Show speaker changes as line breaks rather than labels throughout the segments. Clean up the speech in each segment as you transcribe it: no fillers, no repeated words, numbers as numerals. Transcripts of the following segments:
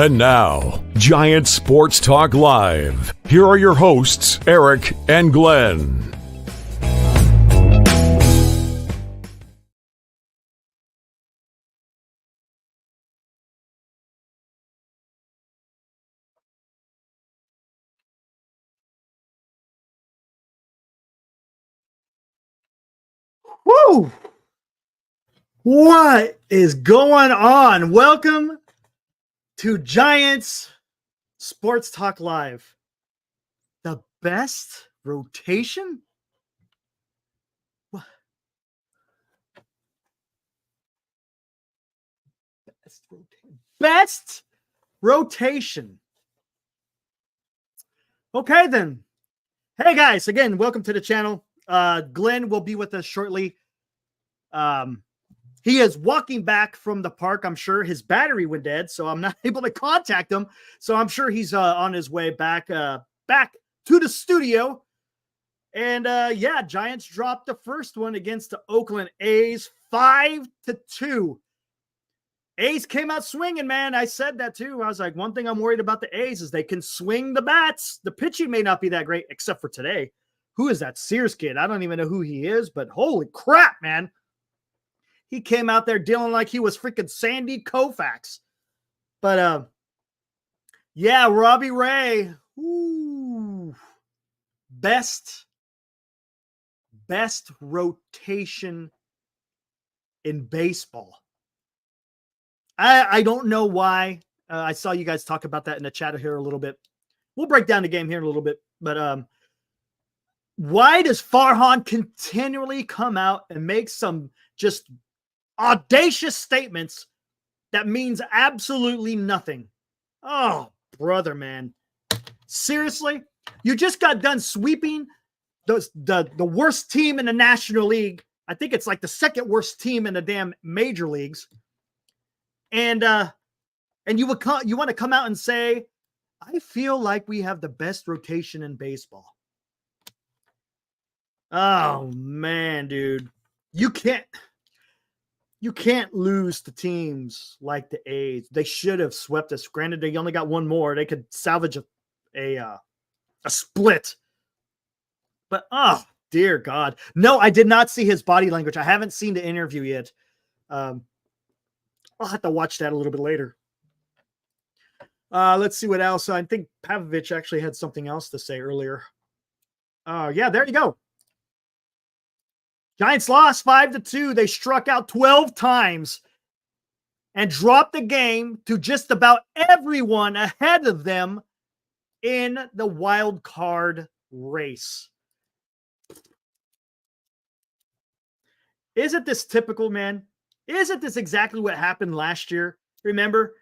And now, Giant Sports Talk Live. Here are your hosts, Eric and Glenn.
Woo! What is going on? Welcome to Giants Sports Talk Live. The best rotation? What? Best rotation. Okay, then. Hey, guys. Again, welcome to the channel. Glenn will be with us shortly. He is walking back from the park. I'm sure his battery went dead, so I'm not able to contact him. So I'm sure he's on his way back to the studio. And yeah, Giants dropped the first one against the Oakland A's 5-2. A's came out swinging, man. I said that too. I was like, one thing I'm worried about the A's is they can swing the bats. The pitching may not be that great, except for today. Who is that Sears kid? I don't even know who he is, but holy crap, man. He came out there dealing like he was freaking Sandy Koufax. But, yeah, Robbie Ray. Ooh, best rotation in baseball. I don't know why. I saw you guys talk about that in the chat here a little bit. We'll break down the game here in a little bit. But why does Farhan continually come out and make some just audacious statements that means absolutely nothing? Oh, brother, man. Seriously? You just got done sweeping the worst team in the National League. I think it's like the second worst team in the damn major leagues. And you want to come out and say, I feel like we have the best rotation in baseball. Oh, man, dude. You can't lose to teams like the A's. They should have swept us. Granted, they only got one more. They could salvage a split. But, oh, dear God. No, I did not see his body language. I haven't seen the interview yet. I'll have to watch that a little bit later. Let's see what else. I think Pavlovich actually had something else to say earlier. Yeah, there you go. Giants lost 5-2. They struck out 12 times and dropped the game to just about everyone ahead of them in the wild card race. Isn't this typical, man? Isn't this exactly what happened last year? Remember,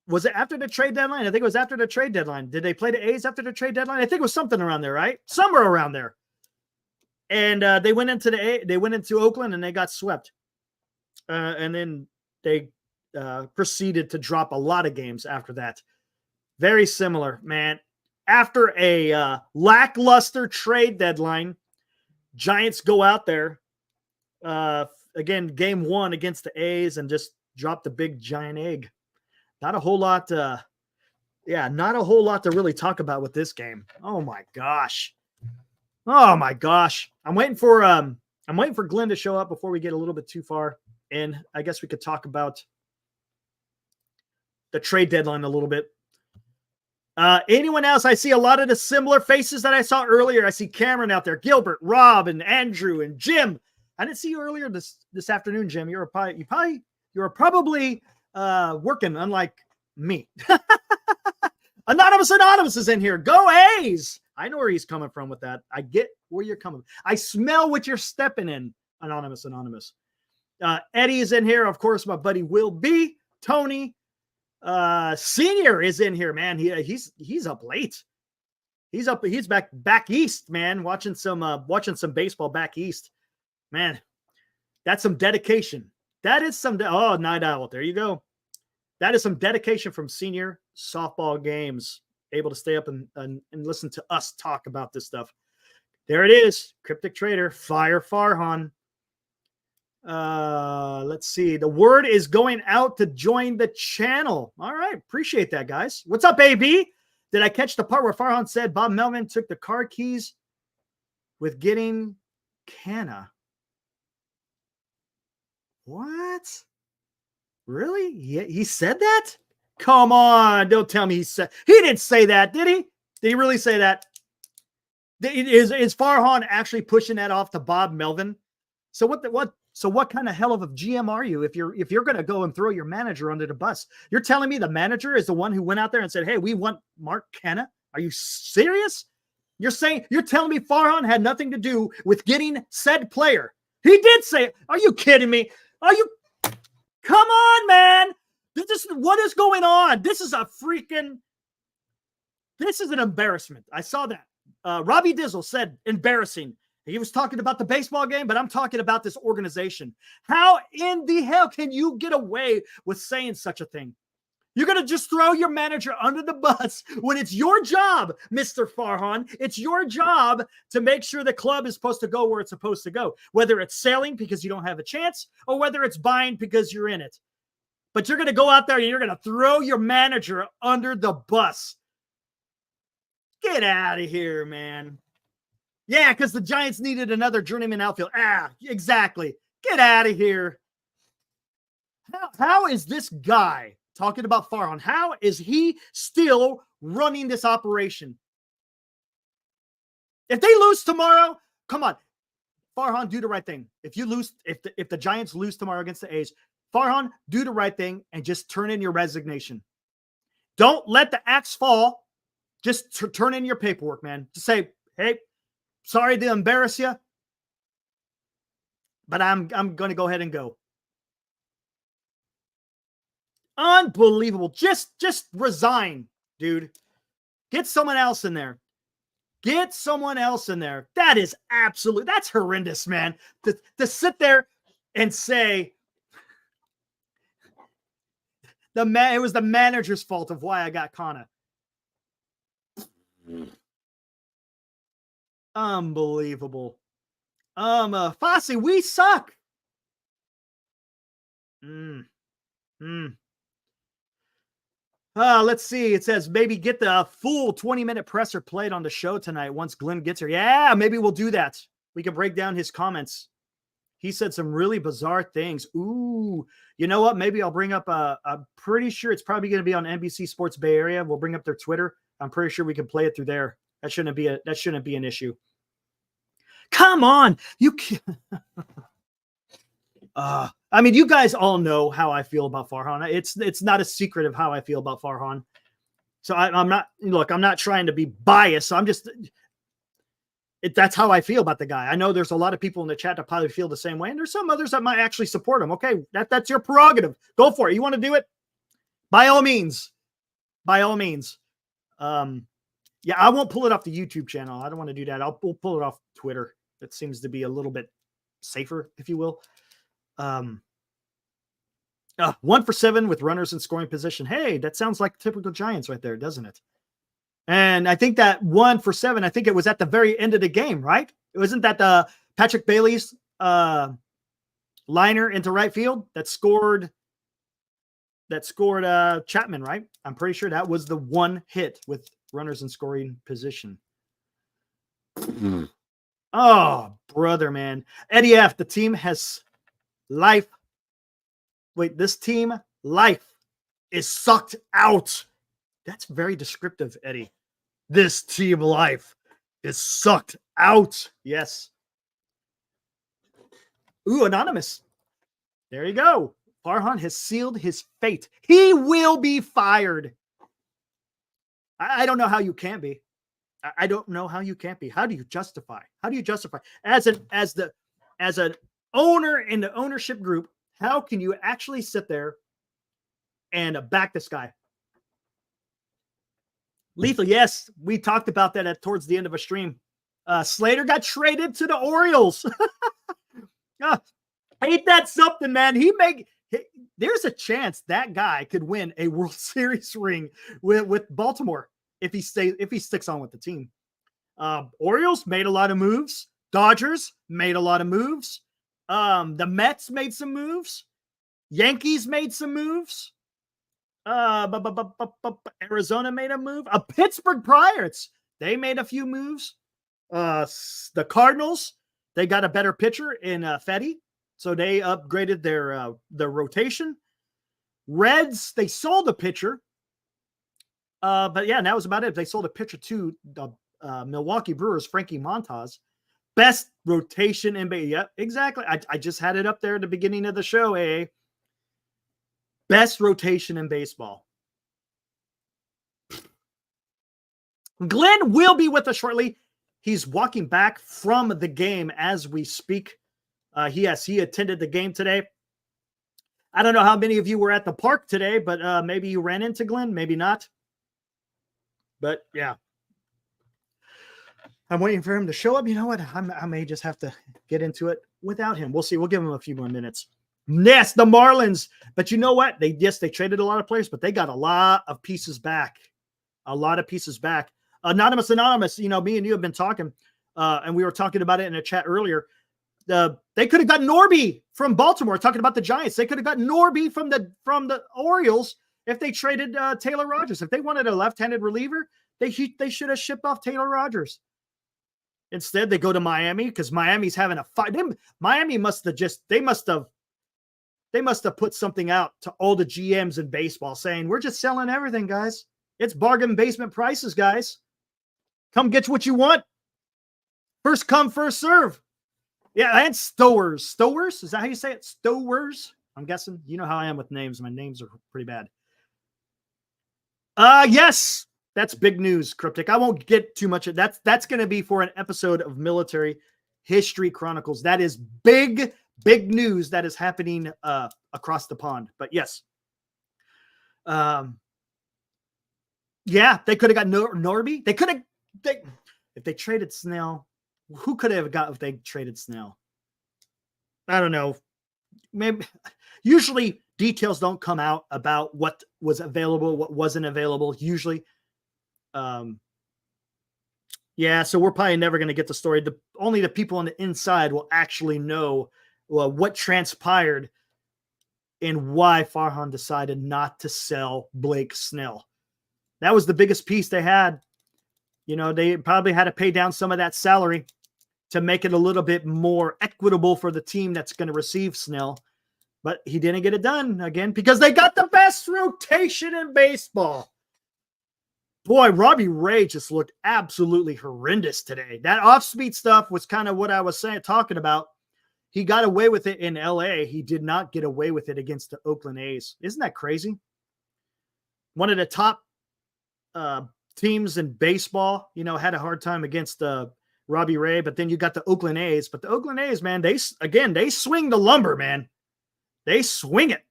was it after the trade deadline? I think it was after the trade deadline. Did they play the A's after the trade deadline? I think it was something around there, right? Somewhere around there. And they went into Oakland and they got swept. And then they proceeded to drop a lot of games after that. Very similar, man. After a lackluster trade deadline, Giants go out there again, game one against the A's and just drop the big giant egg. Not a whole lot. Not a whole lot to really talk about with this game. Oh my gosh. Oh my gosh. I'm waiting for Glenn to show up before we get a little bit too far. And I guess we could talk about the trade deadline a little bit. Anyone else? I see a lot of the similar faces that I saw earlier. I see Cameron out there, Gilbert, Rob, and Andrew, and Jim. I didn't see you earlier this afternoon, Jim. You were probably working, unlike me. Anonymous is in here. Go A's! I know where he's coming from with that. I get where you're coming. I smell what you're stepping in, Anonymous. Eddie is in here. Of course, my buddy Will B. Tony Senior is in here, man. He's up late. He's back east, man, watching some baseball back east. Man, that's some dedication. That is some Night Owl. There you go. That is some dedication from Senior softball games. Able to stay up and listen to us talk about this stuff. There it is. Cryptic Trader, Fire Farhan. Let's see. The word is going out to join the channel. All right. Appreciate that, guys. What's up, AB? Did I catch the part where Farhan said Bob Melvin took the car keys with getting Canna? What? Really? He said that? Come on. Don't tell me he didn't say that, did he? Did he really say that? Is Farhan actually pushing that off to Bob Melvin? So what kind of hell of a GM are you if you're going to go and throw your manager under the bus? You're telling me the manager is the one who went out there and said, "Hey, we want Mark Canna"? Are you serious? You're telling me Farhan had nothing to do with getting said player? He did say it. Are you kidding me? Come on, man. What is going on? This is an embarrassment. I saw that. Robbie Dizzle said embarrassing. He was talking about the baseball game, but I'm talking about this organization. How in the hell can you get away with saying such a thing? You're going to just throw your manager under the bus when it's your job, Mr. Farhan. It's your job to make sure the club is supposed to go where it's supposed to go, whether it's selling because you don't have a chance or whether it's buying because you're in it. But you're going to go out there and you're going to throw your manager under the bus. Get out of here, man. Yeah, because the Giants needed another journeyman outfield. Exactly. Get out of here. How is this guy talking about Farhan? How is he still running this operation? If they lose tomorrow, come on. Farhan, do the right thing. If the Giants lose tomorrow against the A's, Farhan, do the right thing and just turn in your resignation. Don't let the axe fall. Just turn in your paperwork, man. Just say, "Hey, sorry to embarrass you, but I'm going to go ahead and go." Unbelievable. Just resign, dude. Get someone else in there. Get someone else in there. That is that's horrendous, man. To sit there and say it was the manager's fault of why I got Kana. Unbelievable. Fossey, we suck. Let's see. It says maybe get the full 20-minute presser played on the show tonight once Glenn gets here. Yeah, maybe we'll do that. We can break down his comments. He said some really bizarre things. Ooh, you know what? Maybe I'll bring up I'm pretty sure it's probably going to be on NBC Sports Bay Area. We'll bring up their Twitter. I'm pretty sure we can play it through there. That shouldn't be an issue. Come on. You I mean, you guys all know how I feel about Farhan. It's not a secret of how I feel about Farhan. So I'm not trying to be biased. So I'm just, that's how I feel about the guy. I know there's a lot of people in the chat that probably feel the same way. And there's some others that might actually support him. Okay. That's your prerogative. Go for it. You want to do it? By all means. Yeah, I won't pull it off the YouTube channel. I don't want to do that. We'll pull it off Twitter. That seems to be a little bit safer, if you will. 1 for 7 with runners in scoring position. Hey, that sounds like typical Giants right there, doesn't it? And I think that 1 for 7, I think it was at the very end of the game, right? Wasn't that the Patrick Bailey's liner into right field that scored Chapman, right? I'm pretty sure that was the one hit with runners in scoring position. Oh, brother, man. Eddie F., the team has life. Wait, this team life is sucked out. That's very descriptive, Eddie. This team life is sucked out. Yes. Ooh, anonymous. There you go. Farhan has sealed his fate. He will be fired. I don't know how you can be. I don't know how you can't be. How do you justify? As an owner in the ownership group, how can you actually sit there and back this guy? Lethal, yes, we talked about that towards the end of a stream. Slater got traded to the Orioles. Ain't that something, man? There's a chance that guy could win a World Series ring with Baltimore if he sticks on with the team. Orioles made a lot of moves. Dodgers made a lot of moves. The Mets made some moves. Yankees made some moves. Arizona made a move. Pittsburgh Pirates, they made a few moves. The Cardinals, they got a better pitcher in Fetty, so they upgraded their rotation. Reds, they sold a pitcher. But yeah, that was about it. They sold a pitcher to the Milwaukee Brewers, Frankie Montas. Best rotation in baseball. Yep, exactly. I just had it up there at the beginning of the show, AA. Best rotation in baseball. Glenn will be with us shortly. He's walking back from the game as we speak. He attended the game today. I don't know how many of you were at the park today, but maybe you ran into Glenn, maybe not. But yeah, I'm waiting for him to show up. You know what? I may just have to get into it without him. We'll see. We'll give him a few more minutes. Yes, the Marlins. But you know what? They traded a lot of players, but they got a lot of pieces back. A lot of pieces back. Anonymous, you know, me and you have been talking, and we were talking about it in a chat earlier. They could have got Norby from Baltimore, talking about the Giants. They could have got Norby from the Orioles if they traded Taylor Rogers. If they wanted a left-handed reliever, they should have shipped off Taylor Rogers. Instead, they go to Miami because Miami's having a fight. Miami must have put something out to all the GMs in baseball saying, we're just selling everything, guys. It's bargain basement prices, guys. Come get what you want. First come, first serve. Yeah, and Stowers. Stowers? Is that how you say it? Stowers? I'm guessing. You know how I am with names. My names are pretty bad. Yes. That's big news, Cryptic. I won't get too much of that. That's going to be for an episode of Military History Chronicles. That is big news that is happening across the pond. But yes. Yeah, they could have got Norby. If they traded Snell, who could have got if they traded Snell? I don't know. Maybe usually details don't come out about what was available, what wasn't available. Usually, yeah. So we're probably never going to get the story. Only the people on the inside will actually know what transpired and why Farhan decided not to sell Blake Snell. That was the biggest piece they had. You know, they probably had to pay down some of that salary to make it a little bit more equitable for the team that's going to receive Snell. But he didn't get it done again because they got the best rotation in baseball. Boy, Robbie Ray just looked absolutely horrendous today. That off-speed stuff was kind of what I was talking about. He got away with it in LA. He did not get away with it against the Oakland A's. Isn't that crazy? One of the top teams in baseball, you know, had a hard time against Robbie Ray, but then you got the Oakland A's. But the Oakland A's, man, they swing the lumber, man. They swing it.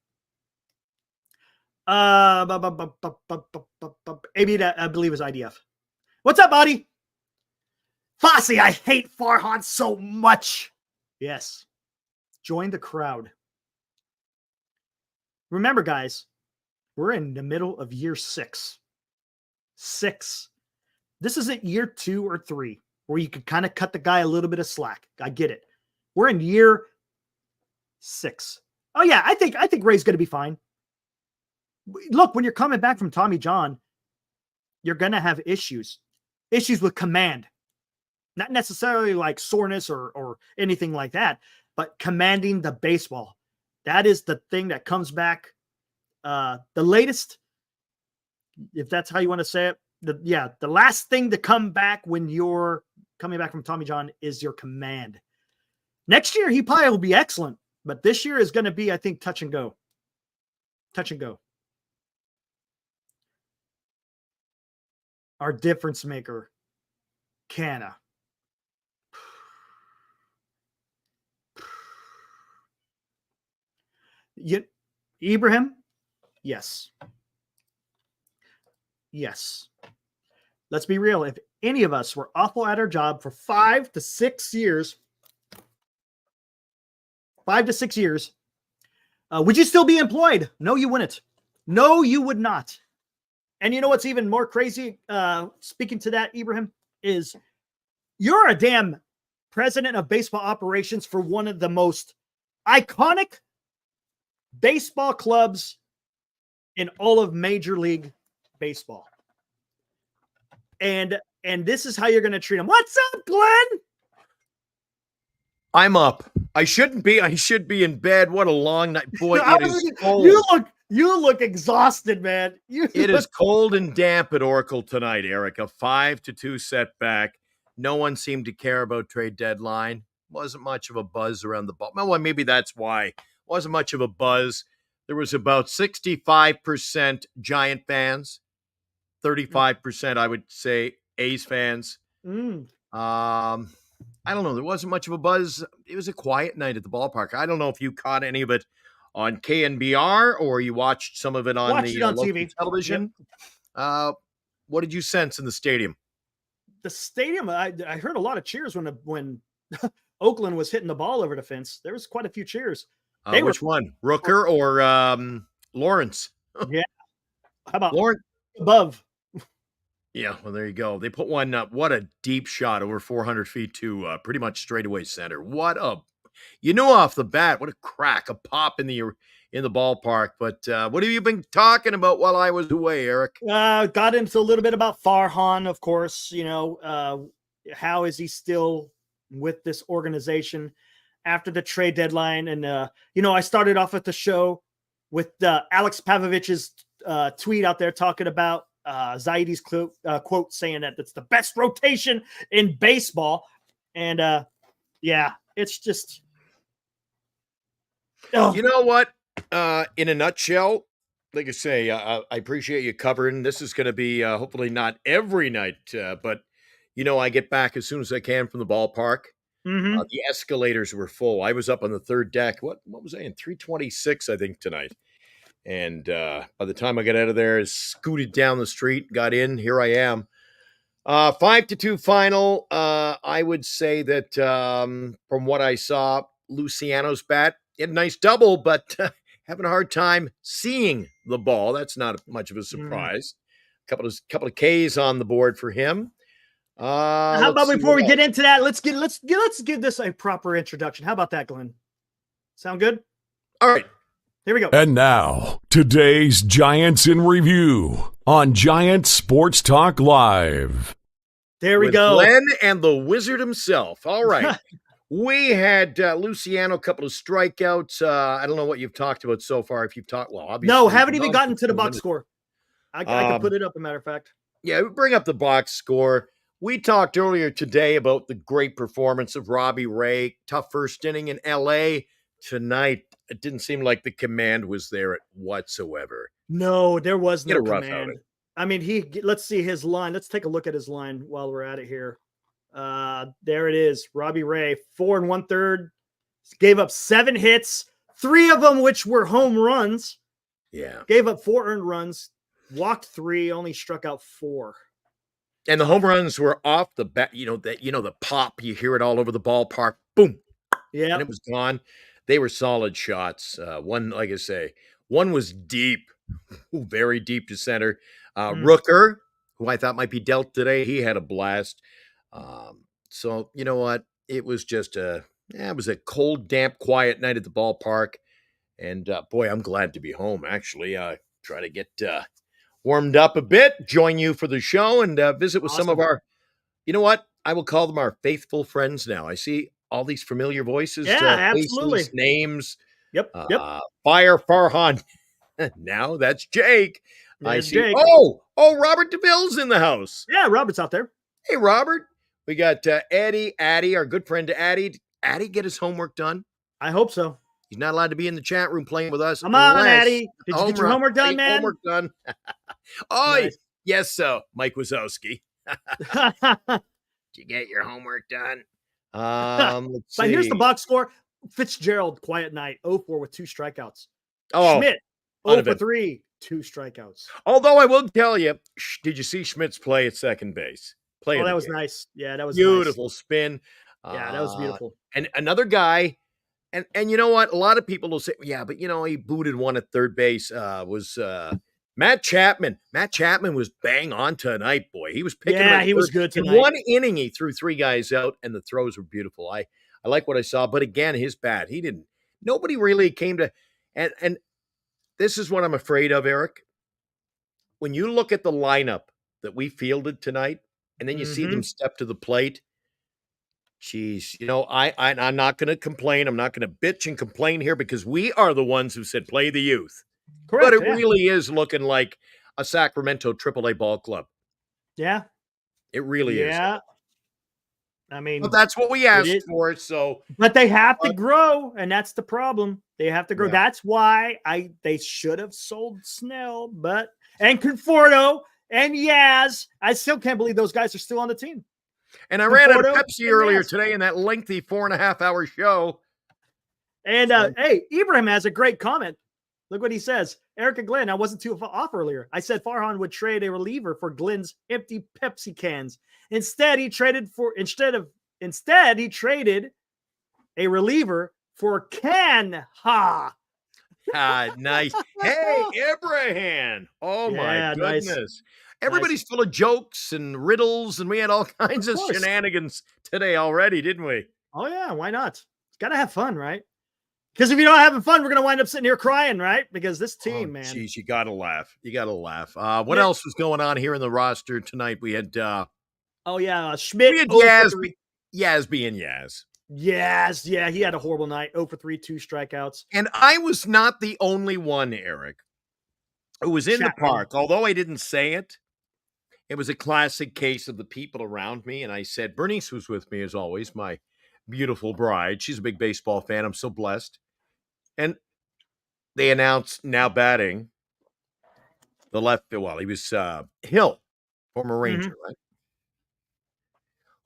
AB, that I believe is IDF. What's up, buddy? Fossey, I hate Farhan so much. Yes. Join the crowd. Remember, guys, we're in the middle of year 6. This isn't year 2 or 3 where you could kind of cut the guy a little bit of slack. I get it. We're in year 6. Oh yeah, I think Ray's going to be fine. Look, when you're coming back from Tommy John, you're going to have issues with command. Not necessarily like soreness or anything like that, but commanding the baseball. That is the thing that comes back the latest, if that's how you want to say it. The last thing to come back when you're coming back from Tommy John is your command. Next year, he probably will be excellent, but this year is going to be, I think, touch and go. Touch and go. Our difference maker, Canna. Ibrahim? Yes. Yes. Let's be real. If any of us were awful at our job for 5 to 6 years, would you still be employed? No, you wouldn't. No, you would not. And you know what's even more crazy, speaking to that, Ibrahim, is you're a damn president of baseball operations for one of the most iconic baseball clubs in all of Major League Baseball. And this is how you're going to treat them. What's up, Glenn?
I'm up. I shouldn't be. I should be in bed. What a long night. Boy, it is cold.
You look exhausted, man.
It is cold and damp at Oracle tonight, Eric. A 5-2 setback. No one seemed to care about trade deadline. Wasn't much of a buzz around the ball. Well, maybe that's why. Wasn't much of a buzz. There was about 65% Giant fans, 35%, I would say, A's fans. I don't know. There wasn't much of a buzz. It was a quiet night at the ballpark. I don't know if you caught any of it on KNBR or you watched some of it on
Watched it on TV.
television. Yep. What did you sense in the stadium?
The stadium, I heard a lot of cheers when Oakland was hitting the ball over the fence. There was quite a few cheers.
Which one? Rooker or Lawrence?
Yeah. How about
Lawrence?
Above?
Yeah, well, there you go. They put one up. What a deep shot over 400 feet to pretty much straightaway center. You knew off the bat, what a crack, a pop in the ballpark. But what have you been talking about while I was away, Eric?
Got into a little bit about Farhan, of course. How is he still with this organization after the trade deadline? And, I started off with the show with Alex Pavich's tweet out there talking about Zaidi's quote saying that it's the best rotation in baseball. And it's just.
Oh. You know what? In a nutshell, like I say, I appreciate you covering. This is going to be hopefully not every night, but I get back as soon as I can from the ballpark.
Mm-hmm.
The escalators were full. I was up on the third deck. What was I in? 326, I think, tonight. And by the time I got out of there, scooted down the street, got in. Here I am. 5-2 final. I would say that from what I saw, Luciano's bat, he had a nice double, but having a hard time seeing the ball. That's not much of a surprise. Couple of Ks on the board for him.
How about before we get into that, let's give this a proper introduction. How about that, Glenn? Sound good?
All right.
Here we go.
And now, today's Giants in Review on Giant Sports Talk Live.
There we
With
go.
Glenn and the Wizard himself. All right. We had Luciano, a couple of strikeouts. I don't know what you've talked about so far. If you've talked, well, obviously.
No, haven't even gotten to the box score. I can put it up, as a matter of fact.
Yeah, we bring up the box score. We talked earlier today about the great performance of Robbie Ray. Tough first inning in L.A. Tonight, it didn't seem like the command was there whatsoever.
No, there was no
rough
command.
outing.
I mean, let's see his line. Let's take a look at his line while we're at it here. There it is. Robbie Ray, 4 1/3, gave up 7 hits, 3 of them which were home runs.
Yeah.
Gave up 4 earned runs, walked 3, only struck out 4.
And the home runs were off the bat. The pop, you hear it all over the ballpark. Boom.
Yeah.
And it was gone. They were solid shots. One, like I say, one was deep, very deep to center. Rooker, who I thought might be dealt today, he had a blast. So you know what? It was just it was a cold, damp, quiet night at the ballpark. And boy, I'm glad to be home. Actually, try to get warmed up a bit, join you for the show, and visit with some of our, you know what? I will call them our faithful friends now. I see all these familiar voices.
Yeah, absolutely.
Faces, names.
Yep.
Fire Farhan. Now that's Jake.
There's
I see.
Jake.
Oh, Robert DeVille's in the house.
Yeah, Robert's out there.
Hey, Robert. We got Addy, our good friend Addy. Addy get his homework done?
I hope so.
He's not allowed to be in the chat room playing with us.
Come on, Addy. Did you get your homework done, man?
Homework done. Oh,
Nice.
yes, so Mike Wazowski. Did you get your homework done? Let's see.
But here's the box score. Fitzgerald, quiet night, 0-4 with 2 strikeouts.
Oh,
Schmidt, 0-3, 2 strikeouts.
Although I will tell you, did you see Schmidt's play at second base?
That was nice. Yeah, that was
beautiful
nice.
Spin.
Yeah, that was beautiful.
And another guy, and you know what? A lot of people will say, yeah, but he booted one at third base. Was Matt Chapman. Matt Chapman was bang on tonight, boy. He was picking.
Yeah, he was good tonight.
In one inning, he threw 3 guys out, and the throws were beautiful. I like what I saw, but again, his bat, he didn't nobody really came to, and this is what I'm afraid of, Eric. When you look at the lineup that we fielded tonight, and then you see them step to the plate, geez, I'm not going to complain. I'm not going to bitch and complain here because we are the ones who said play the youth.
Correct.
But it
Yeah.
really is looking like a Sacramento AAA ball club.
Yeah.
It really is.
Yeah. I mean,
But that's what we asked for. So,
but they have to grow, and that's the problem. They have to grow.
Yeah.
That's why they should have sold Snell, and Conforto and Yaz. I still can't believe those guys are still on the team.
And I ran out of Pepsi earlier today in that lengthy 4.5-hour show.
And hey, Ibrahim has a great comment. Look what he says. Eric and Glenn, I wasn't too off earlier. I said Farhan would trade a reliever for Glenn's empty Pepsi cans. Instead, he traded a reliever for can. Ha.
Nice. Hey, Abraham. Oh my goodness. Nice. Everybody's full of jokes and riddles, and we had all kinds of shenanigans today already, didn't we?
Oh yeah, why not? Got to have fun, right? Because if you're not having fun, we're going to wind up sitting here crying, right? Because this team, man.
Geez, you got to laugh. You got to laugh. What else was going on here in the roster tonight? We had
Schmidt.
We had Yaz being Yaz.
Yes, yeah, he had a horrible night. 0 for 3, 2 strikeouts.
And I was not the only one, Eric, who was in the park. Although I didn't say it, it was a classic case of the people around me. And I said, Bernice was with me as always, my beautiful bride. She's a big baseball fan. I'm so blessed. And they announced now batting the left. Well, he was Hill, former Ranger, right?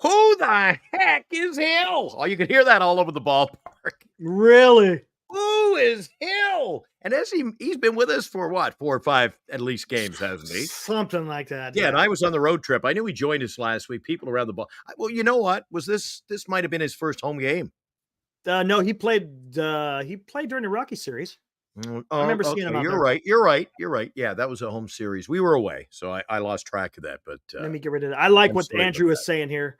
Who the heck is Hill? Oh, you could hear that all over the ballpark.
Really?
Who is Hill? And he's been with us for what, 4 or 5 at least games, hasn't he?
Something like that.
Yeah, and I was on the road trip. I knew he joined us last week. People around the ball. Well, you know what? This might have been his first home game.
No, he played during the Rocky series. I remember seeing him out there.
You're right. Yeah, that was a home series. We were away, so I lost track of that. But
let me get rid of that. I like what Andrew is saying here.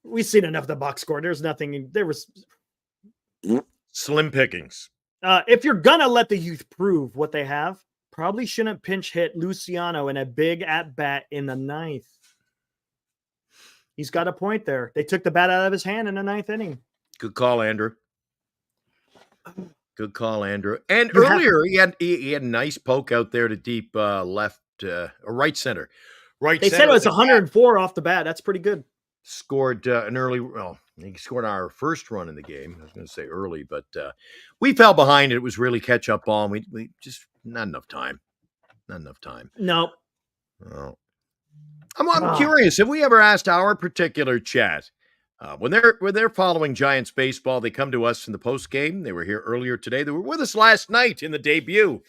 We've seen enough of the box score. There's nothing. There was
slim pickings.
If you're gonna let the youth prove what they have, probably shouldn't pinch hit Luciano in a big at bat in the 9th. He's got a point there. They took the bat out of his hand in the 9th inning.
Good call, Andrew. Good call, Andrew. And earlier he had a nice poke out there to deep left or right center.
They said it was 104 off the bat. That's pretty good.
Scored he scored our first run in the game. I was going to say early, but we fell behind. It was really catch up ball. And we just not enough time.
No.
Oh. I'm curious. Have we ever asked our particular chat when they're following Giants baseball? They come to us in the post game. They were here earlier today. They were with us last night in the debut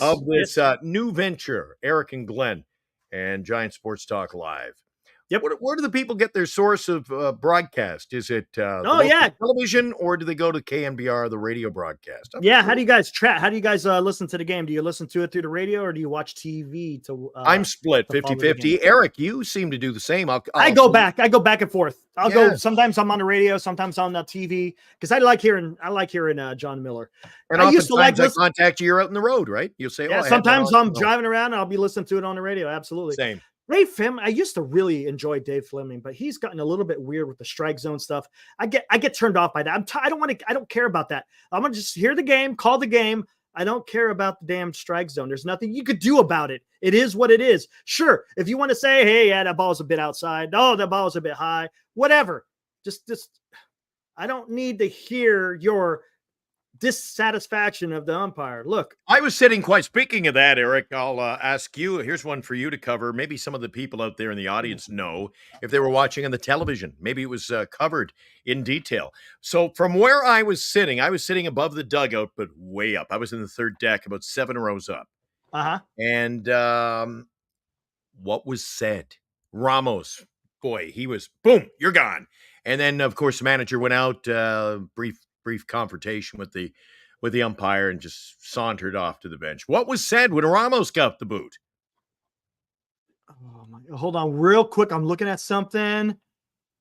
of this new venture, Eric and Glenn and Giant Sports Talk Live. Yep. Where do the people get their source of broadcast? Is it television, or do they go to KNBR, the radio broadcast?
How do you guys chat? How do you guys listen to the game? Do you listen to it through the radio, or do you watch TV?
I'm split 50-50. Eric, you seem to do the same.
I go back and forth. I'll go. Sometimes I'm on the radio, sometimes on the TV, because I like hearing John Miller.
And I used to I contact you. You're out on the road, right? You'll say,
sometimes I'm driving around and I'll be listening to it on the radio. Absolutely.
Same.
Dave Fleming, I used to really enjoy Dave Fleming, but he's gotten a little bit weird with the strike zone stuff. I get turned off by that. I don't care about that. I'm gonna just hear the game, call the game. I don't care about the damn strike zone. There's nothing you could do about it. It is what it is. Sure, if you want to say, hey, that ball's a bit outside. Oh, that ball's a bit high. Whatever. Just I don't need to hear your dissatisfaction of the umpire. Look,
I was speaking of that, Eric, I'll ask you, here's one for you to cover. Maybe some of the people out there in the audience know if they were watching on the television. Maybe it was covered in detail. So from where I was sitting above the dugout, but way up. I was in the third deck, about 7 rows up. And what was said? Ramos, boy, he was, boom, you're gone. And then, of course, the manager went out, brief confrontation with the umpire, and just sauntered off to the bench. What was said when Ramos got the boot?
Oh my! Hold on, real quick. I'm looking at something.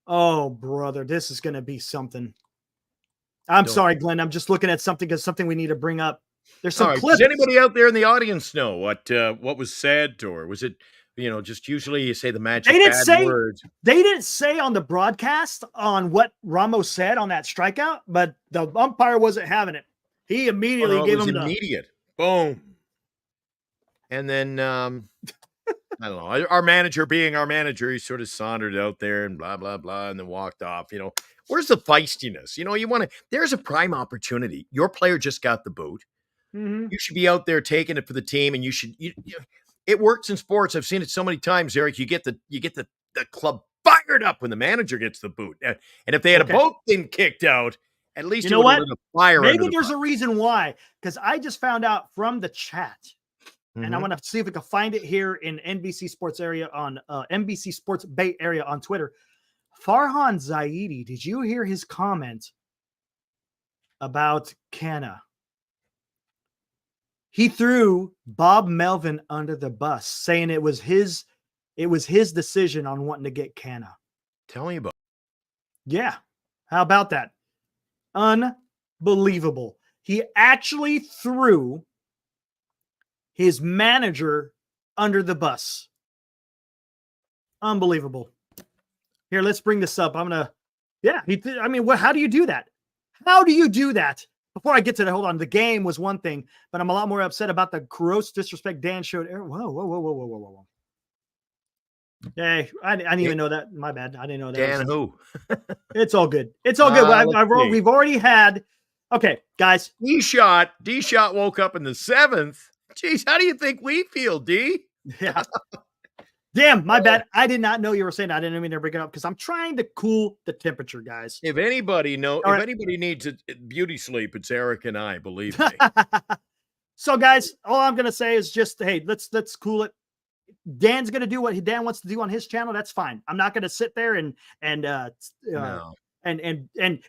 Oh, brother, this is going to be something. I'm sorry, Glenn. I'm just looking at something because something we need to bring up. There's some clips.
Does anybody out there in the audience know what was said, or was it, just usually you say the magic words?
They didn't say on the broadcast on what Ramos said on that strikeout, but the umpire wasn't having it. He immediately gave him
immediate boom. And then I don't know. Our manager being our manager, he sort of sauntered out there and blah, blah, blah, and then walked off. Where's the feistiness? There's a prime opportunity. Your player just got the boot.
Mm-hmm.
You should be out there taking it for the team, and it works in sports. I've seen it so many times, Eric. You get the club fired up when the manager gets the boot. And if they had both been kicked out, at least
you know what?
Fire
maybe there's a reason why, because I just found out from the chat. And I want to see if we can find it here in NBC Sports area on NBC Sports Bay Area on Twitter. Farhan Zaidi, did you hear his comment about Canna? He threw Bob Melvin under the bus, saying it was his decision on wanting to get Canna.
Tell me about it.
Yeah. How about that? Unbelievable. He actually threw his manager under the bus. Unbelievable. Here, let's bring this up. How do you do that? How do you do that? Before I get to that, hold on. The game was one thing, but I'm a lot more upset about the gross disrespect Dan showed. Whoa. Hey, I didn't even know that. My bad. I didn't know that.
Dan who?
It's all good. It's all good. We've already had. Okay, guys.
D-Shot woke up in the 7th. Jeez, how do you think we feel, D?
Yeah. Damn, my bad. I did not know you were saying that. I didn't mean to bring it up because I'm trying to cool the temperature, guys.
If anybody needs a beauty sleep, it's Eric and I, believe me.
So, guys, all I'm gonna say is just, hey, let's cool it. Dan's gonna do what Dan wants to do on his channel. That's fine. I'm not gonna sit there and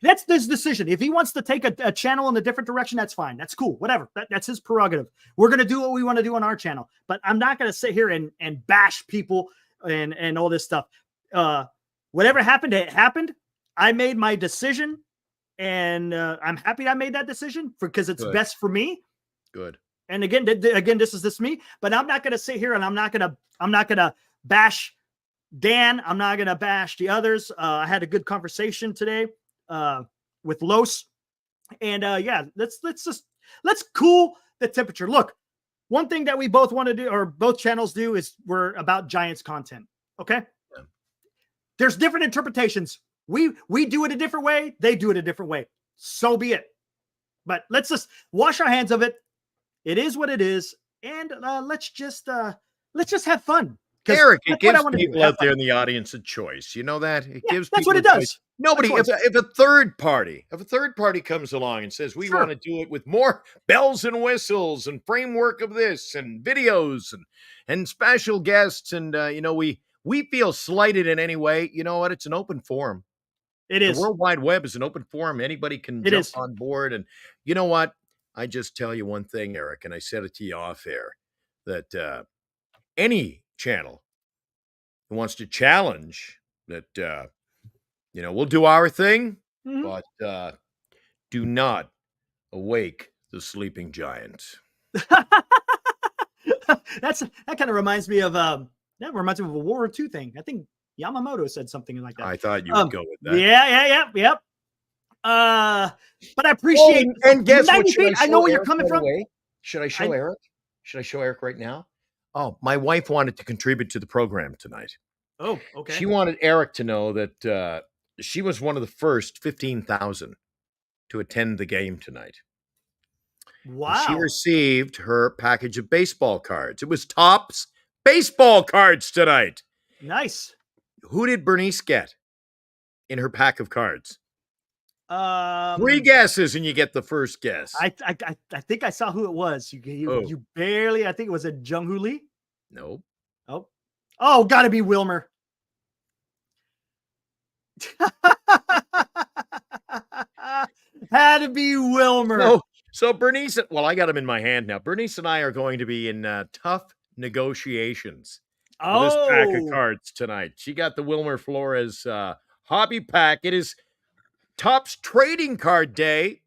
that's his decision. If he wants to take a channel in a different direction, that's fine. That's cool. Whatever. That's his prerogative. We're going to do what we want to do on our channel, but I'm not going to sit here and bash people and all this stuff. Whatever happened, it happened. I made my decision, and I'm happy I made that decision because it's best for me.
Good.
And again, this is me, but I'm not going to sit here and I'm not going to bash Dan. I'm not going to bash the others. I had a good conversation today with Los, and let's cool the temperature. Look, one thing that we both want to do, or both channels do, is we're about Giants content. Okay. Yeah. There's different interpretations. We do it a different way. They do it a different way. So be it. But let's just wash our hands of it. It is what it is. And let's just have fun.
Eric, it gives people out there in the audience a choice. You know that? It gives
that's what it does.
Nobody, if a third party comes along and says, we want to do it with more bells and whistles and framework of this and videos and special guests, and we feel slighted in any way, you know what? It's an open forum.
It is.
The World Wide Web is an open forum. Anybody can jump on board. And you know what? I just tell you one thing, Eric, and I said it to you off air, that any channel who wants to challenge that, we'll do our thing, but do not awake the sleeping giant.
That kind of reminds me of a World War II thing. I think Yamamoto said something like that.
I thought you would go with that.
Yep. But I appreciate.
And guess what?
I know where you're coming from.
Should I show Eric? Should I show Eric right now? Oh, my wife wanted to contribute to the program tonight.
Oh, okay.
She wanted Eric to know that she was one of the first 15,000 to attend the game tonight.
Wow.
And she received her package of baseball cards. It was Topps baseball cards tonight.
Nice.
Who did Bernice get in her pack of cards?
3
guesses and you get the first guess.
I think I saw who it was. You barely. I think it was a Jung-Hoo Lee.
Nope.
Oh, gotta be Wilmer. Had to be Wilmer.
So Bernice, well, I got him in my hand now. Bernice and I are going to be in tough negotiations for this pack of cards tonight. She got the Wilmer Flores hobby pack. It is Topps Trading Card Day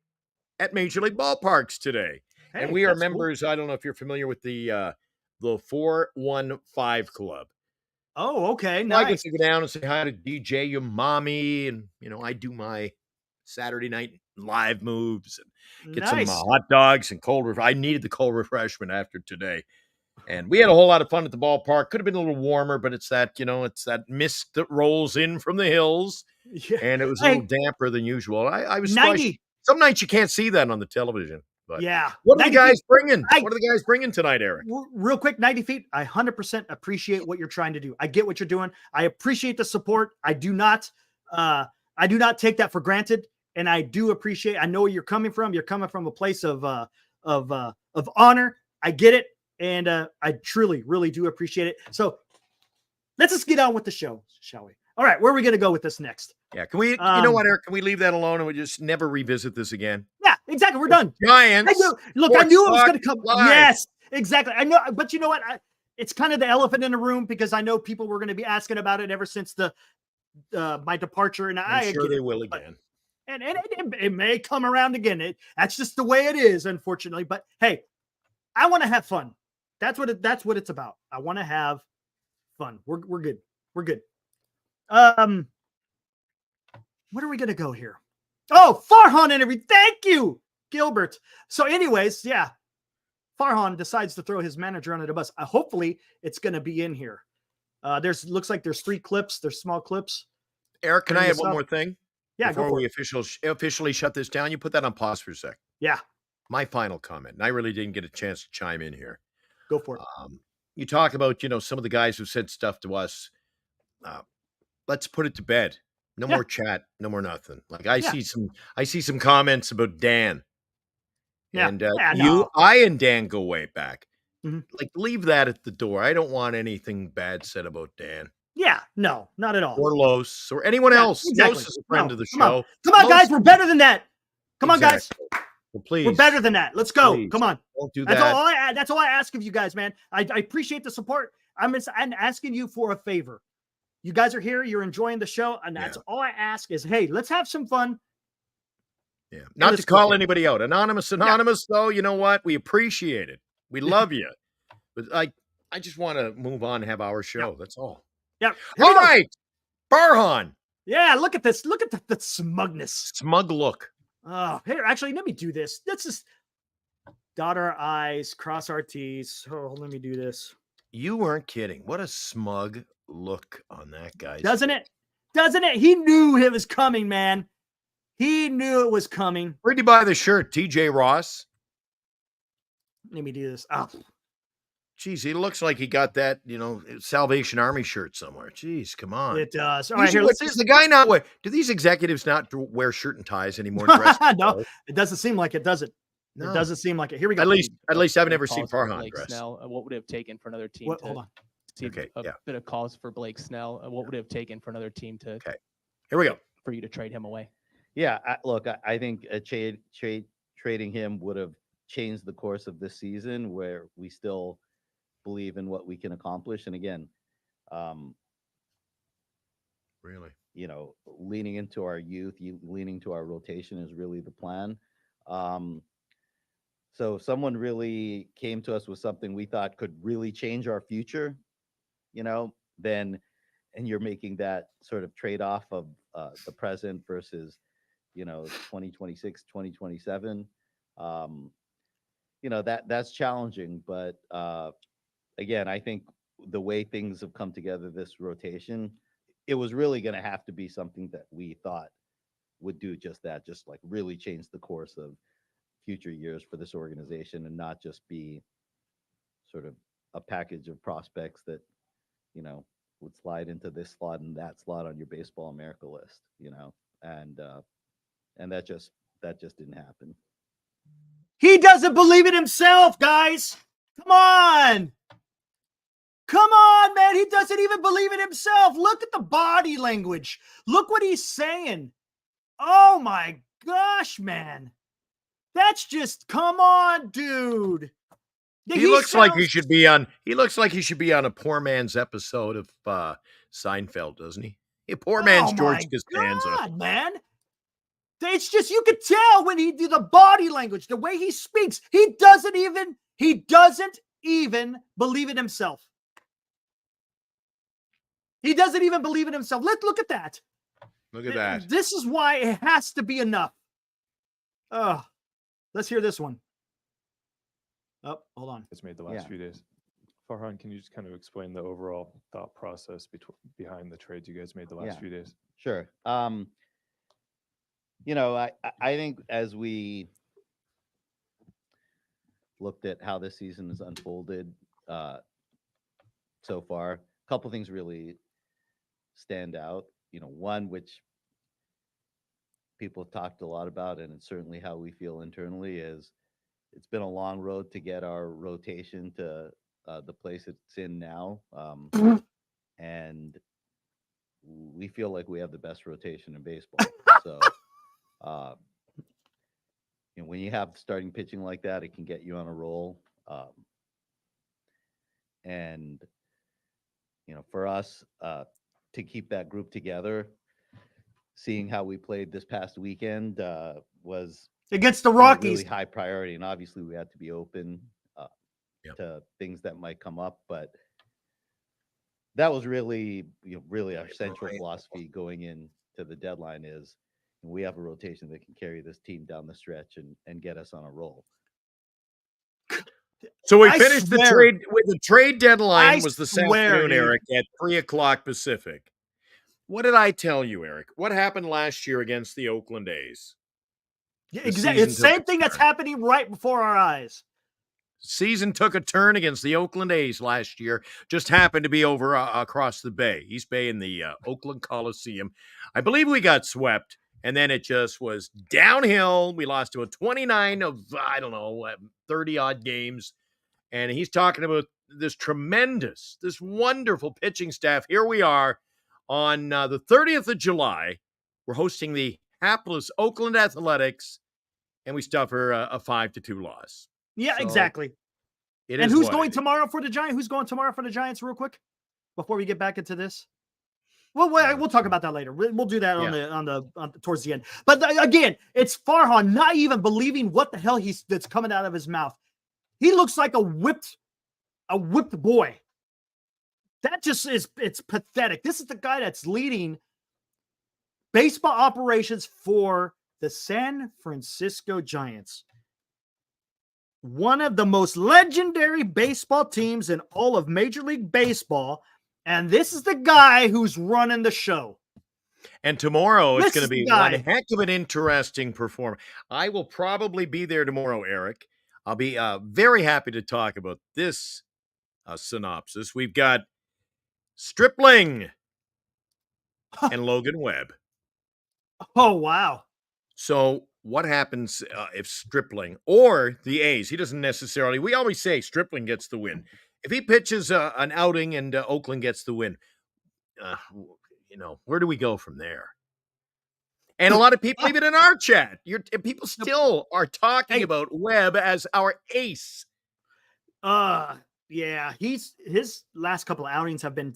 at Major League Ballparks today.
Hey,
And we are
that's cool.
members. I don't know if you're familiar with the 415 Club.
Oh, okay,
So I get
nice.
to go down and say hi to DJ your mommy, and I do my Saturday night live moves and get some
Nice.
hot dogs and cold. I needed the cold refreshment after today, and we had a whole lot of fun at the ballpark. Could have been a little warmer, but it's that it's that mist that rolls in from the hills,
Yeah.
and it was a little damper than usual. I was
90.
Some nights you can't see that on the television. But
Yeah.
what are the
90
guys
feet.
bringing? What are the guys bringing tonight, Eric?
Real quick, 90 feet. I 100% appreciate what you're trying to do. I get what you're doing. I appreciate the support. I do not take that for granted. And I do appreciate, I know where you're coming from. You're coming from a place of honor. I get it. And I truly, really do appreciate it. So let's just get on with the show, shall we? All right. Where are we going to go with this next?
Yeah. Can we, you know what, Eric, can we leave that alone and we just never revisit this again?
Yeah, exactly. We're done.
Giants.
I knew it was going to come.
Live.
Yes, exactly. I know, but you know what? It's kind of the elephant in the room because I know people were going to be asking about it ever since my departure, and
I'm sure they will again.
And it may come around again. That's just the way it is, unfortunately. But hey, I want to have fun. That's what it's about. I want to have fun. We're good. We're good. Where are we going to go here? Oh, Farhan and everything. Thank you, Gilbert. So anyways, yeah, Farhan decides to throw his manager under the bus. Hopefully it's going to be in here. Looks like there's 3 clips. There's small clips.
Eric, can I have one more thing?
Yeah,
before we officially shut this down, you put that on pause for a sec.
Yeah.
My final comment, and I really didn't get a chance to chime in here.
Go for it.
You talk about, some of the guys who said stuff to us. Let's put it to bed. No more chat. No more nothing. Like I see some comments about Dan.
Yeah.
And I and Dan go way back. Mm-hmm. Like, leave that at the door. I don't want anything bad said about Dan.
Yeah, no, not at all.
Or Los or anyone else.
Exactly.
Los is a friend of the
Come
show.
Come on, guys. We're better than that. Come on, guys.
Well, please.
We're better than that. Let's go.
Please.
Come on.
Don't do that.
That's all I ask of you guys, man. I appreciate the support. I'm asking you for a favor. You guys are here. You're enjoying the show. And that's all I ask is, hey, let's have some fun.
Yeah. Not to call anybody out. Anonymous, though, you know what? We appreciate it. We love you. But I just want to move on and have our show. Yeah. That's all.
Yeah.
All right. Farhan.
Yeah. Look at this. Look at the smugness.
Smug look.
Oh, here, actually, let me do this. Let's just dot our I's, cross our T's. Oh, let me do this.
You weren't kidding. What a smug look on that guy.
Doesn't it? He knew it was coming, man. He knew it was coming.
Where'd you buy the shirt? TJ Ross?
Let me do this. Oh.
Jeez, he looks like he got that, Salvation Army shirt somewhere. Jeez, come on.
It does. All right, here,
is the guy not wear? Do these executives not wear shirt and ties anymore?
No, it doesn't seem like it, does it? No. It doesn't seem like it. Here we go.
At least I've never seen Farhan dress.
Snell, what would it have taken for another team
hold on.
See a bit of calls for Blake Snell? What would it have taken for another team to?
Okay, here we go.
For you to trade him away.
Yeah, I think a trading him would have changed the course of this season, where we still believe in what we can accomplish. And again,
really,
leaning into our youth, leaning to our rotation is really the plan. So if someone really came to us with something we thought could really change our future, then, and you're making that sort of trade-off of the present versus, 2026, 2027, that's challenging. But again, I think the way things have come together this rotation, it was really going to have to be something that we thought would do just that, just like really change the course of future years for this organization, and not just be sort of a package of prospects that, would slide into this slot and that slot on your Baseball America list, and that just didn't happen.
He doesn't believe in himself, guys. Come on, man. He doesn't even believe in himself. Look at the body language. Look what he's saying. Oh my gosh, man. That's just, come on, dude.
He looks like he should be on a poor man's episode of Seinfeld, doesn't he? A poor man's George Costanza.
God, man. It's just, you could tell when he do the body language, the way he speaks, he doesn't even believe in himself. He doesn't even believe in himself. Let's look at that.
Look at that.
This is why it has to be enough. Let's hear this one. Oh, hold on.
It's made the last few days. Farhan, can you just kind of explain the overall thought process behind the trades you guys made the last few days?
Sure. You know, I think as we looked at how this season has unfolded so far, a couple things really stand out. You know, one which people have talked a lot about, and it's certainly how we feel internally, is it's been a long road to get our rotation to the place it's in now. And we feel like we have the best rotation in baseball. So, you know, when you have starting pitching like that, it can get you on a roll. And, you know, for us to keep that group together, seeing how we played this past weekend was
against the Rockies,
really high priority. And obviously we had to be open to things that might come up, but that was really, you know, really our central philosophy going into the deadline is we have a rotation that can carry this team down the stretch and get us on a roll.
So we finished the trade with the trade deadline was this afternoon,
dude.
Eric, at 3:00 Pacific. What did I tell you, Eric? What happened last year against the Oakland A's?
Yeah, exactly. It's the same thing that's happening right before our eyes.
Season took a turn against the Oakland A's last year. Just happened to be over across the bay, East Bay, in the Oakland Coliseum. I believe we got swept, and then it just was downhill. We lost to a 29 of, 30-odd games. And he's talking about this tremendous, this wonderful pitching staff. Here we are on the 30th of July. We're hosting the hapless Oakland Athletics, and we suffer a 5-2 loss.
Yeah,
So,
exactly. And who's going tomorrow for the Giants? Who's going tomorrow for the Giants, real quick, before we get back into this? Well, we'll talk about that later. We'll do that on towards the end. But again, it's Farhan not even believing what the hell that's coming out of his mouth. He looks like a whipped boy. That just it's pathetic. This is the guy that's leading baseball operations for the San Francisco Giants. One of the most legendary baseball teams in all of Major League Baseball. And this is the guy who's running the show.
And tomorrow it's going to be one heck of an interesting performance. I will probably be there tomorrow, Eric. I'll be very happy to talk about this synopsis. We've got Stripling and Logan Webb.
Oh, wow.
So what happens if Stripling or the A's, he doesn't necessarily, we always say Stripling gets the win. If he pitches an outing and Oakland gets the win, where do we go from there? And a lot of people, even in our chat, people still are talking about Webb as our ace.
Yeah, his last couple of outings have been.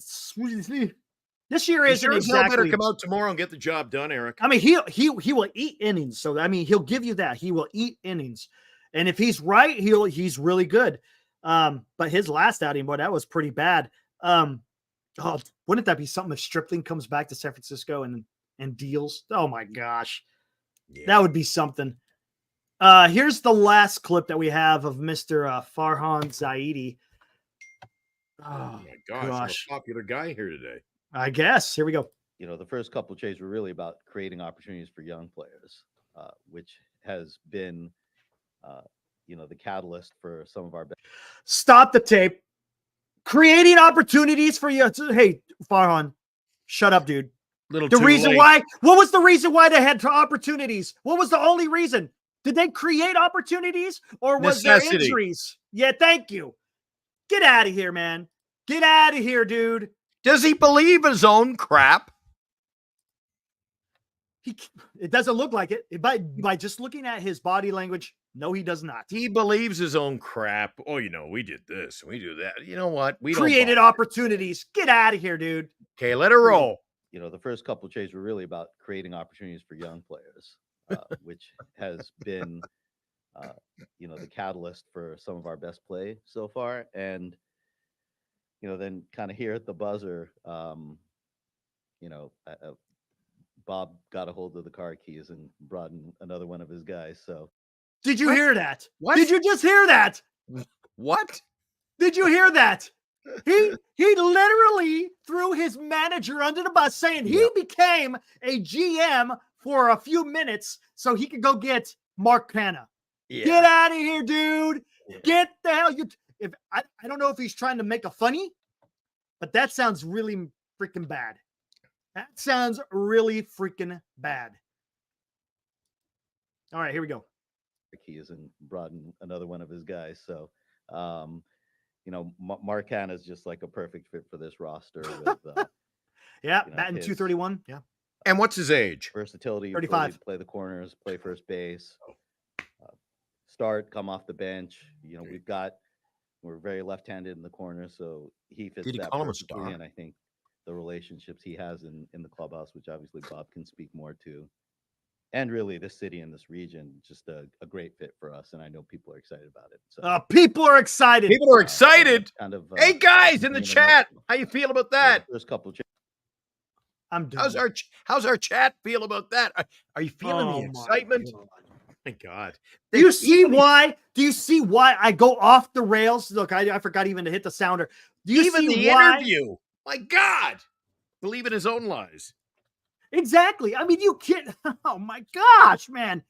This year isn't
He
exactly.
better come out tomorrow and get the job done, Eric.
I mean, he will eat innings. So I mean, he'll give you that. He will eat innings, and if he's right, he's really good. But his last outing, boy, that was pretty bad. Wouldn't that be something if Stripling comes back to San Francisco and deals? Oh my gosh, that would be something. Here's the last clip that we have of Mr. Farhan Zaidi.
Oh my gosh, I'm a popular guy here today.
I guess. Here we go.
You know, the first couple of trades were really about creating opportunities for young players, which has been, the catalyst for some of our best.
Stop the tape. Creating opportunities for you. Hey, Farhan, shut up, dude. What was the reason why they had opportunities? What was the only reason? Did they create opportunities or was there injuries? Yeah, thank you. Get out of here, man. Get out of here, dude.
Does he believe his own crap?
It doesn't look like it. By just looking at his body language, no, he does not.
He believes his own crap. Oh, we did this, we do that. You know what? We
created opportunities. Get out of here, dude.
Okay, let her roll.
You know, the first couple of trades were really about creating opportunities for young players, which has been, the catalyst for some of our best play so far. And, then kind of here at the buzzer, Bob got a hold of the car keys and brought in another one of his guys. So
Did you
What?
hear that?
What?
Did you just hear that?
What?
Did you hear that? He literally threw his manager under the bus, saying he became a GM for a few minutes so he could go get Mark Canna.
Yeah.
Get out of here, dude.
Yeah.
Get the hell if I don't know if he's trying to make a funny, but that sounds really freaking bad. That sounds really freaking bad. All right, here we go.
keys and brought in another one of his guys. So, Mark Hanna is just like a perfect fit for this roster with
Yeah,
you know,
batting
his-
231. Yeah.
And what's his age?
versatility,
35.
ability to play the corners, play first base, start, come off the bench. We're very left-handed in the corner, so he fits
Did he
that
call him a
perfectly.
star?
And I think the relationships he has in the clubhouse, which obviously Bob can speak more to, and really this city and this region, just a great fit for us. And I know people are excited about it. So
People are excited.
People are excited.
kind of
Hey guys in the
in a
chat, how you feel about that?
First couple.
I'm done.
How's our chat feel about that? Are you feeling the excitement?
God.
My God.
Do you see why? Do you see why I go off the rails? Look, I forgot even to hit the sounder. Do you
Even
see
the
why?
interview. My God. Believe in his own lies.
Exactly. I mean, you can't. Oh my gosh, man!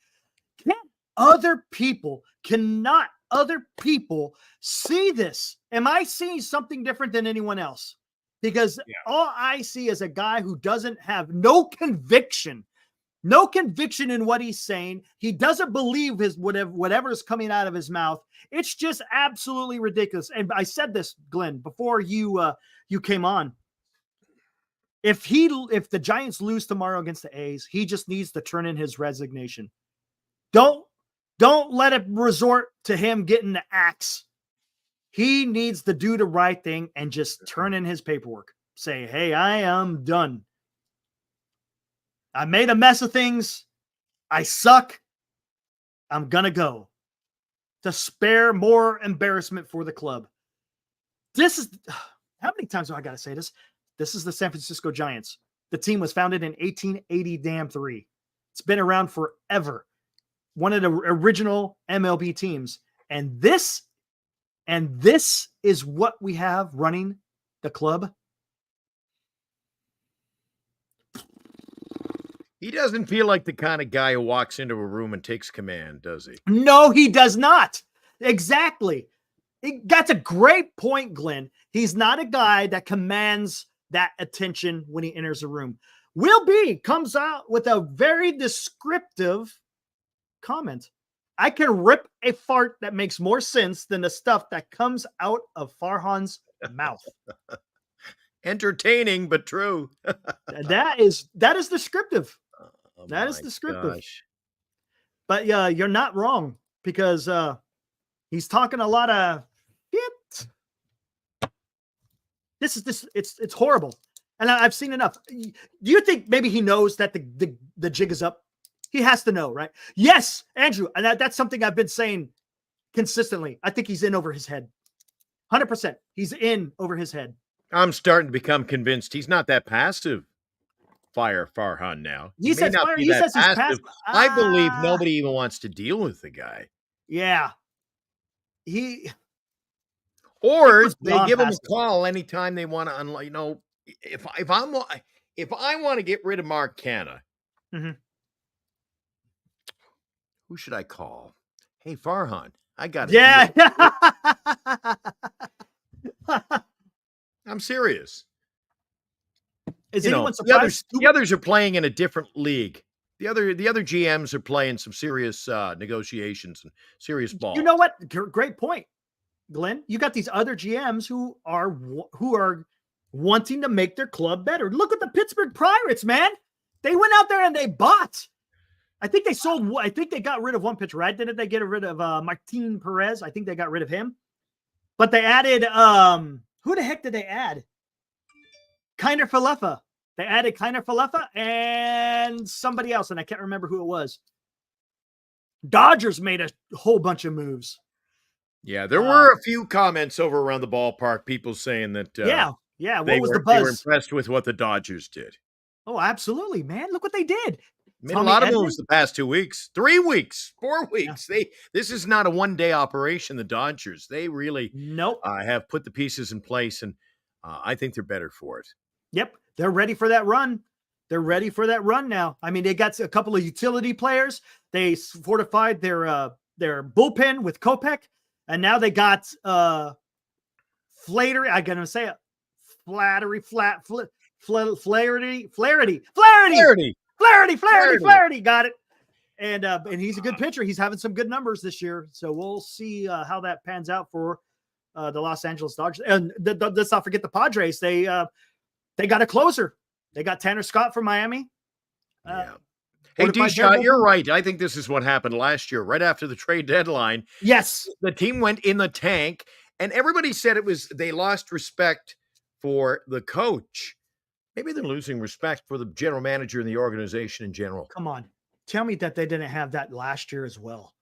Cannot other people see this? Am I seeing something different than anyone else? Because all I see is a guy who doesn't have no conviction in what he's saying. He doesn't believe his whatever is coming out of his mouth. It's just absolutely ridiculous. And I said this, Glenn, before you came on. If the Giants lose tomorrow against the A's, he just needs to turn in his resignation. Don't let it resort to him getting the axe. He needs to do the right thing and just turn in his paperwork. Say, hey, I am done. I made a mess of things. I suck. I'm going to go. To spare more embarrassment for the club. This is, how many times do I got to say this? This is the San Francisco Giants. The team was founded in 1883. It's been around forever. One of the original MLB teams. And this is what we have running the club.
He doesn't feel like the kind of guy who walks into a room and takes command, does he?
No, he does not. Exactly. That's a great point, Glenn. He's not a guy that commands that attention when he enters a room. Will B comes out with a very descriptive comment. I can rip a fart that makes more sense than the stuff that comes out of Farhan's mouth.
Entertaining, but true.
That is descriptive.
Oh,
That is
my
descriptive.
gosh.
But yeah, you're not wrong because he's talking a lot of shit. It's horrible. And I've seen enough. Do you think maybe he knows that the jig is up? He has to know, right? Yes, Andrew. And that's something I've been saying consistently. I think he's in over his head. 100%. He's in over his head.
I'm starting to become convinced he's not that passive. Fire Farhan now.
He says
may not
fire.
be
He
that
says he's passive.
I believe nobody even wants to deal with the guy.
Yeah.
Or
was
they
beyond
give him a
passive.
call anytime they want to, if I want to get rid of Mark Canna,
Mhm.
who should I call? Hey, Farhan, I got it.
Yeah.
I'm serious.
Is
You know,
anyone
the
surprised?
others are playing in a different league. The other GMs are playing some serious negotiations and serious ball.
You know what? Great point, Glenn. You got these other GMs who are wanting to make their club better. Look at the Pittsburgh Pirates, man. They went out there and they bought. I think they sold. I think they got rid of one pitcher, right? Didn't they get rid of Martin Perez? I think they got rid of him. But they added. Who the heck did they add? Kiner Falefa. They added Kiner Falefa and somebody else, and I can't remember who it was. Dodgers made a whole bunch of moves.
Yeah, there were a few comments over around the ballpark, people saying that
Yeah.
they
What was the
they were
buzz?
impressed with what the Dodgers did.
Oh, absolutely, man. Look what they did.
Made
Tommy
a lot of
Edman?
moves the past 2 weeks, 3 weeks, 4 weeks. This is not a one-day operation, the Dodgers. They really
Nope.
have put the pieces in place, and I think they're better for it.
Yep. They're ready for that run. They're ready for that run now. I mean, they got a couple of utility players. They fortified their bullpen with Kopech, and now they got Flaherty. I'm gonna say it. Flaherty. Got it. And he's a good pitcher. He's having some good numbers this year. So we'll see how that pans out for the Los Angeles Dodgers. And let's not forget the Padres. They got a closer. They got Tanner Scott from Miami.
Yeah. Hey, D-Shot, you're right. I think this is what happened last year, right after the trade deadline.
Yes.
The team went in the tank, and everybody said they lost respect for the coach. Maybe they're losing respect for the general manager and the organization in general.
Come on. Tell me that they didn't have that last year as well.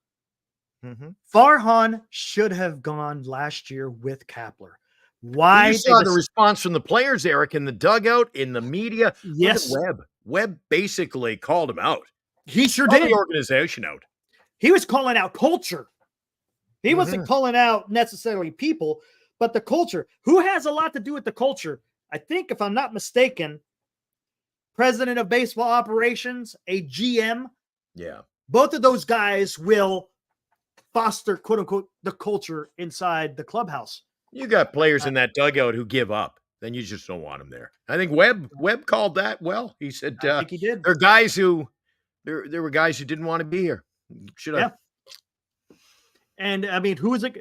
Mm-hmm.
Farhan should have gone last year with Kapler. Why?
You saw the response from the players, Eric, in the dugout, in the media.
Yes.
Look at Webb. Webb basically called him out.
He sure
Called
did.
the organization out.
He was calling out culture. He wasn't calling out necessarily people, but the culture. Who has a lot to do with the culture? I think, if I'm not mistaken, president of baseball operations, a GM.
Yeah.
Both of those guys will foster, quote unquote, the culture inside the clubhouse.
You got players in that dugout who give up. Then you just don't want them there. I think Webb called that well. He said,
I think he did.
There are guys who there were guys who didn't want to be here. Should have.
Yeah. And I mean, who is it?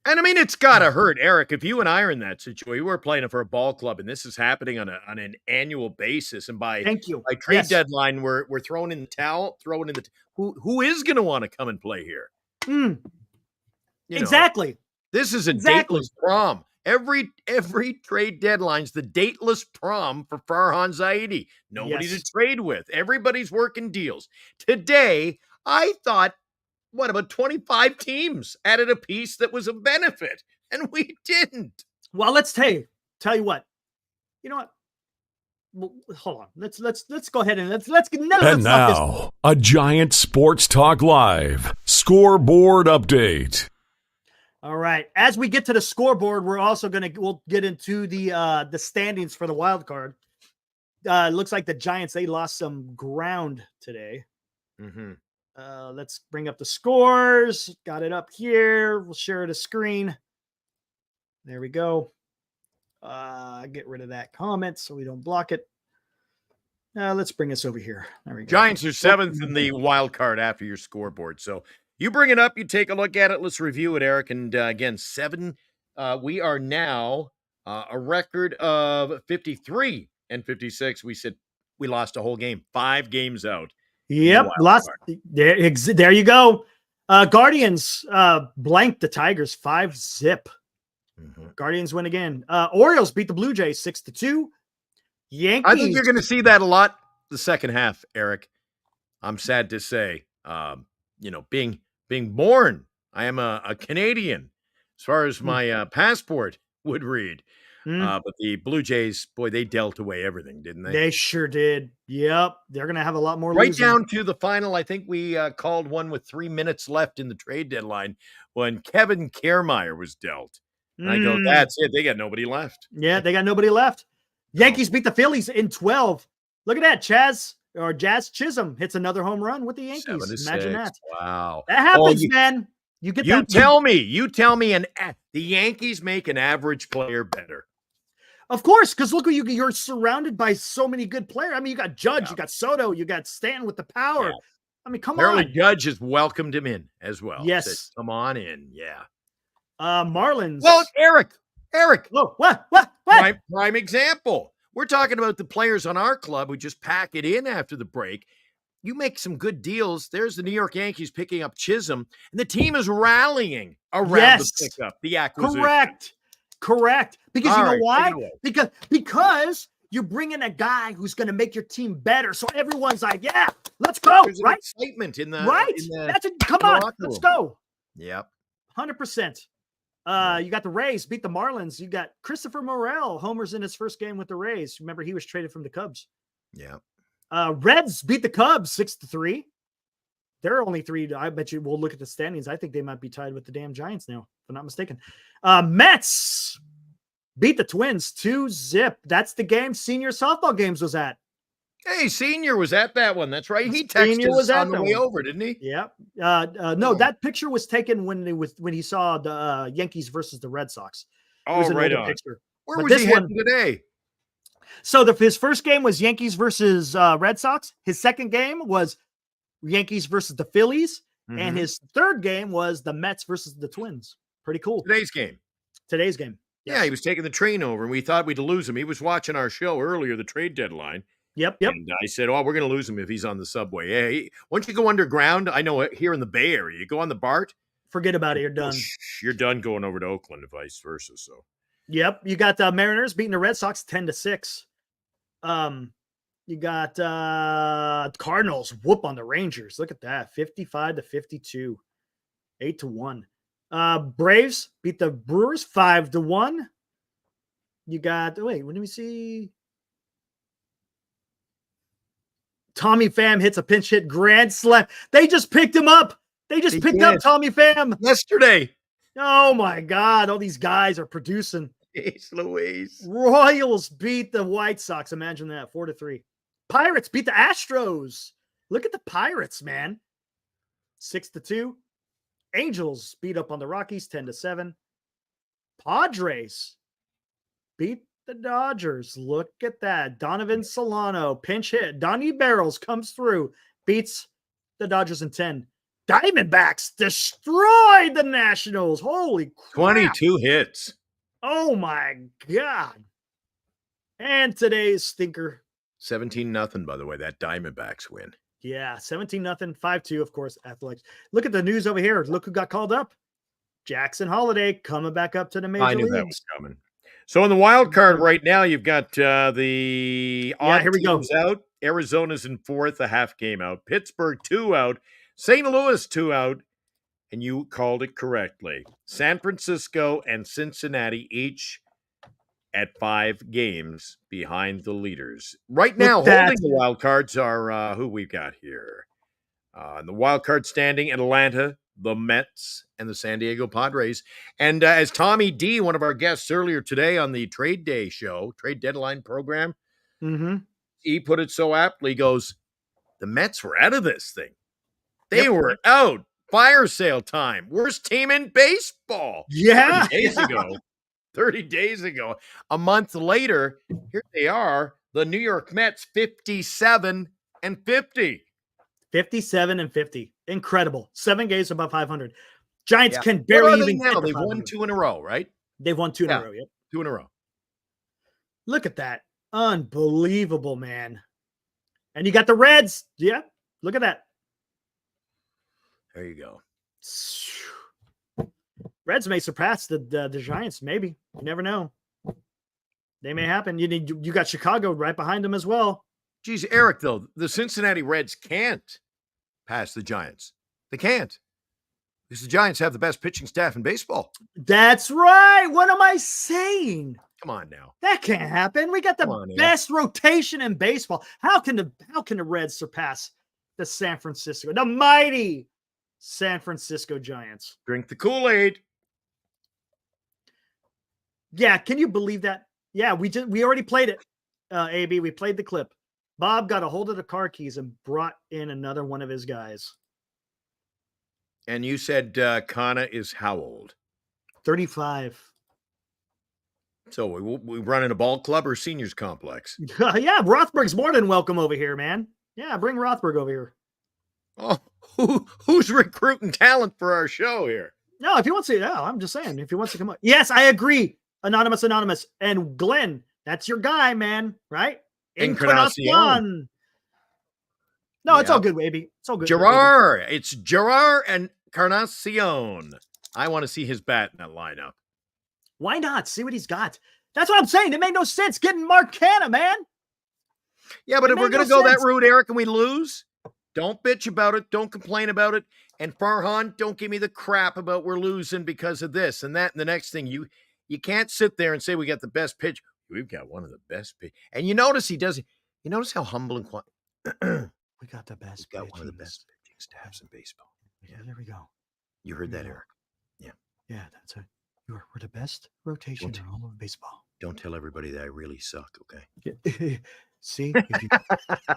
And I mean, it's gotta hurt, Eric. If you and I are in that situation, we're playing for a ball club, and this is happening on an annual basis. And by trade deadline, we're throwing in the towel, who is going to want to come and play here?
Exactly.
This is a dateless prom. Every trade deadline's the dateless prom for Farhan Zaidi. Nobody to trade with. Everybody's working deals. Today, I thought, what, about 25 teams added a piece that was a benefit, and we didn't.
Well, let's tell you what. You know what? Well, hold on. Let's go ahead and let's
And now, a Giant Sports Talk Live scoreboard update.
All right. As we get to the scoreboard, we'll get into the standings for the wild card. Looks like the Giants, they lost some ground today.
Mm-hmm.
Let's bring up the scores. Got it up here. We'll share the screen. There we go. Get rid of that comment so we don't block it. Let's bring us over here. There we go.
Giants are 7th in the wild card after your scoreboard. So you bring it up, you take a look at it. Let's review it, Eric. And again, 7. We are now a record of 53 and 56. We said we lost a whole game, 5 games out.
Yep, lost. There you go. Guardians blanked the Tigers 5-0.
Mm-hmm.
Guardians win again. Orioles beat the Blue Jays 6-2. Yankees.
I think you're going to see that a lot the second half, Eric. I'm sad to say, being born, I am a Canadian as far as my passport would read. But the Blue Jays, boy, they dealt away everything, didn't they?
They sure did. Yep. They're going to have a lot more losing.
Down to the final. I think we called one with 3 minutes left in the trade deadline when Kevin Kiermaier was dealt. And I go, that's it. They got nobody left.
Yeah, they got nobody left. Yankees beat the Phillies in 12. Look at that. Jazz Chisholm hits another home run with the Yankees. Imagine that.
Wow.
That happens, man. You
tell me, and the Yankees make an average player better.
Of course, because look, you're surrounded by so many good players. I mean, you got Judge, you got Soto, you got Stanton with the power. Yeah. I mean, come on.
Judge has welcomed him in as well.
Yes.
Said, come on in. Yeah.
Marlins.
Well, Eric.
Whoa, what?
Prime example. We're talking about the players on our club who just pack it in after the break. You make some good deals. There's the New York Yankees picking up Chisholm, and the team is rallying around the pickup, the acquisition.
Correct. Because you know why? Because You bring in a guy who's going to make your team better. So everyone's like, yeah, let's go.
There's an
Right?
excitement in the
Right?
in the-
That's it. Come
in the
on.
locker
Let's
room.
go.
Yep.
100%. You got the Rays beat the Marlins. You got Christopher Morel, homers in his first game with the Rays. Remember, he was traded from the Cubs.
Yeah.
Reds beat the Cubs 6-3. They're only 3. I bet you we'll look at the standings. I think they might be tied with the damn Giants now, if I'm not mistaken. Mets beat the Twins 2-0. That's the game Senior softball games was at.
Hey, Senior was at that one. That's right. He
Senior
texted
was
us
at
on the
that
way
one.
over, didn't he?
Yeah. No, that picture was taken when he saw the Yankees versus the Red Sox. It was
Oh,
an
right
older
on.
picture.
Where
But
was
this
he
one-
heading today?
So his first game was Yankees versus Red Sox. His second game was Yankees versus the Phillies. And
Mhm.
his third game was the Mets versus the Twins. Pretty cool.
Today's game.
Today's game.
Yeah, he was taking the train over, and we thought we'd lose him. He was watching our show earlier, the trade deadline.
Yep.
And I said, "Oh, we're going to lose him if he's on the subway." Hey, once you go underground, I know here in the Bay Area, you go on the BART,
Forget about it. You're done.
you're done going over to Oakland, and vice versa. So,
Yep. You got the Mariners beating the Red Sox 10-6. You got Cardinals whoop on the Rangers. Look at that. 55-52. 8-1. Braves beat the Brewers 5-1. You got let me see. Tommy Pham hits a pinch hit grand slam. They just picked him up. They just picked up Tommy Pham.
yesterday,
Oh my God. All these guys are producing.
Ace Louise.
Royals beat the White Sox. Imagine that. 4-3. Pirates beat the Astros. Look at the Pirates, man. 6-2. Angels beat up on the Rockies 10-7. Padres beat the Dodgers. Look at that. Donovan Solano, pinch hit. Donnie Barrels comes through, beats the Dodgers in 10. Diamondbacks destroyed the Nationals. Holy crap.
22 hits.
Oh my God. And today's stinker.
17-0, by the way, that Diamondbacks win.
Yeah, 17-0, 5-2, of course, Athletics. Look at the news over here. Look who got called up. Jackson Holiday coming back up to the major
I knew
leagues.
that was coming. So in the wild card right now, you've got the odd
here we go.
teams out. Arizona's in 4th, a half game out. Pittsburgh 2 out. St. Louis 2 out. And you called it correctly. San Francisco and Cincinnati each at 5 games behind the leaders. Right now,
Look at
holding
that.
the wild cards are who we've got here. In the wild card standing, Atlanta, the Mets, and the San Diego Padres. And as Tommy D, one of our guests earlier today on the Trade Day show, Trade Deadline program,
Mm-hmm.
he put it so aptly, he goes, the Mets were out of this thing. They
Yep.
were out. Fire sale time. Worst team in baseball.
Yeah.
30 days ago. 30 days ago. A month later, here they are, the New York Mets 57-50.
57-50. Incredible. 7 games above 500. Giants
Yeah.
can
What
barely
are they
even
now?
get to
They've won
500.
2 in a row, right?
They've won 2 in
Yeah.
a row. Yep.
2 in a row.
Look at that. Unbelievable, man. And you got the Reds. Yeah. Look at that.
There you go.
Reds may surpass the Giants. Maybe. You never know. They may happen. You got Chicago right behind them as well.
Geez, Eric, though, the Cincinnati Reds can't pass the Giants. They can't. Because the Giants have the best pitching staff in baseball.
That's right. What am I saying?
Come on now.
That can't happen. We got the
Come on, Ian.
best rotation in baseball. How can the Reds surpass the the mighty San Francisco Giants?
Drink the Kool-Aid.
Yeah, can you believe that? Yeah, we already played it. AB, we played the clip. Bob got a hold of the car keys and brought in another one of his guys.
And you said Kana is how old?
35.
So we run in a ball club or seniors complex?
Yeah, Rothberg's more than welcome over here, man. Yeah, bring Rothberg over here.
Oh, who's recruiting talent for our show here?
No, if he wants to, yeah, I'm just saying, if he wants to come up. Yes, I agree. Anonymous. And Glenn, that's your guy, man, right?
Encarnacion.
No, it's
Yeah.
all good, baby. It's all good.
Gerard. It's Gerard and Encarnacion. I want to see his bat in that lineup.
Why not? See what he's got. That's what I'm saying. It made no sense getting Mark Canha, man.
Yeah, but
It
if we're
made
going to
no
go that
sense.
route, Eric, and we lose, don't bitch about it. Don't complain about it. And Farhan, don't give me the crap about we're losing because of this and that. And the next thing, you can't sit there and say we got the best pitch. We've got one of the best pitch. And you notice he does. You notice how humble and quiet.
We got the best.
We've got one of the
pitching
best pitching staffs in baseball.
Yeah, there we go.
You heard that,
Yeah.
Eric?
Yeah, that's it. We're the best rotation
Don't-
in all of baseball.
Don't tell everybody that I really suck, okay?
See, if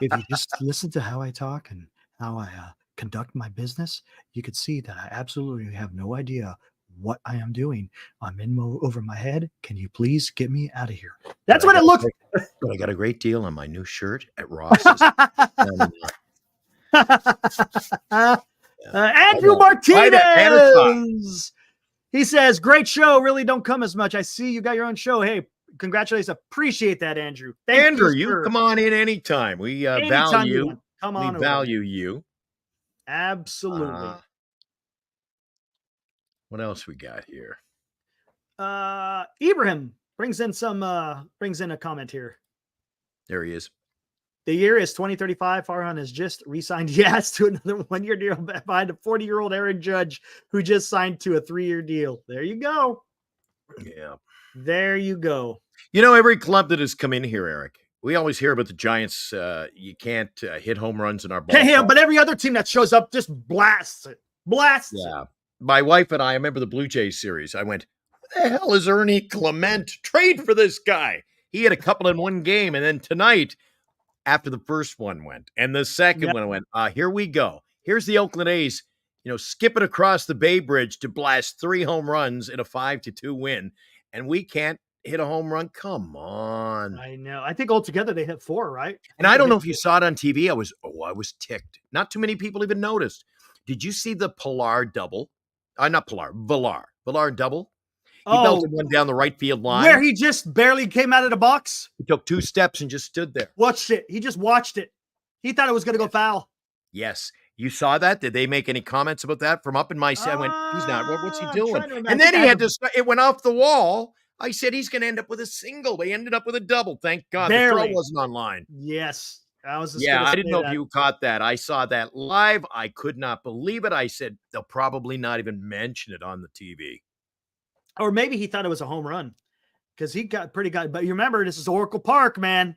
you just listen to how I talk and how I conduct my business, you could see that I absolutely have no idea what I am doing. I'm in over my head. Can you please get me out of here? That's what it looks.
But I got a great deal on my new shirt at Ross's.
Andrew
Right at her top.
Martinez. He says, "Great show. Really don't come as much. I see you got your own show. Hey, congratulations. Appreciate that, Andrew. Thank
Andrew,
you,
you
sir.
come on in anytime. We
Anytime you
value.
want. Come on.
We
over.
value you.
Absolutely.
What else we got here?
Ibrahim brings in a comment here.
There he is.
The year is 2035. Farhan has just re-signed yes to another 1-year deal behind a 40-year-old Aaron Judge who just signed to a 3-year deal. There you go.
Yeah.
There you go.
You know, every club that has come in here, Eric, we always hear about the Giants. You can't hit home runs in our ballpark.
Yeah, but every other team that shows up just blasts it. Blasts it.
Yeah. My wife and I remember the Blue Jays series. I went, who the hell is Ernie Clement? Trade for this guy. He had a couple in one game. And then tonight, after the first one went and the second one went, here we go. Here's the Oakland A's, skipping across the Bay Bridge to blast 3 home runs in a 5-2 win. And we can't hit a home run. Come on.
I know. I think altogether they hit 4, right?
And I don't know if you saw it on TV. I was ticked. Not too many people even noticed. Did you see the Villar double? Villar double. He belted one down the right field line.
Where he just barely came out of the box.
He took 2 steps and just stood there.
Watched it. He just watched it. He thought it was going to go foul.
Yes. You saw that? Did they make any comments about that from up in my seat? I went, he's not. What's he doing? And then he had to, it went off the wall. I said, he's going to end up with a single. They ended up with a double. Thank God.
Barely.
The throw wasn't online.
Yes. I
didn't know if you caught that. I saw that live. I could not believe it. I said, they'll probably not even mention it on the TV.
Or maybe he thought it was a home run because he got pretty good. But you remember, this is Oracle Park, man.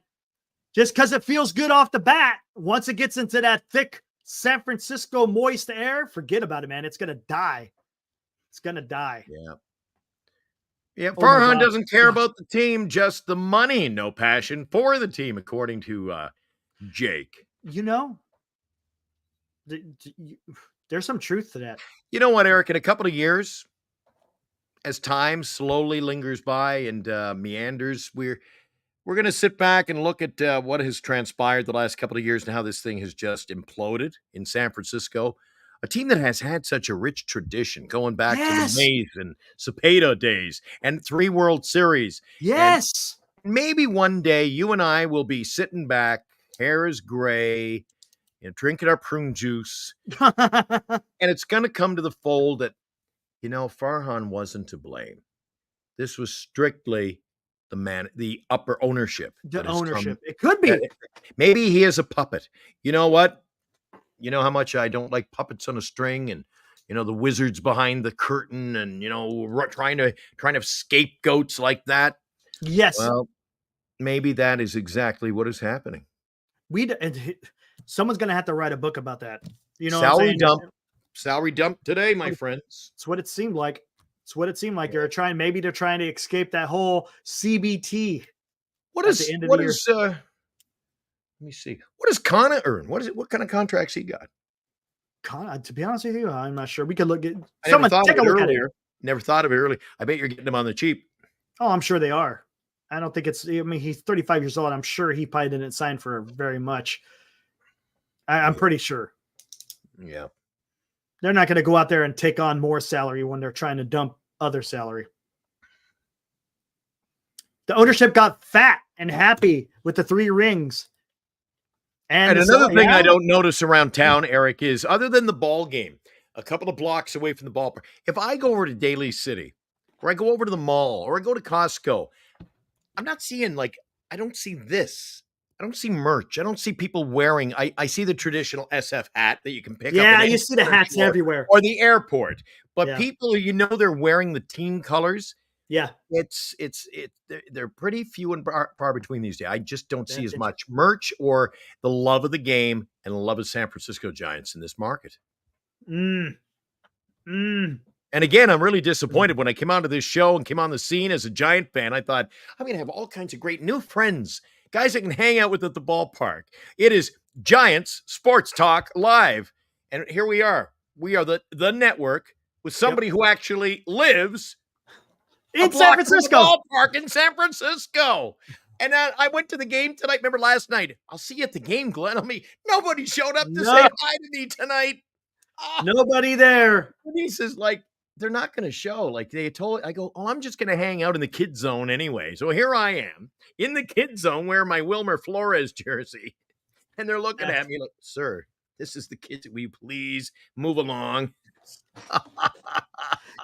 Just because it feels good off the bat, once it gets into that thick San Francisco moist air, forget about it, man. It's going to die. It's going to die.
Yeah. Yeah,
Oh
Farhan doesn't care about the team, just the money. No passion for the team, according to Jake.
There's some truth to that.
You know what, Eric? In a couple of years, as time slowly lingers by and meanders, we're going to sit back and look at what has transpired the last couple of years and how this thing has just imploded in San Francisco. A team that has had such a rich tradition going back to the Mays and Cepeda days and 3 World Series.
Yes.
And maybe one day you and I will be sitting back, hair is gray, drinking our prune juice. And it's going to come to the fold that, Farhan wasn't to blame. This was strictly the upper ownership.
The ownership. It could be.
Maybe he is a puppet. You know what? You know how much I don't like puppets on a string and, the wizards behind the curtain and, trying to have scapegoats like that.
Yes.
Well, maybe that is exactly what is happening.
Someone's going to have to write a book about that.
Salary dump today, my friends.
It's what it seemed like. They're trying to escape that whole CBT.
Let me see. What does Kana earn? What kind of contracts he got?
Kana, to be honest with you, I'm not sure. We could look at
someone take a look at it. Never thought of it early. I bet you're getting him on the cheap.
Oh, I'm sure they are. I don't think he's 35 years old. I'm sure he probably didn't sign for very much. I'm pretty sure.
Yeah.
They're not going to go out there and take on more salary when they're trying to dump other salary. The ownership got fat and happy with the 3 rings.
And another thing I don't notice around town, Eric, is other than the ball game, a couple of blocks away from the ballpark, if I go over to Daly City, or I go over to the mall, or I go to Costco, I'm not seeing I don't see this. I don't see merch. I don't see people wearing. I see the traditional SF hat that you can pick up.
Yeah,
in
you
any
see the
grocery
hats
store
everywhere.
or the airport. But
Yeah.
people, they're wearing the team colors.
Yeah.
They're pretty few and far between these days. I just don't see
That's
as much merch or the love of the game and the love of San Francisco Giants in this market.
Mm.
And again, I'm really disappointed when I came onto this show and came on the scene as a Giant fan. I thought, I'm going to have all kinds of great new friends, guys I can hang out with at the ballpark. It is Giants Sports Talk Live. And here we are. We are the network with somebody who actually lives
in San Francisco.
Ballpark in San Francisco. And I went to the game tonight. Remember last night? I'll see you at the game, Glenn. Nobody showed up to say hi to me tonight. Oh,
nobody there.
Denise is like, they're not going to show. I go, I'm just going to hang out in the kid zone anyway. So here I am in the kid zone wearing my Wilmer Flores jersey. And they're looking at me like, sir, this is the kids. Will you please move along?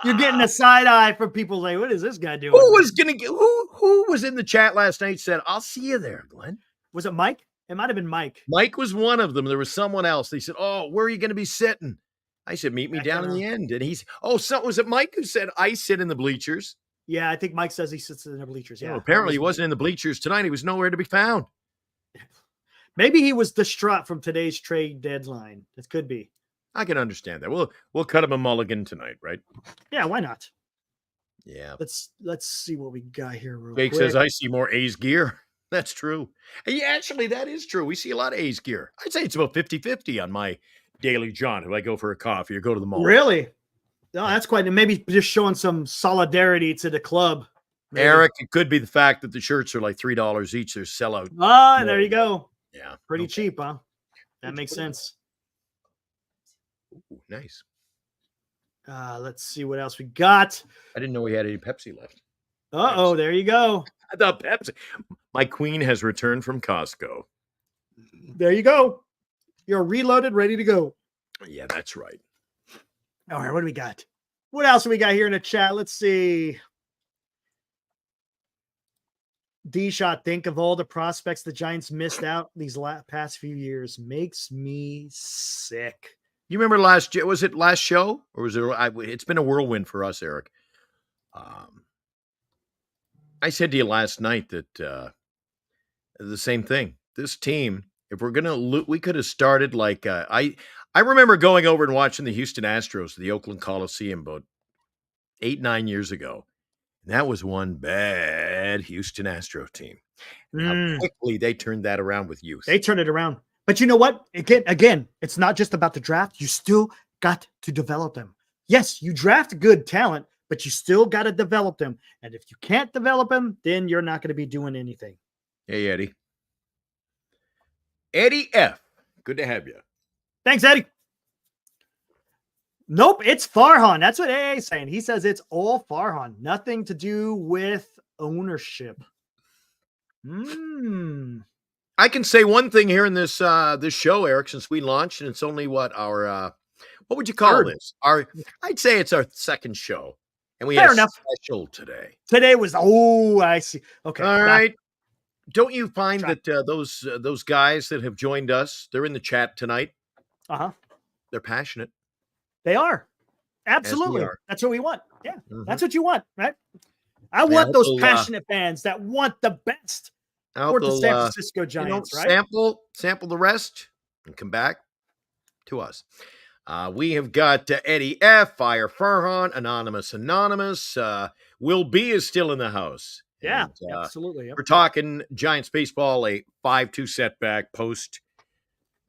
You're getting a side eye from people like, what is this guy doing?
Who was in the chat last night said, I'll see you there, Glenn?
Was it Mike? It might have been Mike.
Mike was one of them. There was someone else. They said, oh, where are you going to be sitting? I said, meet me down in the end. And was it Mike who said, I sit in the bleachers?
Yeah, I think Mike says he sits in the bleachers. Yeah.
Well, apparently he wasn't in the bleachers tonight. He was nowhere to be found.
Maybe he was distraught from today's trade deadline. It could be.
I can understand that. We'll cut him a mulligan tonight, right?
Yeah, why not?
Yeah.
Let's see what we got here real
Jake
quick.
says, I see more A's gear. That's true. Yeah, actually, that is true. We see a lot of A's gear. I'd say it's about 50-50 on my daily jaunt if I go for a coffee or go to the mall.
Really? No, that's quite. Maybe just showing some solidarity to the club. Maybe.
Eric, it could be the fact that the shirts are like $3 each. They're sellout.
Ah, there you go.
Yeah.
Pretty cheap, huh? That makes sense.
Ooh, nice.
Let's see what else we got.
I didn't know we had any Pepsi left.
Uh-oh, there you go.
I thought Pepsi. My queen has returned from Costco.
There you go. You're reloaded, ready to go.
Yeah, that's right.
All right, what do we got? What else do we got here in the chat? Let's see. D-Shot, think of all the prospects the Giants missed out these past few years. Makes me sick.
You remember last year? Was it last show? Or was it? It's been a whirlwind for us, Eric. I said to you last night that the same thing. This team, if we're going to we could have started like I remember going over and watching the Houston Astros at the Oakland Coliseum about 8-9 years ago. And that was one bad Houston Astro team. How quickly they turned that around with youth.
They turned it around. But you know what? Again, it's not just about the draft. You still got to develop them. Yes, you draft good talent, but you still got to develop them. And if you can't develop them, then you're not going to be doing anything.
Hey, Eddie. Eddie F. Good to have you.
Thanks, Eddie. Nope, it's Farhan. That's what AA is saying. He says it's all Farhan. Nothing to do with ownership.
I can say one thing here in this this show, Eric, since we launched, and it's only our what would you call this? I'd say it's our second show, and we
Fair
had
enough.
a special today.
Today was I see. Okay,
all right. Don't you find that those guys that have joined us, they're in the chat tonight? They're passionate.
They are. Absolutely. That's what we want. Yeah, that's what you want, right? I want those passionate fans that want the best for the San Francisco Giants, right?
Sample the rest and come back to us. We have got Eddie F, Fire Farhan, Anonymous. Will B is still in the house.
Yeah, absolutely. Yep.
We're talking Giants baseball, a 5-2 setback post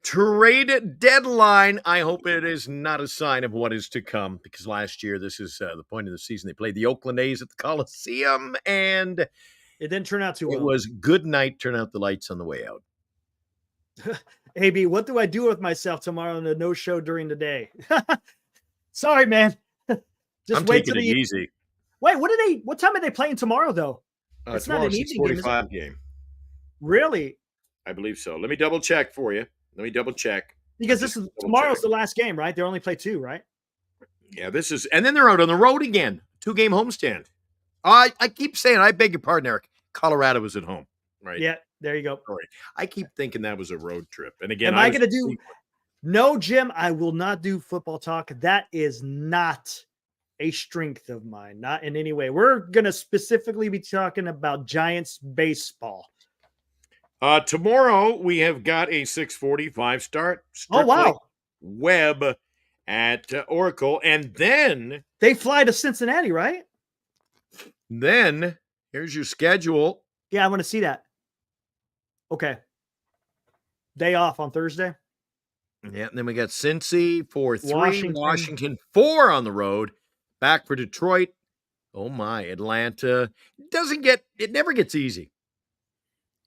trade deadline. I hope it is not a sign of what is to come, because last year, this is the point of the season. They played the Oakland A's at the Coliseum, and
it didn't turn out too well.
It was good night, turn out the lights on the way out.
AB, what do I do with myself tomorrow on the no show during the day? Sorry, man.
Just wait till the easy.
Wait, what time are they playing tomorrow, though?
It's not an evening game.
Really?
I believe so. Let me double check for you.
Because tomorrow's the last game, right? They only play 2, right?
Yeah, and then they're out on the road again. 2-game homestand. I keep saying, I beg your pardon, Eric. Colorado was at home, right?
Yeah, there you go.
Sorry. I keep thinking that was a road trip. And again,
Am I going to do? No, Jim, I will not do football talk. That is not a strength of mine, not in any way. We're going to specifically be talking about Giants baseball.
Tomorrow we have got a 6:45 start.
Oh, wow.
Webb at Oracle. And then
they fly to Cincinnati, right?
Then here's your schedule.
Yeah, I want to see that. Okay. Day off on Thursday.
Yeah, and then we got Cincy for 3, Washington 4 on the road, back for Detroit. Oh my, Atlanta. It never gets easy.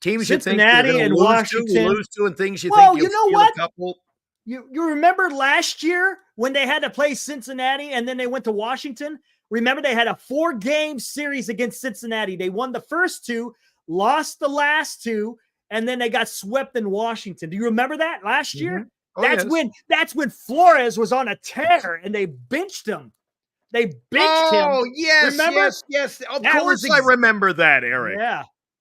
Teams
Cincinnati
you think
and Washington
lose to, and things you think
you know
steal
what?
A couple.
You remember last year when they had to play Cincinnati and then they went to Washington? Remember they had a 4-game series against Cincinnati. They won the first 2, lost the last 2, and then they got swept in Washington. Do you remember that last year?
Mm-hmm. Oh,
that's when Flores was on a tear and they benched him. They benched him.
Oh, yes,
remember?
yes. Of course I remember that, Eric.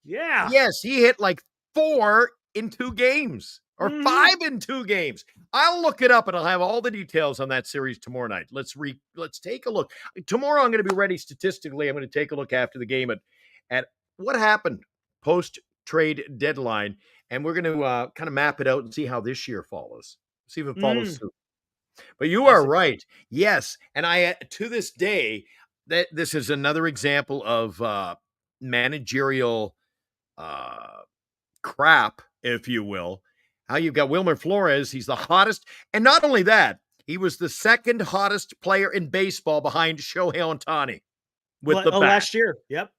Yeah.
Yes, he hit like 4 in 2 games or 5 in 2 games. I'll look it up and I'll have all the details on that series tomorrow night. Let's take a look. Tomorrow I'm going to be ready statistically. I'm going to take a look after the game at what happened post-trade deadline, and we're going to kind of map it out and see how this year follows. See if it follows suit. But you are right. Yes, and I to this day that this is another example of managerial crap, if you will. How you've got Wilmer Flores, he's the hottest. And not only that, he was the second hottest player in baseball behind Shohei Ohtani with the bat.
Last year. Yep.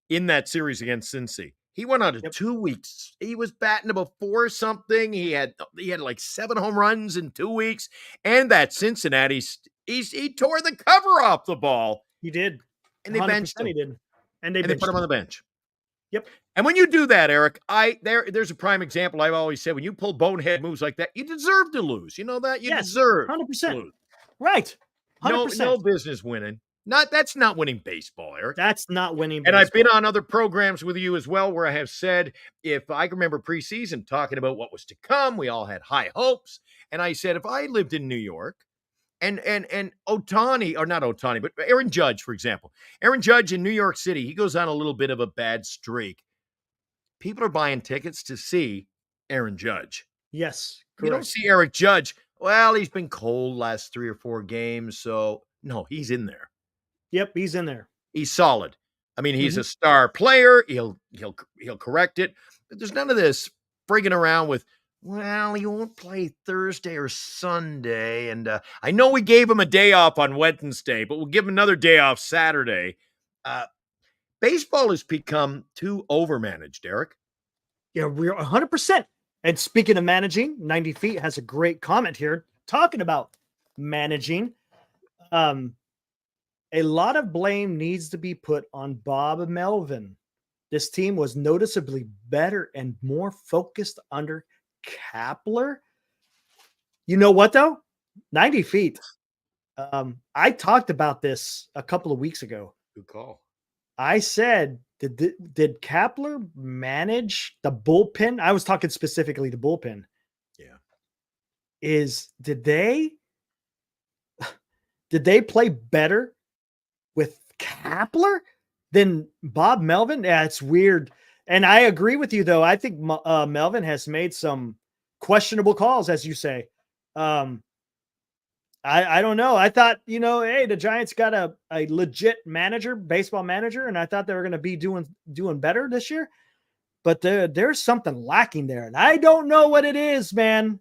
In that series against Cincy. He went on to 2 weeks. He was batting about 4 something. He had like 7 home runs in 2 weeks. And that Cincinnati, he tore the cover off the ball.
He did.
And they benched him.
He did. And
they put him on the bench.
Yep.
And when you do that, Eric, there's a prime example. I've always said when you pull bonehead moves like that, you deserve to lose. You know that? You deserve
100%.
to lose.
Right. 100%.
No business winning. That's not winning baseball, Eric.
That's not winning baseball.
And I've been on other programs with you as well where I have said, if I can remember preseason talking about what was to come, we all had high hopes. And I said, if I lived in New York and Ohtani, or not Ohtani, but Aaron Judge, for example. Aaron Judge in New York City, he goes on a little bit of a bad streak. People are buying tickets to see Aaron Judge.
Yes, correct.
You don't see Eric Judge. Well, he's been cold last 3 or 4 games, so no, he's in there.
Yep, he's in there.
He's solid. I mean, he's a star player. He'll correct it. But there's none of this frigging around with, well, he won't play Thursday or Sunday. And I know we gave him a day off on Wednesday, but we'll give him another day off Saturday. Baseball has become too overmanaged, Eric.
Yeah, we're 100%. And speaking of managing, 90 Feet has a great comment here talking about managing. A lot of blame needs to be put on Bob Melvin. This team was noticeably better and more focused under Kapler. You know what, though? 90 Feet. I talked about this a couple of weeks ago.
Good call. I
said, did Kapler manage the bullpen? I was talking specifically the bullpen.
Yeah.
Did they play better with Kapler than Bob Melvin? Yeah, it's weird. And I agree with you, though. I think Melvin has made some questionable calls, as you say. I don't know. I thought, hey, the Giants got a legit manager, baseball manager, and I thought they were going to be doing better this year. But there's something lacking there, and I don't know what it is, man.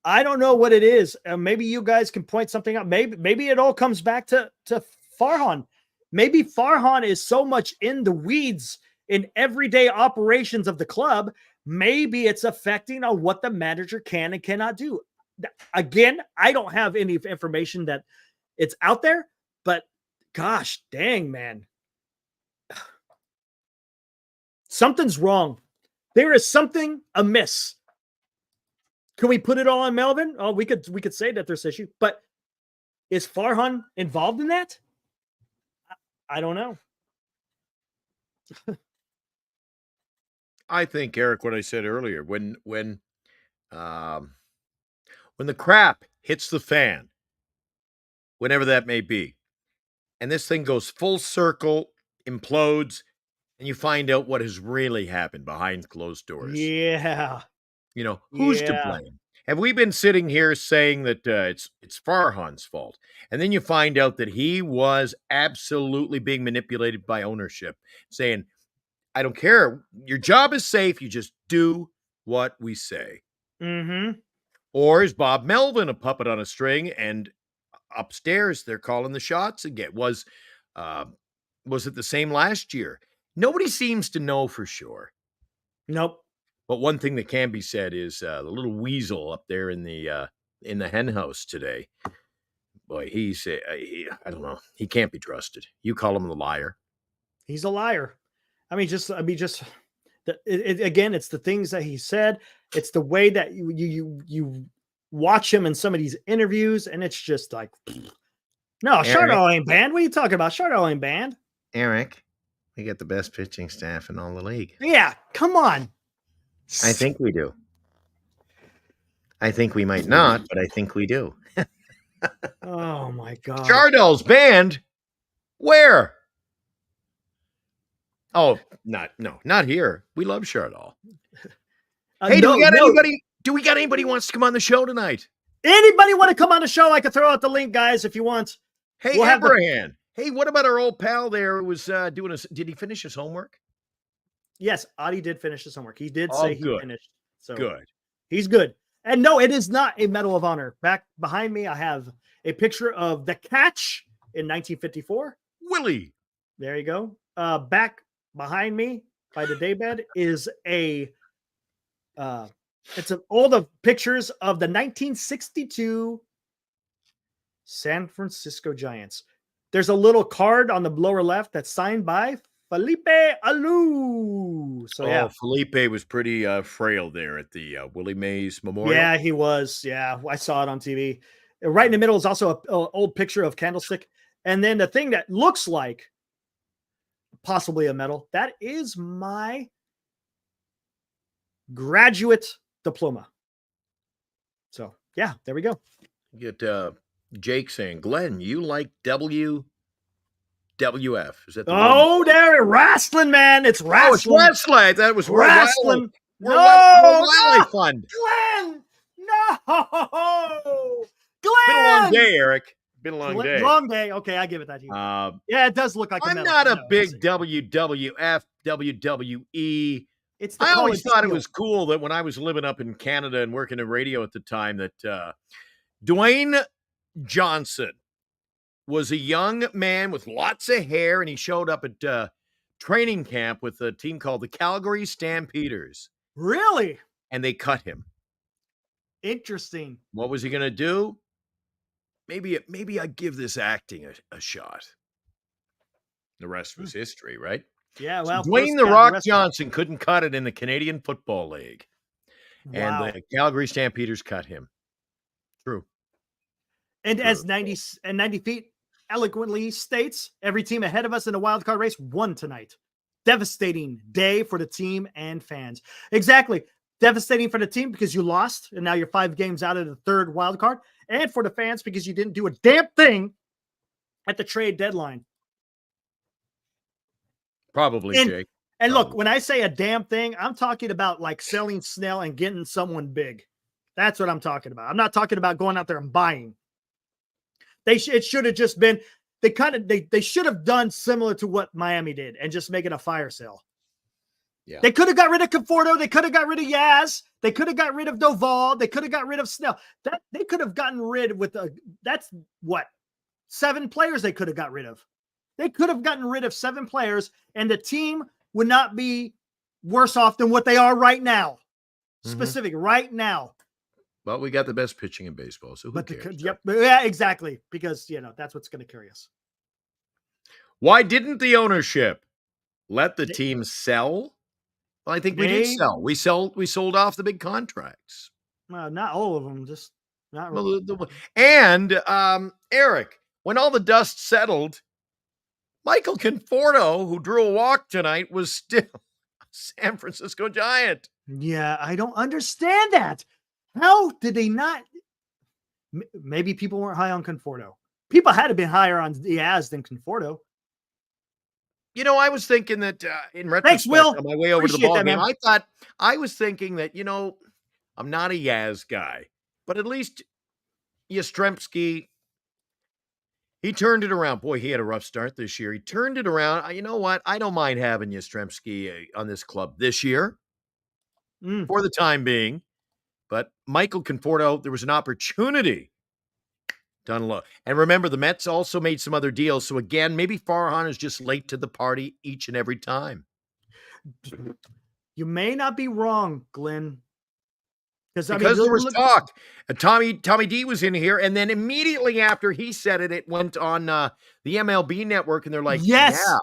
I don't know what it is. Maybe you guys can point something out. Maybe it all comes back to Farhan. Maybe Farhan is so much in the weeds in everyday operations of the club. Maybe it's affecting on what the manager can and cannot do. Again, I don't have any information that it's out there, but gosh dang, man. Something's wrong. There is something amiss. Can we put it all on Melvin? Oh, we could say that there's issue, but is Farhan involved in that? I don't know.
I think, Eric, what I said earlier, when the crap hits the fan, whenever that may be, and this thing goes full circle, implodes, and you find out what has really happened behind closed doors.
Yeah.
Who's to
Yeah.
blame? Have we been sitting here saying that it's Farhan's fault? And then you find out that he was absolutely being manipulated by ownership, saying, I don't care. Your job is safe. You just do what we say.
Mm-hmm.
Or is Bob Melvin a puppet on a string? And upstairs, they're calling the shots again. Was it the same last year? Nobody seems to know for sure.
Nope.
But one thing that can be said is the little weasel up there in the hen house today. Boy, I don't know. He can't be trusted. You call him the liar.
He's a liar. Again, it's the things that he said. It's the way that you watch him in some of these interviews, and it's just like, no, Chardell ain't banned. What are you talking about? Chardell ain't banned.
Eric, we got the best pitching staff in all the league.
Yeah, come on.
I think we do. I think we might not, but I think we do.
Oh my God.
Chardell's banned? Where? Oh, not here. We love Chardell. Hey, do we got anybody who wants to come on the show tonight?
Anybody want to come on the show? I can throw out the link, guys, if you want.
Hey, Abraham. Hey, what about our old pal there who was did he finish his homework?
Yes, Adi did finish his homework. He did say he finished. So
good.
He's good. And no, it is not a Medal of Honor. Back behind me, I have a picture of the catch in 1954.
Willie.
There you go. Back behind me by the daybed is all the pictures of the 1962 San Francisco Giants. There's a little card on the lower left that's signed by Felipe Alou. So yeah,
Felipe was pretty frail there at the Willie Mays Memorial.
Yeah, he was. Yeah, I saw it on TV. Right in the middle is also an old picture of Candlestick. And then the thing that looks like possibly a medal, that is my graduate diploma. So, yeah, there we go.
Get Jake saying, Glenn, you like WWF? Is that the
there, wrestling, man. It's wrestling.
Oh, it's wrestling. That was
wrestling.
Wiley Fund.
Glenn, no.
Been a long
Glenn.
day, Eric. Been a long day.
Long day. Okay, I give it that to you. Yeah, it does look like a
I'm
medal.
not a big WWF, WWE. I always thought it was cool that when I was living up in Canada and working in radio at the time that Dwayne Johnson was a young man with lots of hair, and he showed up at training camp with a team called the Calgary Stampeders.
Really?
And they cut him.
Interesting.
What was he going to do? Maybe I give this acting a shot. The rest was history, right?
Yeah, well,
so Dwayne "The Rock" Johnson couldn't cut it in the Canadian Football League.
Wow.
And the Calgary Stampeders cut him. True.
And as 90 feet eloquently states, every team ahead of us in the wild card race won tonight. Devastating day for the team and fans. Exactly. Devastating for the team because you lost, and now you're 5 games out of the third wild card. And for the fans because you didn't do a damn thing at the trade deadline.
Probably, Jake.
And look, when I say a damn thing, I'm talking about like selling Snell and getting someone big. That's what I'm talking about. I'm not talking about going out there and buying. It should have just been, they should have done similar to what Miami did and just making a fire sale.
Yeah.
They could have got rid of Conforto. They could have got rid of Yaz. They could have got rid of Doval. They could have got rid of Snell. They could have gotten rid with that's what 7 players they could have got rid of. They could have gotten rid of 7 players, and the team would not be worse off than what they are right now. Specific right now.
Well, we got the best pitching in baseball, so who cares?
Yeah, exactly. Because that's what's going to carry us.
Why didn't the ownership let the team sell? Well, I think we did sell. We sold off the big contracts.
Well, not all of them, just not really.
And Eric, when all the dust settled, Michael Conforto, who drew a walk tonight, was still a San Francisco Giant.
Yeah, I don't understand that. How did they not? Maybe people weren't high on Conforto. People had to be higher on Diaz than Conforto.
You know, I was thinking that in retrospect,
Thanks, Will.
on my way over to the
Appreciate
ball
that,
game,
man.
I was thinking that, I'm not a Yaz guy, but at least Yastrzemski, he turned it around. Boy, he had a rough start this year. He turned it around. You know what? I don't mind having Yastrzemski on this club this year for the time being. But Michael Conforto, there was an opportunity done low. And remember, the Mets also made some other deals. So again, maybe Farhan is just late to the party each and every time.
You may not be wrong, Glenn.
Because there was talk. Tommy D was in here, and then immediately after he said it, it went on the MLB network, and they're like,
yes.
Yeah.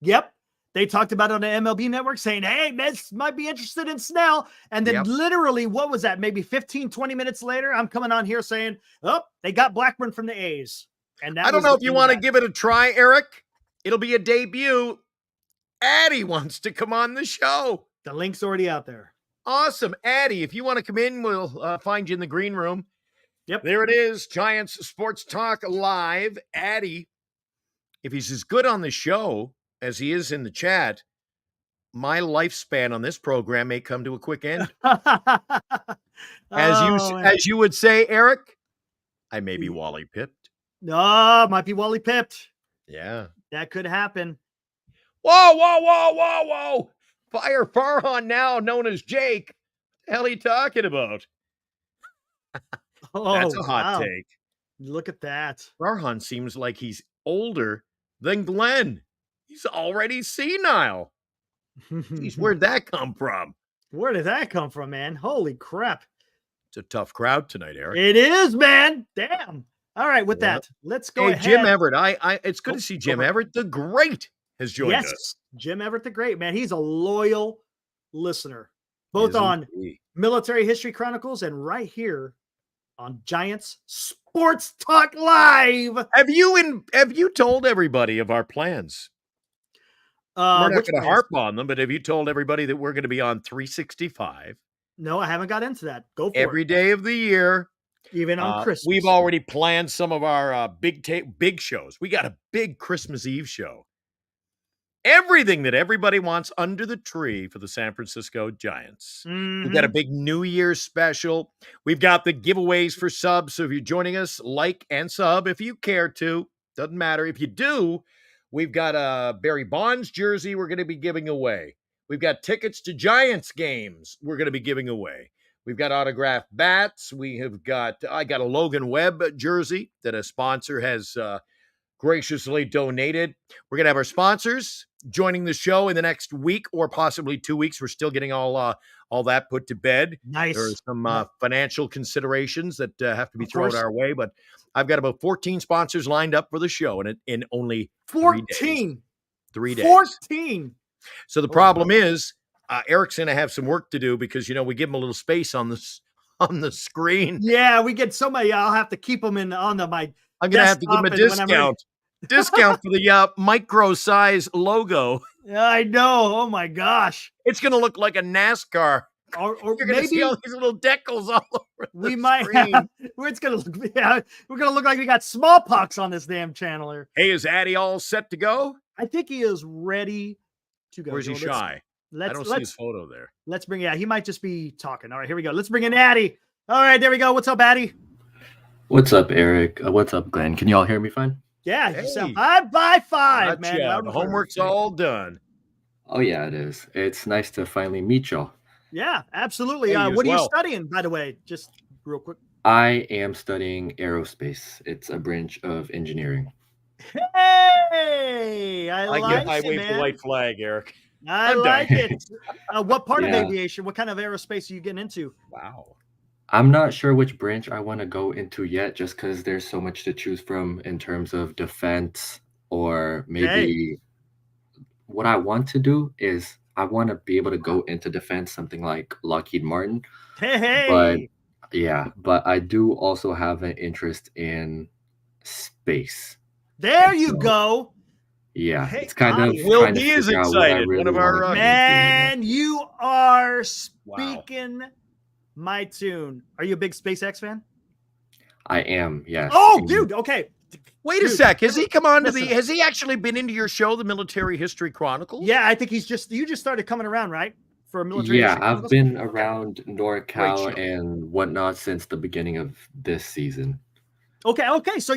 Yep. They talked about it on the MLB network saying, hey, Mets might be interested in Snell. And then literally, what was that? Maybe 15, 20 minutes later, I'm coming on here saying, oh, they got Blackburn from the A's. And
I don't know if you want to give it a try, Eric. It'll be a debut. Addie wants to come on the show.
The link's already out there.
Awesome. Addie, if you want to come in, we'll find you in the green room.
Yep.
There it is. Giants Sports Talk Live. Addie, if he's as good on the show as he is in the chat, my lifespan on this program may come to a quick end. As you would say, Eric, I may be Wally pipped.
No, might be Wally pipped.
Yeah.
That could happen.
Whoa. Fire Farhan, now known as Jake. What the hell are you talking about? That's a hot take.
Look at that.
Farhan seems like he's older than Glenn. He's already senile. Where'd that come from?
Where did that come from, man? Holy crap.
It's a tough crowd tonight, Eric.
It is, man. Damn. All right, with that, let's go ahead.
Jim Everett. It's good to see Jim Everett, the great, has joined us.
Yes, Jim Everett, the great, man. He's a loyal listener, both on Military History Chronicles and right here on Giants Sports Talk Live.
Have you told everybody of our plans? We're not going to harp on them, but have you told everybody that we're going to be on 365?
No, I haven't got into that. Go for
every day of the year.
Even on Christmas.
We've already planned some of our big shows. We got a big Christmas Eve show. Everything that everybody wants under the tree for the San Francisco Giants. We've got a big New Year's special. We've got the giveaways for subs. So if you're joining us, like and sub if you care to. Doesn't matter. If you do, we've got a Barry Bonds jersey we're going to be giving away. We've got tickets to Giants games we're going to be giving away. We've got autographed bats. I got a Logan Webb jersey that a sponsor has graciously donated. We're going to have our sponsors joining the show in the next week or possibly 2 weeks. We're still getting all that put to bed.
Nice.
There's some financial considerations that have to be thrown our way, but I've got about 14 sponsors lined up for the show in only
14.
3 days.
14.
So the problem is, Eric's going to have some work to do because, we give him a little space on the screen.
Yeah, we get so many. I'll have to keep them I'm going
to have to give him a discount. Discount for the micro size logo.
I know. Oh my gosh.
It's going to look like a NASCAR.
Or
you're going to see all these little decals all over the screen.
It's going to look, we're going to look like we got smallpox on this damn channel here.
Hey, is Addy all set to go?
I think he is ready to go.
Where's he shy? I don't see his photo there.
Let's bring it out. He might just be talking. All right, here we go. Let's bring in Addy. All right, there we go. What's up, Addy?
What's up, Eric? What's up, Glenn? Can you all hear me fine?
Yeah, you sound 5 by 5, man.
Yeah, the homework's all done.
Oh, yeah, it is. It's nice to finally meet y'all.
Yeah, absolutely. What are you studying, by the way? Just real quick.
I am studying aerospace. It's a branch of engineering.
Hey, I
wave the white flag, Eric.
I like it. What part of aviation? What kind of aerospace are you getting into?
Wow.
I'm not sure which branch I want to go into yet, just because there's so much to choose from in terms of defense or maybe what I want to do is I want to be able to go into defense, something like Lockheed Martin. But I do also have an interest in space.
There you go.
Yeah,
Hey,
it's kind of
Hottie.
Will
trying to
he is
figure out what I
excited. One
really
of our
want to
Rockies.
Man, you are
Wow.
speaking my tune. Are you a big SpaceX fan?
I am, yes.
Oh,
and
dude. Okay.
Wait a
Dude,
sec. Has he come on to
listen.
has he actually been into your show, the Military History Chronicles?
Yeah, I think you just started coming around, right? For military
Yeah,
history
I've
chronicles?
been
Okay.
around
Great
NorCal
show.
and whatnot since the beginning of this season.
Okay. So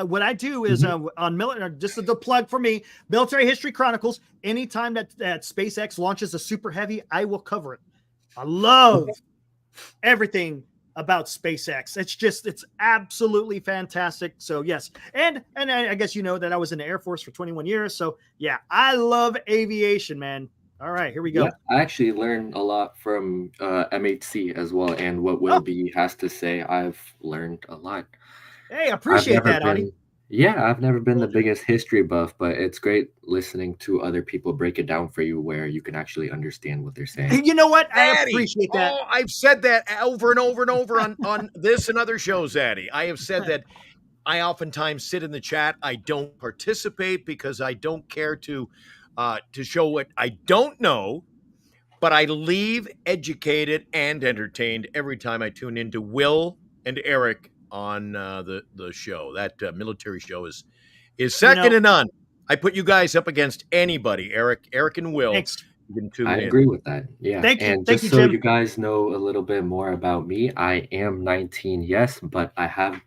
what I do is on military. Just the plug for me, Military History Chronicles. Anytime that SpaceX launches a super heavy, I will cover it. I love everything about SpaceX. It's absolutely fantastic. So yes, and I guess you know that I was in the Air Force for 21 years. So yeah, I love aviation, man. All right, here we go.
Yeah, I actually learned a lot from MHC as well, and what Will
Oh.
B has to say. I've learned a lot.
Hey, I
I've
appreciate
never
that, Audie.
I've never been the
Will do.
biggest history buff, but it's great listening to other people break it down for you where you can actually understand what they're saying.
You know what? I
Addy.
appreciate that.
Oh, I've said that over and over and over on this and other shows, Addy. I have said that I oftentimes sit in the chat. I don't participate because I don't care to show what I don't know, but I leave educated and entertained every time I tune into Will and Eric on the show. That military show is second to none. I put you guys up against anybody, Eric and Will.
Thanks.
You can tune
I
in.
agree with that. Yeah.
Thank you.
And
Thank
just
you,
so
Jim.
you guys know a little bit more about me, I am 19, yes, but I have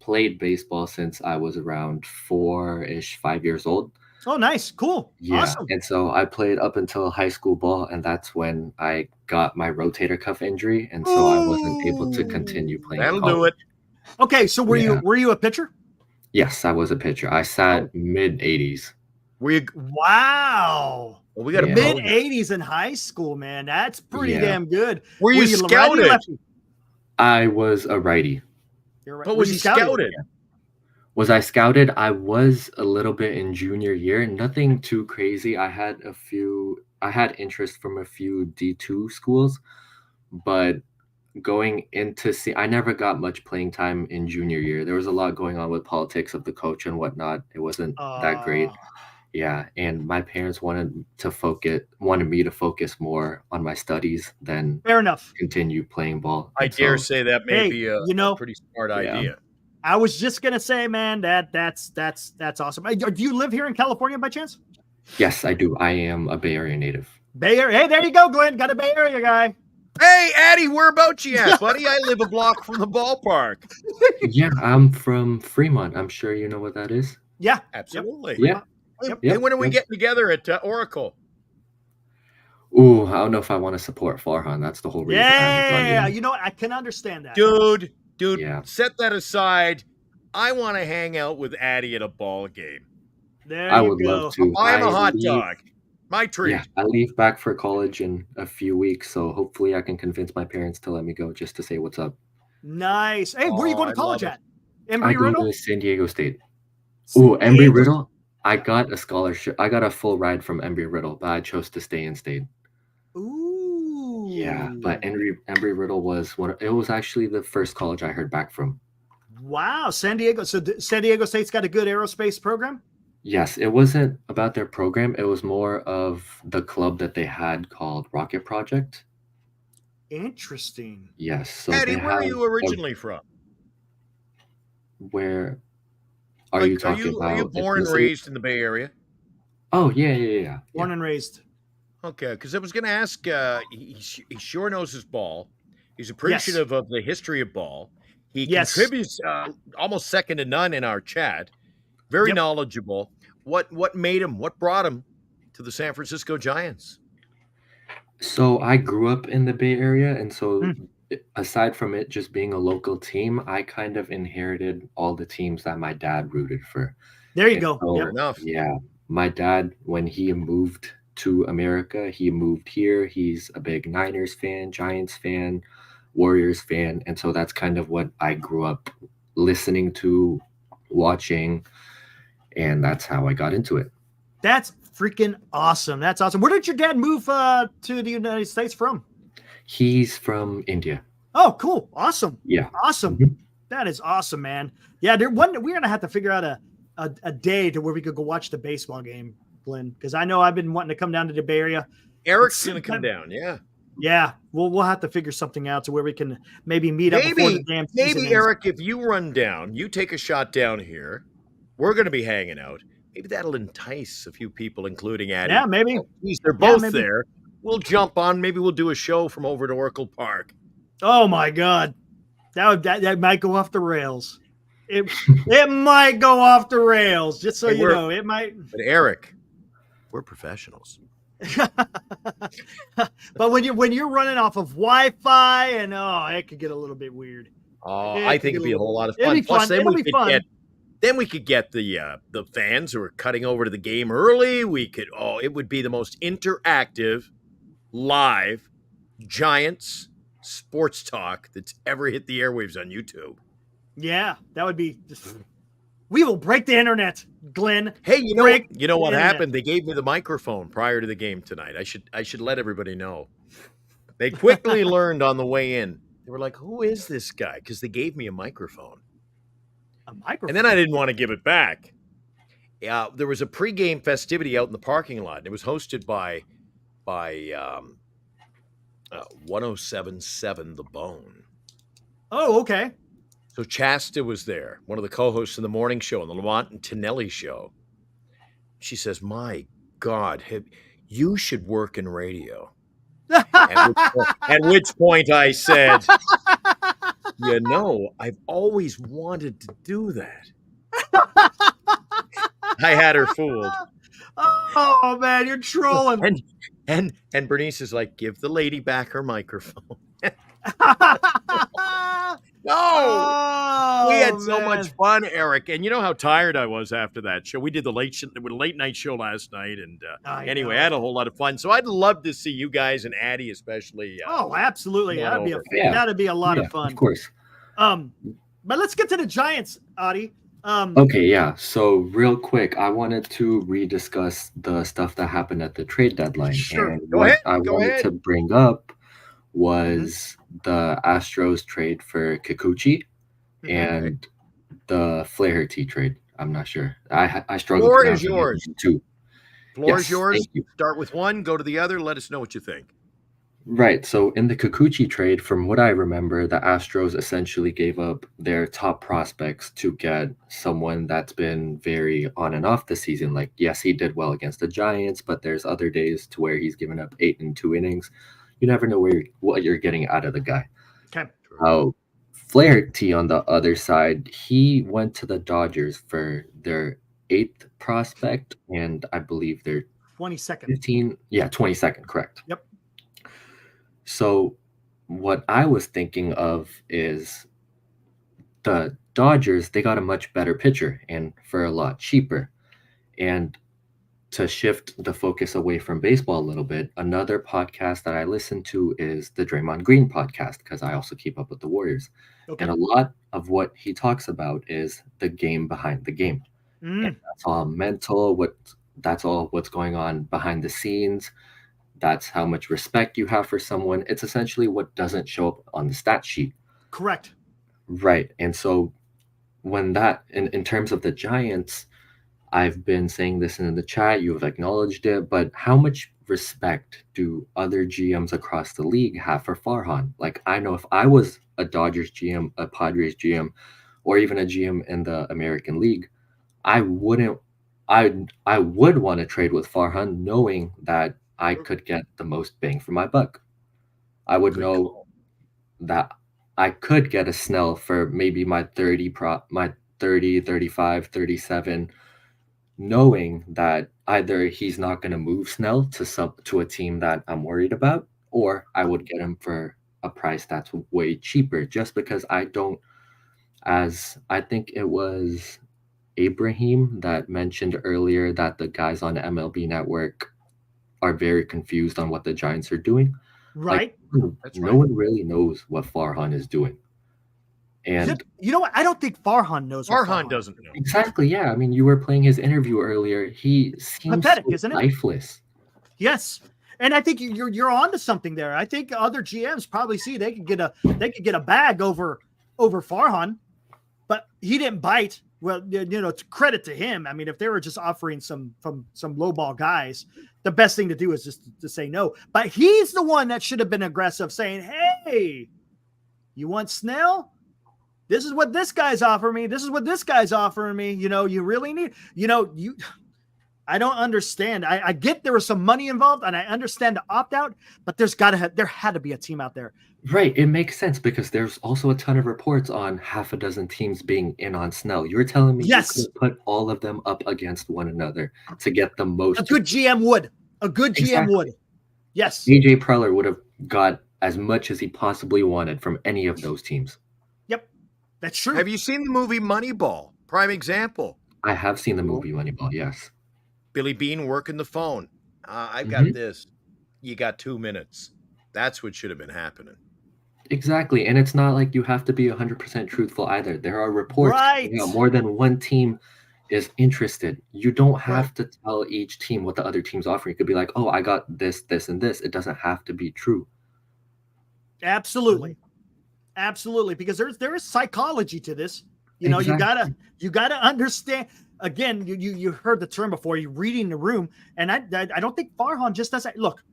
played baseball since I was around 5 years old.
Oh, nice. Cool.
Yeah.
Awesome.
And so I played up until high school ball, and that's when I got my rotator cuff injury. And so I wasn't able to continue playing.
That'll do it.
Okay, so were you a pitcher?
Yes, I was a pitcher. I sat mid 80s.
Were you?
Wow.
Well, we got a
Yeah.
Mid 80s in high school, man. That's pretty
Yeah.
damn good.
Were you
righty,
scouted?
lefty?
I was a righty.
You're right.
But was
you
he scouted?
Was I scouted? I was a little bit in junior year. Nothing too crazy. I had interest from a few D2 schools, but going into I never got much playing time in junior year. There was a lot going on with politics of the coach and whatnot. It wasn't that great. Yeah, and my parents wanted me to focus more on my studies than
Fair enough.
continue playing ball.
I
And
dare
so,
say that may
Hey,
be a pretty smart idea.
I was just gonna say, man, that's awesome. Do you live here in California by chance?
yes, I do. I am a Bay Area native.
Bay Area. Hey, there you go, Glenn. Got a Bay Area guy.
Hey, Addy, whereabouts you at, buddy? I live a block from the ballpark.
Yeah, I'm from Fremont. I'm sure you know what that is.
Yeah,
Absolutely.
Yeah.
Hey, when are we getting together at Oracle?
Ooh, I don't know if I want to support Farhan. That's the whole reason.
Yeah. You know what? I can understand that.
Dude,
Yeah.
set that aside. I want to hang out with Addy at a ball game.
There
I
you
would
go.
love to.
Buy him a
I
hot
leave-
dog. My treat.
Yeah, I leave back for college in a few weeks, so hopefully I can convince my parents to let me go just to say what's up.
Nice. Hey, where are you going to
I
college
love
at?
I
Embry
go
Riddle?
to San Diego State.
San
Ooh, Embry
Diego-
Riddle. I got a scholarship. I got a full ride from Embry Riddle, but I chose to stay in state.
Ooh.
Yeah, but Embry Riddle was it was actually the first college I heard back from.
Wow, San Diego. So San Diego State's got a good aerospace program?
Yes, it wasn't about their program. It was more of the club that they had called Rocket Project.
Interesting.
Yes. So
Addy,
they
where are
have
you originally from?
Where are you talking about?
Are you born and
ethnicity?
raised in the Bay Area?
Oh, yeah.
Born and raised.
Okay, because I was going to ask, he sure knows his ball. He's appreciative of the history of ball. He contributes almost second to none in our chat. Very knowledgeable. What brought him to the San Francisco Giants?
So I grew up in the Bay Area, and so aside from it just being a local team, I kind of inherited all the teams that my dad rooted for.
There you
And
go.
so,
Yep.
Enough.
Yeah, my dad, when he moved to America, he moved here. He's a big Niners fan, Giants fan, Warriors fan, and so that's kind of what I grew up listening to, watching, and that's how I got into it.
That's freaking awesome. That's awesome. Where did your dad move to the United States from?
He's from India.
Oh, cool. Awesome.
Yeah.
Awesome.
Mhm.
That is awesome, man. Yeah, we're gonna have to figure out a day to where we could go watch the baseball game, Glenn, because I know I've been wanting to come down to the Bay Area.
Eric's going to come down. Yeah.
Yeah, we'll have to figure something out to where we can maybe meet up before the damn season
maybe
ends.
Eric, if you run down, you take a shot down here. We're going to be hanging out. Maybe that'll entice a few people, including Addie.
Yeah, maybe.
Oh, geez, they're both there. We'll jump on. Maybe we'll do a show from over at Oracle Park.
Oh my God, that might go off the rails. It might go off the rails. Just so you know, it might.
But Eric, we're professionals.
But when you're running off of Wi-Fi and it could get a little bit weird.
I think it'd be a whole lot of fun. Plus, then we could get the fans who are cutting over to the game early. It would be the most interactive, live Giants sports talk that's ever hit the airwaves on YouTube.
Yeah, that would be just. We will break the internet, Glenn.
Hey, you know what happened? They gave me the microphone prior to the game tonight. I should let everybody know. They quickly learned on the way in. They were like, "Who is this guy?" Because they gave me a microphone.
A microphone.
And then I didn't want to give it back. There was a pregame festivity out in the parking lot. And it was hosted by 107.7 The Bone.
Oh, okay.
So Chasta was there, one of the co-hosts in the morning show, on the Lamont and Tonelli show. She says, "My God, you should work in radio." At which point I said, I've always wanted to do that. I had her fooled.
Oh man, you're trolling.
And Bernice is like, "Give the lady back her microphone." No, we had so much fun, Eric. And you know how tired I was after that show. We did the late night show last night, and anyway, I had a whole lot of fun. So I'd love to see you guys and Addie, especially.
Absolutely, that'd be a lot of fun.
Of course.
But let's get to the Giants, Addie.
Okay, yeah. So real quick, I wanted to rediscuss the stuff that happened at the trade deadline.
Sure.
And what I wanted to bring up was the Astros trade for Kikuchi and the Flaherty trade. I'm not sure. I struggle.
Floor is yours.
Too.
Floor is yours. Start with one, go to the other. Let us know what you think.
Right. So in the Kikuchi trade, from what I remember, the Astros essentially gave up their top prospects to get someone that's been very on and off this season. Like, yes, he did well against the Giants, but there's other days to where he's given up 8 in 2 innings. You never know what you're getting out of the guy.
Okay.
Flaherty, on the other side, he went to the Dodgers for their 8th prospect, and I believe their
22nd.
22nd, correct.
Yep.
So what I was thinking of is the Dodgers, they got a much better pitcher and for a lot cheaper. And to shift the focus away from baseball a little bit, another podcast that I listen to is the Draymond Green podcast, because I also keep up with the Warriors. Okay. And a lot of what he talks about is the game behind the game. And that's all mental, that's all what's going on behind the scenes. That's how much respect you have for someone. It's essentially what doesn't show up on the stat sheet.
Correct.
Right. And so when that, in terms of the Giants, I've been saying this in the chat, you've acknowledged it, but how much respect do other GMs across the league have for Farhan? Like, I know if I was a Dodgers GM, a Padres GM, or even a GM in the American League, I would want to trade with Farhan knowing that I could get the most bang for my buck. I would know that I could get a Snell for maybe my 30, 35, 37, knowing that either he's not going to move Snell to a team that I'm worried about, or I would get him for a price that's way cheaper, just because I think it was Ibrahim that mentioned earlier that the guys on MLB Network are very confused on what the Giants are doing.
Right.
Like, no one really knows what Farhan is doing. And
you know what? I don't think Farhan knows.
Farhan doesn't know.
Exactly. Yeah. I mean, you were playing his interview earlier. He seems
pathetic,
so
isn't it?
lifeless.
Yes. And I think you're onto something there. I think other GMs probably see they could get a bag over Farhan, but he didn't bite. well, to credit to him. I mean, if they were just offering some lowball guys, the best thing to do is just to say no. But he's the one that should have been aggressive, saying, "Hey, you want Snell? This is what this guy's offering me. This is what this guy's offering me. You really need, I don't understand. I get there was some money involved, and I understand the opt out, but there had to be a team out there.
Right. It makes sense because there's also a ton of reports on half a dozen teams being in on Snell. You're telling me
Yes.
you could put all of them up against one another to get the most.
A good GM would. A good GM would. Yes.
AJ Preller would have got as much as he possibly wanted from any of those teams.
Yep. That's true.
Have you seen the movie Moneyball? Prime example.
I have seen the movie Moneyball, yes.
Billy Bean working the phone. I've got this. You got 2 minutes. That's what should have been happening.
Exactly. And it's not like you have to be 100% truthful either. There are reports.
Right.
More than one team is interested. You don't have to tell each team what the other team's offering. You could be like, oh, I got this, this, and this. It doesn't have to be true.
Absolutely. Absolutely. Because there is psychology to this.
Exactly.
you gotta understand. Again, you heard the term before. You're reading the room, and I don't think Farhan just does that. Look,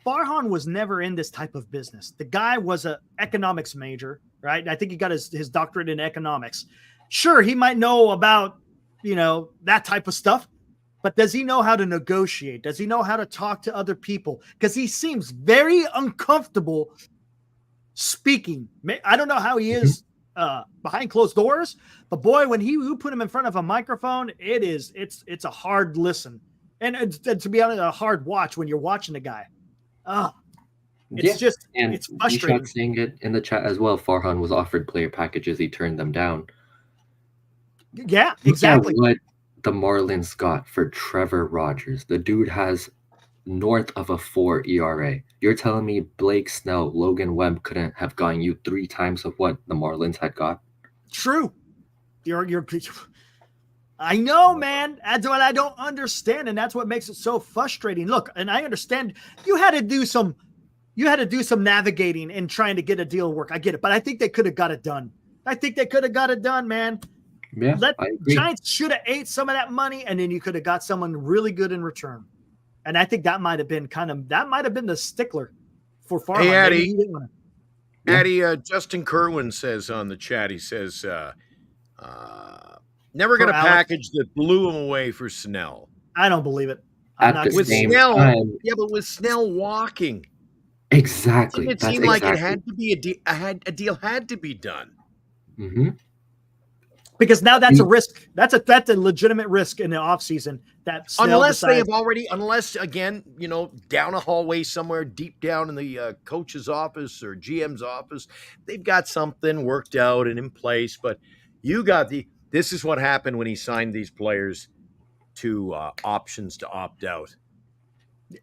Farhan was never in this type of business. The guy was an economics major, right? I think he got his doctorate in economics. Sure, he might know about that type of stuff, but does he know how to negotiate? Does he know how to talk to other people? Because he seems very uncomfortable speaking. I don't know how he is behind closed doors, but boy, when you put him in front of a microphone, it's a hard listen, and to be honest, a hard watch when you're watching the guy. It's frustrating.
Seeing it in the chat as well. Farhan was offered player packages. He turned them down.
Yeah, exactly.
Look at what the Marlins got for Trevor Rogers. The dude has north of a 4 ERA. You're telling me Blake Snell, Logan Webb couldn't have gotten you 3 times of what the Marlins had got?
True. I know, man. That's what I don't understand, and that's what makes it so frustrating. Look, and I understand you had to do some navigating and trying to get a deal to work. I get it, but I think they could have got it done. Man.
Yeah,
Giants should have ate some of that money, and then you could have got someone really good in return. And I think that might have been the stickler for Farhan.
Hey, Addy, Justin Kerwin says on the chat, he says, never going to package that blew him away for Snell.
I don't believe it.
With Snell walking.
Exactly.
It seemed like it had to be a deal had to be done.
Mm-hmm.
Because now that's a risk. That's a legitimate risk in the offseason.
Unless again, down a hallway somewhere deep down in the coach's office or GM's office, they've got something worked out and in place. But this is what happened when he signed these players to options to opt out.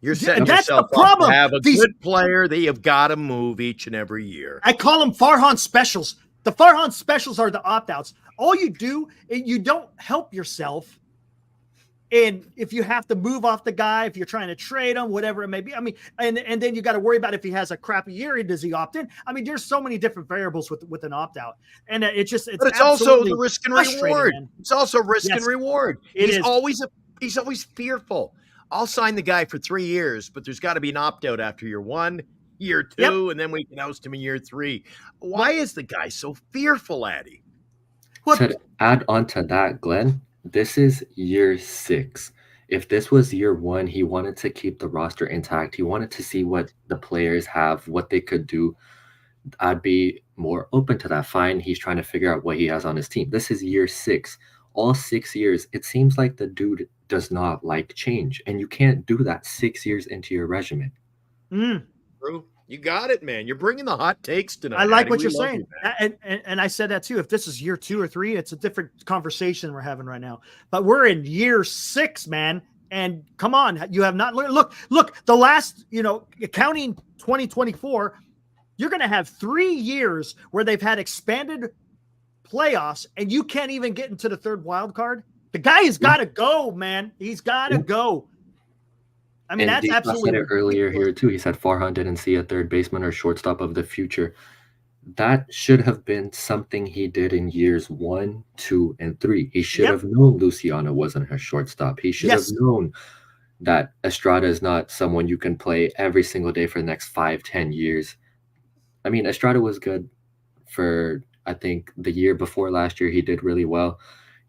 You're setting yourself up to have a good player that you've got to move each and every year.
I call them Farhan specials. The Farhan specials are the opt-outs. All you do, you don't help yourself. And if you have to move off the guy, if you're trying to trade him, whatever it may be, I mean, and then you got to worry about if he has a crappy year, does he opt in? I mean, there's so many different variables with an opt-out. And it's
also the risk and reward.
Man.
It's also risk and reward. He's always fearful. I'll sign the guy for 3 years, but there's got to be an opt-out after year 1, year 2, and then we can oust him in year 3. Why is the guy so fearful, Addy?
To add on to that, Glenn, this is year 6. If this was year 1, he wanted to keep the roster intact. He wanted to see what the players have, what they could do. I'd be more open to that. Fine, he's trying to figure out what he has on his team. This is year 6. All 6 years, it seems like the dude does not like change. And you can't do that 6 years into your regimen.
True. You got it, man. You're bringing the hot takes tonight.
I like what you're saying. And I said that too. If this is year 2 or 3, it's a different conversation we're having right now. But we're in year 6, man. And come on, you have not learned. Look, the last, counting 2024, you're going to have 3 years where they've had expanded playoffs and you can't even get into the 3rd wild card. The guy has got to go, man. He's got to go. I mean, that's absolutely
said it earlier here too. He said Farhan didn't see a third baseman or shortstop of the future. that should have been something he did in years 1, 2, and 3. He should
Yep.
have known Luciano wasn't her shortstop. He should have
Yes.
known that Estrada is not someone you can play every single day for the next 5, 10 years. I mean, Estrada was good for, I think, the year before last year. He did really well.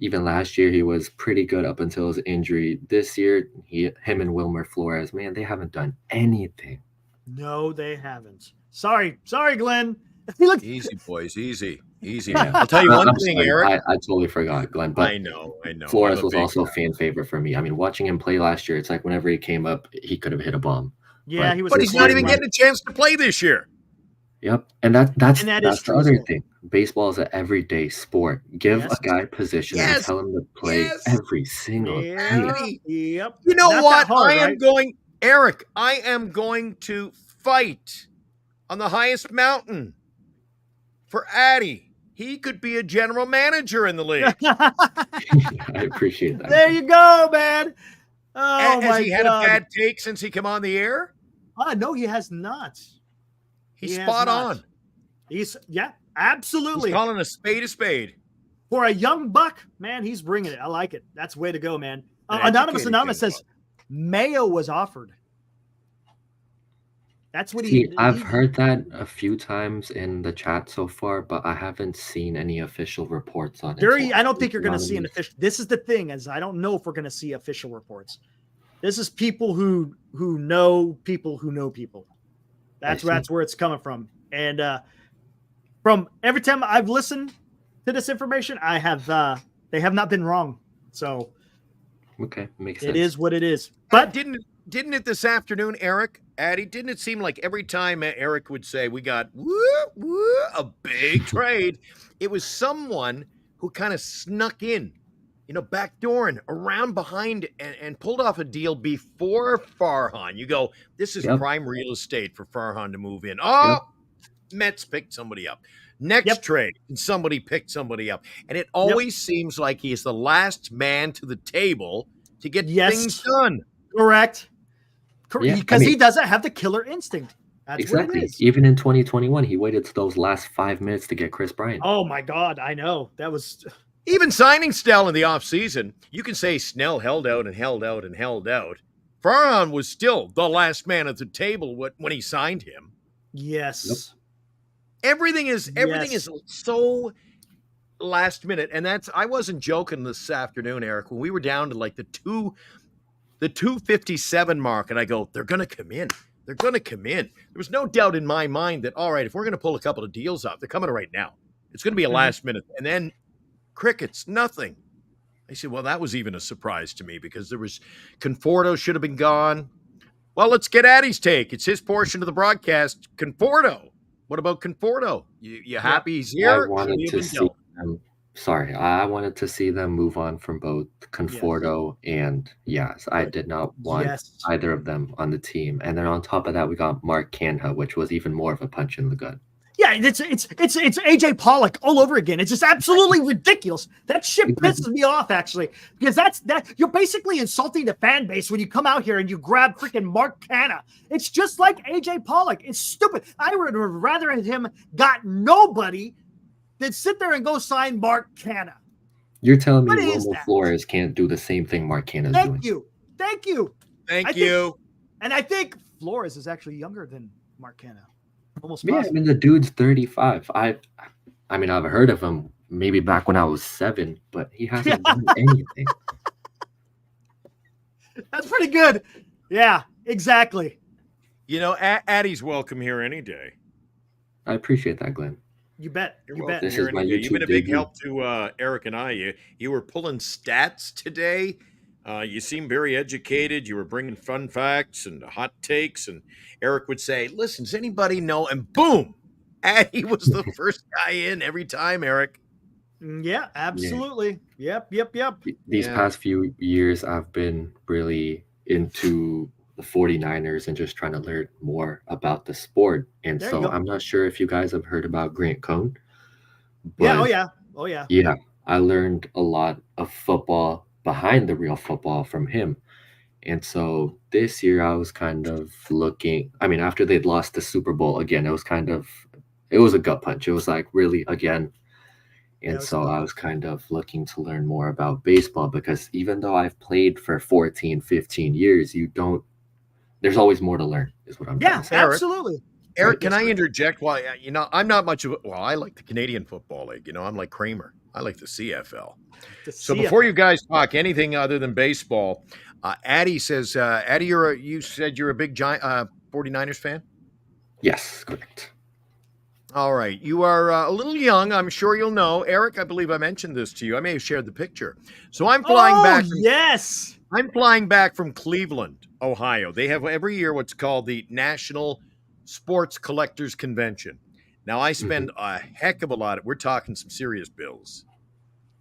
Even last year, he was pretty good up until his injury. This year, him and Wilmer Flores, man, they haven't done anything.
No, they haven't. Sorry, Glenn. He looks
Easy, boys. Easy.
Yeah.
I'll tell you one
I'm
thing,
sorry,
Eric.
I totally forgot, Glenn. But
I know.
Flores
I'm a
was
big
also a
fan.
fan favorite for me. I mean, watching him play last year, it's like whenever he came up, he could have hit a bomb.
Yeah, he was.
But he's not even
great.
getting a chance to play this year.
Yep, and that's
And that is
that's the
true as
other
well.
thing. Baseball is an everyday sport. Give
Yes.
a guy position and
Yes.
tell him to play
Yes.
every single day.
Yep.
You know
Not
what?
that hard,
I am
right?
going, Eric, I am going to fight on the highest mountain for Addy. He could be a general manager in the league.
I appreciate that.
There you go, man. Oh
Has
my
he had
God.
a bad take since he came on the air?
No, he has not.
He's
He has
spot
not.
on.
He's
He's
absolutely.
calling a spade a spade.
For a young buck, man, he's bringing it. I like it. That's way to go, man.
An
Anonymous
educated young
says
buck.
Mayo was offered. That's what
See,
he.
I've heard that a few times in the chat so far, but I haven't seen any official reports on it.
Very.
So
I don't think you're going to see an
anonymous.
official. This is the thing, is I don't know if we're going to see official reports. This is people who know people who know people. That's
see.
where it's coming from. And from every time I've listened to this information, I have they have not been wrong. So
Okay, makes sense.
it is what it is. But
Didn't it this afternoon, Eric? Addy, didn't it seem like every time Eric would say we got a big trade, it was someone who kind of snuck in, backdooring around behind and pulled off a deal before Farhan. You go, this is
Yep.
prime real estate for Farhan to move in. Oh, Mets picked somebody up. Next trade, and somebody picked somebody up. And it always seems like he is the last man to the table to get things done.
correct.
Yeah,
Because
I mean-
he doesn't have the killer instinct. That's what
Exactly.
it is.
Even in 2021, he waited to those last 5 minutes to get Chris Bryant.
Oh my God, I know. That was
Even signing Snell in the offseason, you can say Snell held out and held out and held out. Farhan was still the last man at the table when he signed him.
yes.
Everything is
Yes.
so last minute, and I wasn't joking this afternoon, Eric, when we were down to like the 257 mark, and I go, they're gonna come in. They're gonna come in. There was no doubt in my mind that, all right, if we're gonna pull a couple of deals off, they're coming right now. It's gonna be a last minute, and then crickets, nothing. I said, well, that was even a surprise to me because there was Conforto should have been gone. Well, let's get Addy's take. It's his portion of the broadcast. Conforto. What about Conforto? You happy he's here?
I
Should
wanted
he have
to
been
see
dealt?
them. Sorry, I wanted to see them move on from both Conforto and Yaz. I did not want
Yes.
either of them on the team. And then on top of that, we got Mark Canha, which was even more of a punch in the gut.
Yeah, it's AJ Pollock all over again. It's just absolutely ridiculous. That shit pisses me off, actually, because that you're basically insulting the fan base when you come out here and you grab freaking Mark Canha. It's just like AJ Pollock. It's stupid. I would rather him got nobody than sit there and go sign Mark Canha.
You're telling me
What is
Wilmer
that?
Flores can't do the same thing Mark Canha's
Thank
doing?
you.
Thank
I think-
you.
And I think Flores is actually younger than Mark Canha. Almost
Yeah, I
possible.
mean the dude's 35. I've heard of him maybe back when I was 7, but he hasn't done anything.
That's pretty good. Yeah, exactly.
Addy's welcome here any day.
I appreciate that, Glenn.
You bet.
You're
You
welcome
bet.
This
here
is my
any day. You've been a
YouTube
big
debut.
help to Eric and I. You were pulling stats today. You seem very educated. You were bringing fun facts and hot takes. And Eric would say, listen, does anybody know? And boom, Addy was the first guy in every time, Eric.
Yeah, absolutely. Yep.
These
Yeah.
past few years, I've been really into the 49ers and just trying to learn more about the sport. And
There you
so
go.
I'm not sure if you guys have heard about Grant Cohn.
Yeah.
but
Oh yeah.
Yeah, I learned a lot of football behind the real football from him. And so this year I was kind of looking, after they'd lost the Super Bowl again, it was kind of it was a gut punch. It was like really again.
Yeah, it
And
was
so
a gut
I was kind of looking to learn more about baseball because even though I've played for 14, 15 years, there's always more to learn, is what I'm trying
Yeah,
to say.
Eric,
absolutely.
Eric, can
Yes,
I
sir.
interject? Why, I'm not much of well, I like the Canadian Football League. I'm like Kramer. I like the CFL.
The
So before you
CFL.
guys talk anything other than baseball, Addy says, Addy, you said you're a big 49ers fan?
Yes, correct.
All right. You are a little young. I'm sure you'll know. Eric, I believe I mentioned this to you. I may have shared the picture. So I'm flying
Oh,
back.
yes.
I'm flying back from Cleveland, Ohio. They have every year what's called the National Sports Collectors Convention. Now, I spend a heck of a lot. We're talking some serious bills.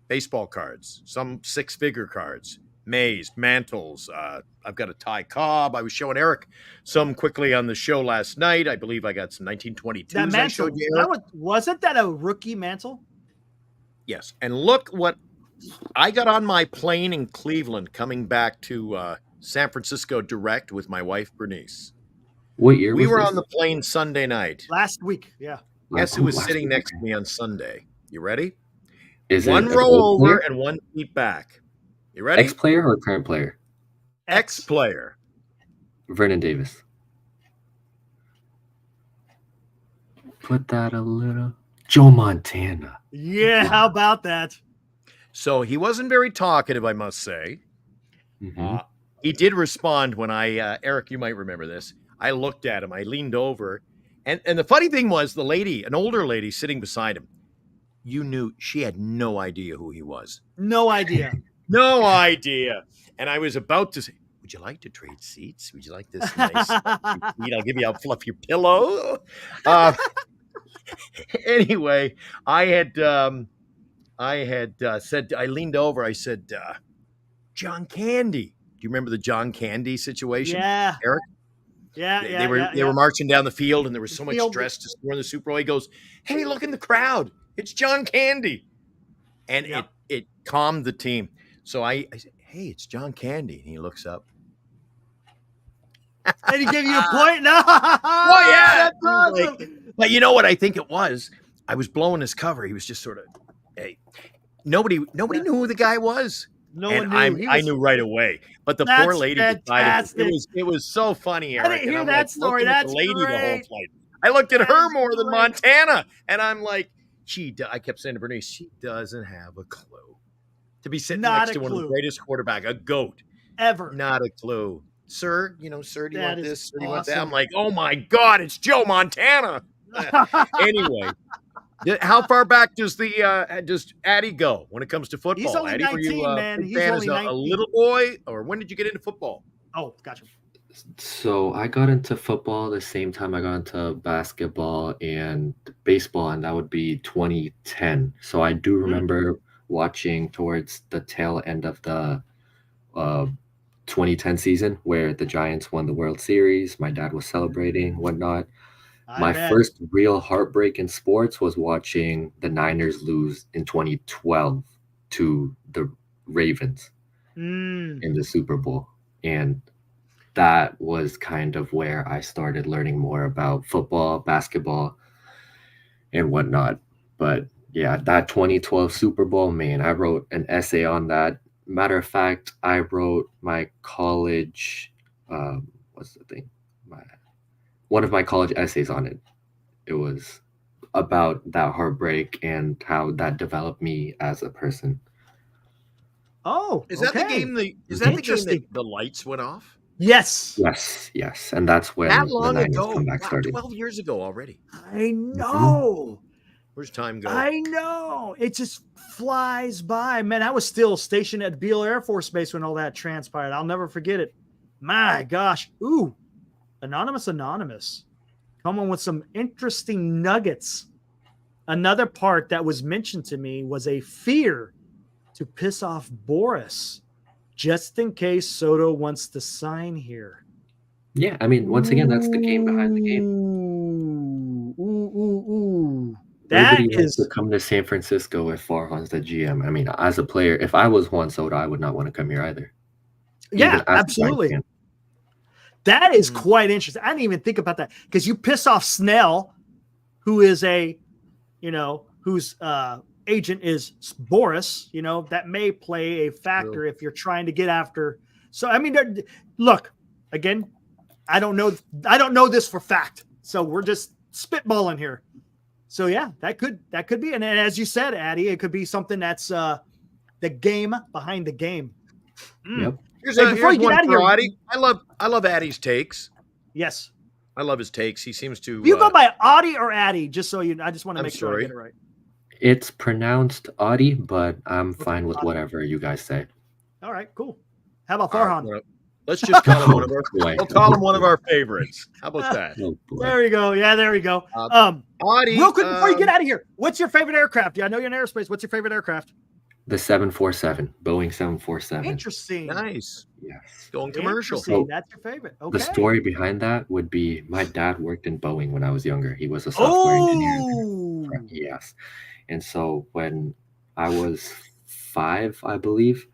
Baseball cards, some six-figure cards, Mays, mantles. I've got a Ty Cobb. I was showing Eric some quickly on the show last night. I believe I got some 1922s
That
I
mantle.
showed you, Eric.
Wasn't that a rookie mantle?
Yes. And look what I got on my plane in Cleveland coming back to San Francisco direct with my wife, Bernice.
What year
We
was
were
this?
on the plane Sunday night.
Last week. Yeah.
Guess who was
Last
sitting
week,
next to
okay.
me on Sunday? You ready?
Is
One
it an
row
old
over
player,
and one seat back. You ready?
ex-player or current player?
Ex-player.
Vernon Davis. Put that a little. Joe Montana.
Yeah. How about that?
So he wasn't very talkative, I must say.
Mhm.
He did respond when Eric, you might remember this. I looked at him. I leaned over. And the funny thing was the lady, an older lady sitting beside him, you knew she had no idea who he was.
No idea.
No idea. And I was about to say, would you like to trade seats? Would you like this nice seat? I'll give you a fluffy pillow. Anyway, I had said, I leaned over. I said, John Candy. Do you remember the John Candy situation?
Yeah.
Eric?
Yeah.
They,
Yeah.
they were
yeah,
they were marching down the field, and there was
The
so much
field.
stress to score in the Super Bowl. He goes, "Hey, look in the crowd! It's John Candy," and
Yep.
it calmed the team. So I said, "Hey, it's John Candy," and he looks up.
And he gave you a point? No.
Oh yeah,
That's awesome.
but you know what I think it was? I was blowing his cover. He was just sort of, hey, nobody knew who the guy was.
No
And
one knew.
I knew right away. But the poor
That's
lady decided
fantastic.
it was so funny,
I
Eric.
didn't
and
hear
I'm
that
like
story.
looking at
That's
the lady the whole
great.
flight. I looked at her
That's
more than
great.
Montana, and I'm like, I kept saying to Bernice, she doesn't have a clue. To be sitting
Not
next
a
to one of the
clue.
greatest quarterback, a GOAT,
Ever.
not a clue. Sir, sir, do you
That
want
is
this? Sir, do you want that?
awesome.
I'm like, oh my God, it's Joe Montana. Anyway, how far back does Addy go when it comes to football?
He's only
Addy, were you
19, man.
big
He's
fan
only
as a
19.
little boy, or when did you get into football?
Oh, gotcha.
So I got into football the same time I got into basketball and baseball, and that would be 2010. So I do remember watching towards the tail end of the 2010 season where the Giants won the World Series. My dad was celebrating, whatnot. My
bet.
first real heartbreak in sports was watching the Niners lose in 2012 to the Ravens in the Super Bowl. And that was kind of where I started learning more about football, basketball, and whatnot. But yeah, that 2012 Super Bowl, man, I wrote an essay on that. Matter of fact, I wrote my college, what's the thing? One of my college essays on it. It was about that heartbreak and how that developed me as a person.
Oh,
Is that the
okay.
game? Is that the game
Interesting.
that the lights went off?
Yes.
Yes. And that's when
That
the
long
Niners
ago?
comeback
Wow,
started.
12 years ago already.
I know.
Where's time go?
I know. It just flies by. Man, I was still stationed at Beale Air Force Base when all that transpired. I'll never forget it. My gosh. Ooh. Anonymous. Come on with some interesting nuggets. Another part that was mentioned to me was a fear to piss off Boris, just in case Soto wants to sign here.
Yeah, I mean, once again, that's the game behind the game.
Ooh. That
Nobody wants
is
to come to San Francisco if Farhan's the GM. I mean, as a player, if I was Juan Soto, I would not want to come here either.
Yeah,
Even as a Giants
absolutely.
fan.
That is quite interesting. I didn't even think about that because you piss off Snell, who is whose agent is Boris, that may play a factor if you're trying to get after. So, I mean, look, again, I don't know this for fact. So we're just spitballing here. So yeah, that could be. And as you said, Addy, it could be something that's the game behind the game.
Yep.
Here's
Before you get
one
out of
for
here,
Audie. I love Addie's takes.
yes.
I love his takes. He seems to.
You go by Audie or Addy, just so I just want to
I'm
make sure I
sorry.
get it right.
It's pronounced Audi, but I'm fine with whatever you guys say.
All right, cool. How about
All right,
Farhan?
well, let's just call him one of our.
Boy.
We'll call him one of our favorites. How about that?
Oh, boy.
There we go. Yeah, there we go.
Audie,
Real quick before you get out of here, what's your favorite aircraft? Yeah, I know you're in aerospace. What's your favorite aircraft?
The 747, Boeing 747.
Interesting.
Nice.
Yes.
Going commercial.
Interesting.
So,
That's your favorite. Okay.
The story behind that would be my dad worked in Boeing when I was younger. He was a software engineer.
Oh.
Yes. And so when I was 5, I believe,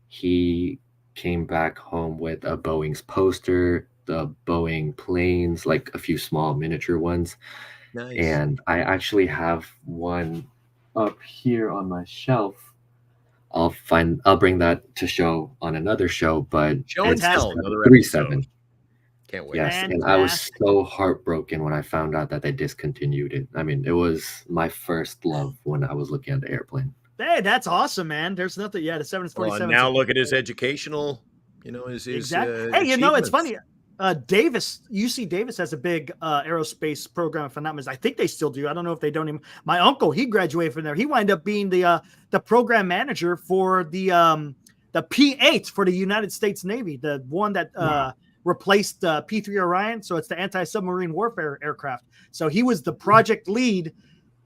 he came back home with a Boeing's poster, the Boeing planes, like a few small miniature ones.
Nice.
And I actually have one up here on my shelf. I'll bring that to show on another show, but
Show and
it's
tell,
a
another
37.
episode. Can't wait.
Yes, and I was so heartbroken when I found out that they discontinued it. I mean, it was my first love when I was looking at the airplane.
Hey, that's awesome, man. There's nothing. Yeah, the 747.
Well, now look at his educational, his
exactly. Hey, it's
achievements.
funny. UC Davis has a big aerospace program. If I'm not mistaken, I think they still do. I don't know if they don't even. My uncle, he graduated from there. He wound up being the program manager for the P-8 for the United States Navy, the one that replaced P-3 Orion. So it's the anti-submarine warfare aircraft. So he was the project lead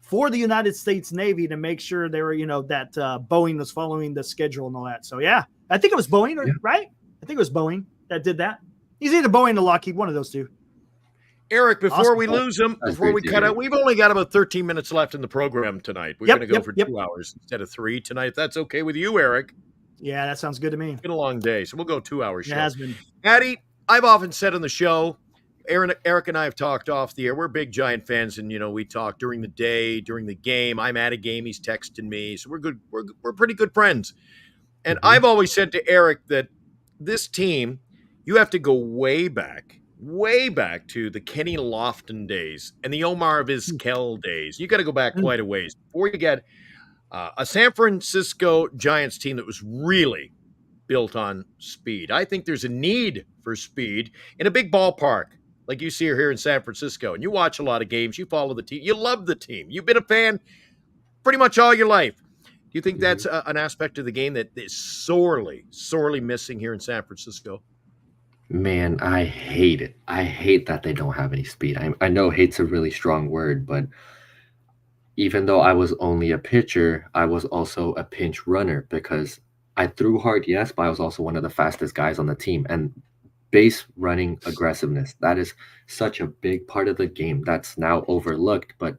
for the United States Navy to make sure they were, that Boeing was following the schedule and all that. So yeah, I think it was Boeing, right? I think it was Boeing that did that. He's either Boeing or Lockheed, one of those two.
Eric, before
Awesome.
we lose him,
That's
before we
great to
cut
hear.
out, we've only got about 13 minutes left in the program tonight. We're
Yep,
going to go
yep,
for
yep.
2 hours instead of 3 tonight. If that's okay with you, Eric.
Yeah, that sounds good to me.
It's been a long day, so we'll go 2 hours.
It has been.
Addie, I've often said on the show, Eric and I have talked off the air. We're big Giant fans, and we talk during the day, during the game. I'm at a game, he's texting me, so we're good. We're pretty good friends. And I've always said to Eric that this team, you have to go way back to the Kenny Lofton days and the Omar Vizquel days. You got to go back quite a ways before you get a San Francisco Giants team that was really built on speed. I think there's a need for speed in a big ballpark like you see here in San Francisco. And you watch a lot of games. You follow the team. You love the team. You've been a fan pretty much all your life. Do you think that's an aspect of the game that is sorely, sorely missing here in San Francisco?
Man, I hate it. I hate that they don't have any speed. I know hate's a really strong word, but even though I was only a pitcher, I was also a pinch runner because I threw hard, yes, but I was also one of the fastest guys on the team. And base running aggressiveness, that is such a big part of the game that's now overlooked, but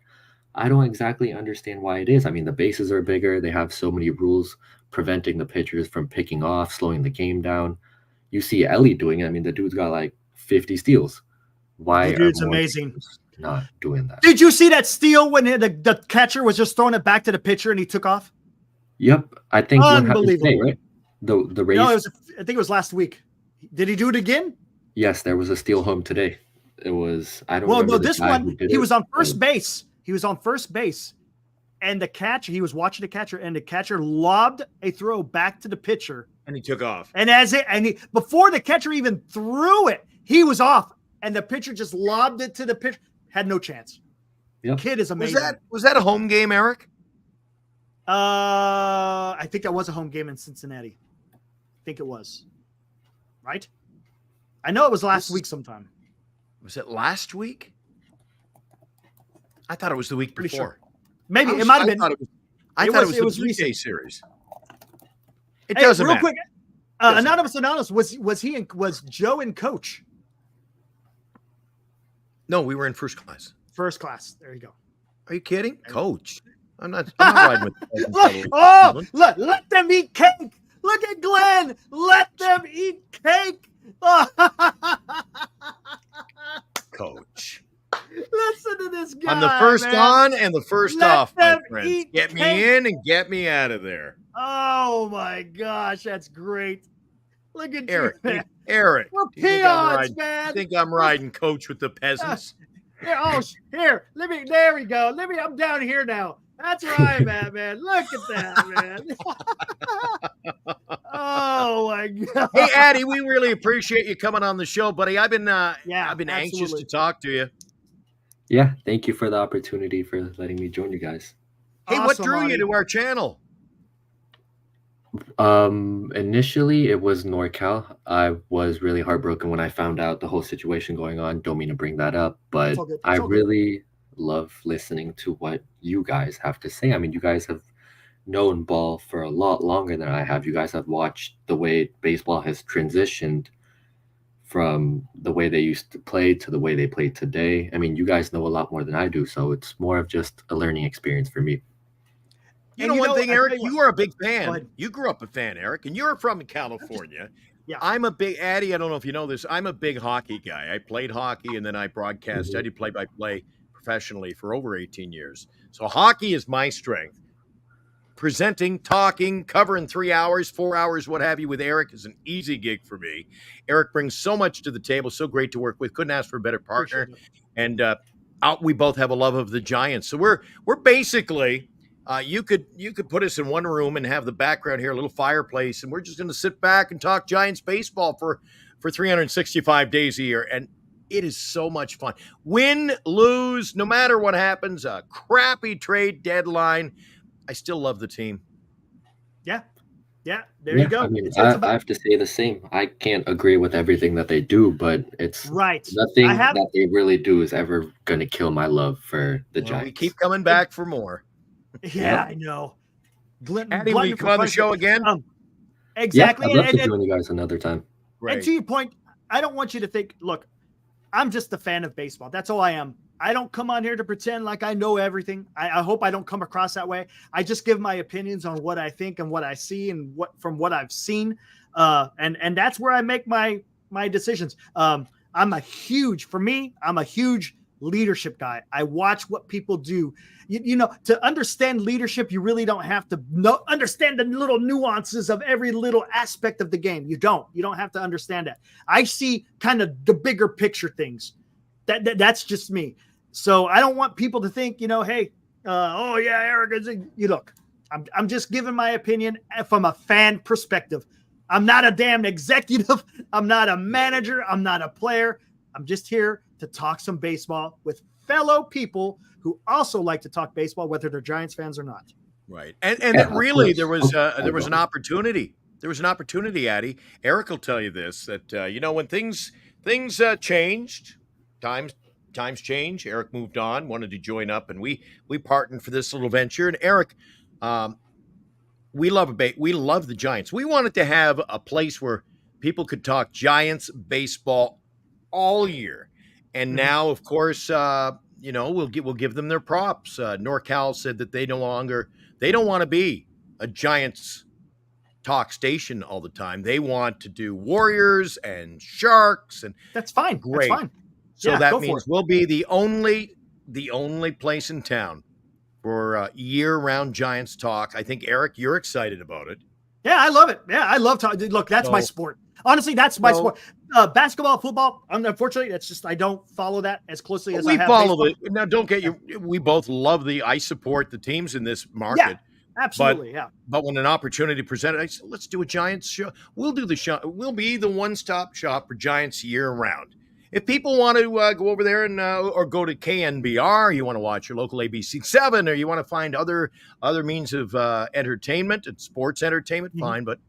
I don't exactly understand why it is. I mean, the bases are bigger. They have so many rules preventing the pitchers from picking off, slowing the game down. You see Ellie doing it. I mean, the dude's got like 50 steals. Why
The dude's
are more
amazing.
teams not doing that?
Did you see that steal when the catcher was just throwing it back to the pitcher and he took off?
Yep. I think one happened today,
Unbelievable.
right? The Rays.
No, I think it was last week. Did he do it again?
Yes, there was a steal home today. It was, I don't
Well,
remember
no,
the
this
guy who
one,
did
he
it,
was on first
but-
base. He was on first base. And the catcher, he was watching the catcher, and the catcher lobbed a throw back to the pitcher.
And he took off.
And before the catcher even threw it, he was off. And the pitcher just lobbed it to the pitcher. Had no chance.
Yep.
Kid is amazing.
Was that a home game, Eric?
I think that was a home game in Cincinnati. I think it was. Right? I know it was last week sometime.
Was it last week? I thought it was the week
Pretty
before.
sure. Maybe it might have been.
I thought it was the
recent.
Tuesday series. It
Hey,
doesn't
real
matter.
quick. Anonymous. Was Joe in coach?
No, we were in first class.
First class. There you go.
Are you kidding? Coach. I'm not riding with the
Let them eat cake. Look at Glenn. Let them eat cake.
coach.
Listen to this guy.
I'm the first
man.
on and the first
Let
off, my
them
friends.
eat
Get
cake.
me in and get me out of there.
Oh my gosh, that's great. Look at
Eric,
you, man.
Eric,
We're
do you think I'm
peons,
riding-
man.
you think I'm riding coach with the peasants?
Here, here. There we go. I'm down here now. That's where I'm at, man. Look at that, man. Oh my god.
Hey, Addy, we really appreciate you coming on the show, buddy. I've been anxious
absolutely.
to talk to you.
Yeah, thank you for the opportunity for letting me join you guys.
Hey, what
Awesome,
drew you
Adi.
to our channel?
Initially it was NorCal. I was really heartbroken when I found out the whole situation going on. Don't mean to bring that up, but
It's all good. It's
I
all good.
really love listening to what you guys have to say. I mean, you guys have known ball for a lot longer than I have. You guys have watched the way baseball has transitioned from the way they used to play to the way they play today. I mean, you guys know a lot more than I do, so it's more of just a learning experience for me.
You know one thing,
I
Eric,
tell you
you
what-
are a big
Go
fan.
ahead.
You grew up a fan, Eric, and you're from California.
Yeah.
I'm a big Addy. I don't know if you know this. I'm a big hockey guy. I played hockey and then I broadcast.
Mhm.
I did play-by-play professionally for over 18 years. So hockey is my strength. Presenting, talking, covering 3 hours, 4 hours, what have you with Eric is an easy gig for me. Eric brings so much to the table, so great to work with. Couldn't ask for a better partner.
Appreciate it.
And we both have a love of the Giants. So we're basically you could put us in one room and have the background here, a little fireplace, and we're just going to sit back and talk Giants baseball for 365 days a year. And it is so much fun. Win, lose, no matter what happens, a crappy trade deadline, I still love the team.
Yeah, there you go.
I mean,
It's
I
about-
have to say the same. I can't agree with everything that they do, but it's
right.
nothing
I have-
that they really do is ever going to kill my love for the
Well,
Giants.
we keep coming back for more.
Yeah, I know.
Addy, will you come on the show again?
Exactly.
Yeah, I'd love to
and,
join you guys another time.
and to your point, I don't want you to think, look, I'm just a fan of baseball. That's all I am. I don't come on here to pretend like I know everything. I hope I don't come across that way. I just give my opinions on what I think and what I see and what I've seen. And that's where I make my decisions. I'm a huge leadership guy. I watch what people do. You know, to understand leadership, you really don't have to understand the little nuances of every little aspect of the game. You don't have to understand that. I see kind of the bigger picture things. That's just me. So I don't want people to think, hey, oh yeah, Eric is you look. I'm just giving my opinion from a fan perspective. I'm not a damn executive. I'm not a manager. I'm not a player. I'm just here to talk some baseball with fellow people who also like to talk baseball, whether they're Giants fans or not.
Right. And
Yeah,
really
of
there
course.
was an opportunity. There was an opportunity, Addy. Eric will tell you this, that when things changed, times change. Eric moved on, wanted to join up, and we partnered for this little venture. And Eric, we love the Giants. We wanted to have a place where people could talk Giants baseball all year. And now, of course, we'll give them their props. NorCal said that they don't want to be a Giants talk station all the time. They want to do Warriors and Sharks, and
that's fine.
Great.
That's fine.
So
Yeah,
that means we'll be the only place in town for year-round Giants talk. I think, Eric, you're excited about it.
Yeah, I love it. Yeah, I love talking. Look, that's my sport. Honestly, that's my sport. Basketball, football. Unfortunately, it's just I don't follow that as closely as I have.
We follow it. Now, don't get you. We both love I support the teams in this market.
Yeah, absolutely.
But when an opportunity presented, I said, let's do a Giants show. We'll do the show. We'll be the one-stop shop for Giants year-round. If people want to go over there and or go to KNBR, you want to watch your local ABC7, or you want to find other means of entertainment and sports entertainment, fine. But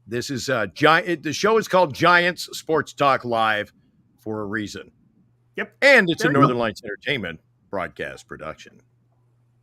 this is the show is called Giants Sports Talk Live for a reason.
Yep,
and it's
there
a
you
Northern
go.
Lights Entertainment broadcast production.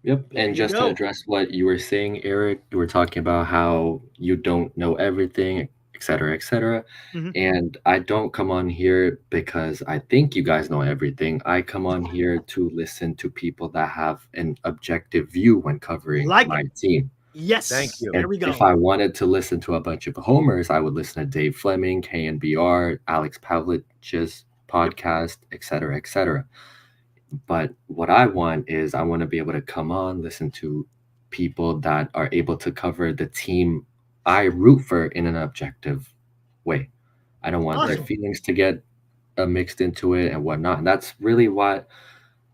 Yep. And just to address what you were saying, Eric, you were talking about how you don't know everything, et cetera, et cetera. And I don't come on here because I think you guys know everything. I come on here to listen to people that have an objective view when covering my team.
Yes.
Thank you.
There we go.
If I wanted to listen to a bunch of homers, I would listen to Dave Fleming, KNBR, Alex Pavlich's podcast, et cetera, et cetera. But what I want is I want to be able to come on, listen to people that are able to cover the team I root for in an objective way. I don't want their
Awesome.
feelings to get mixed into it and whatnot. And that's really what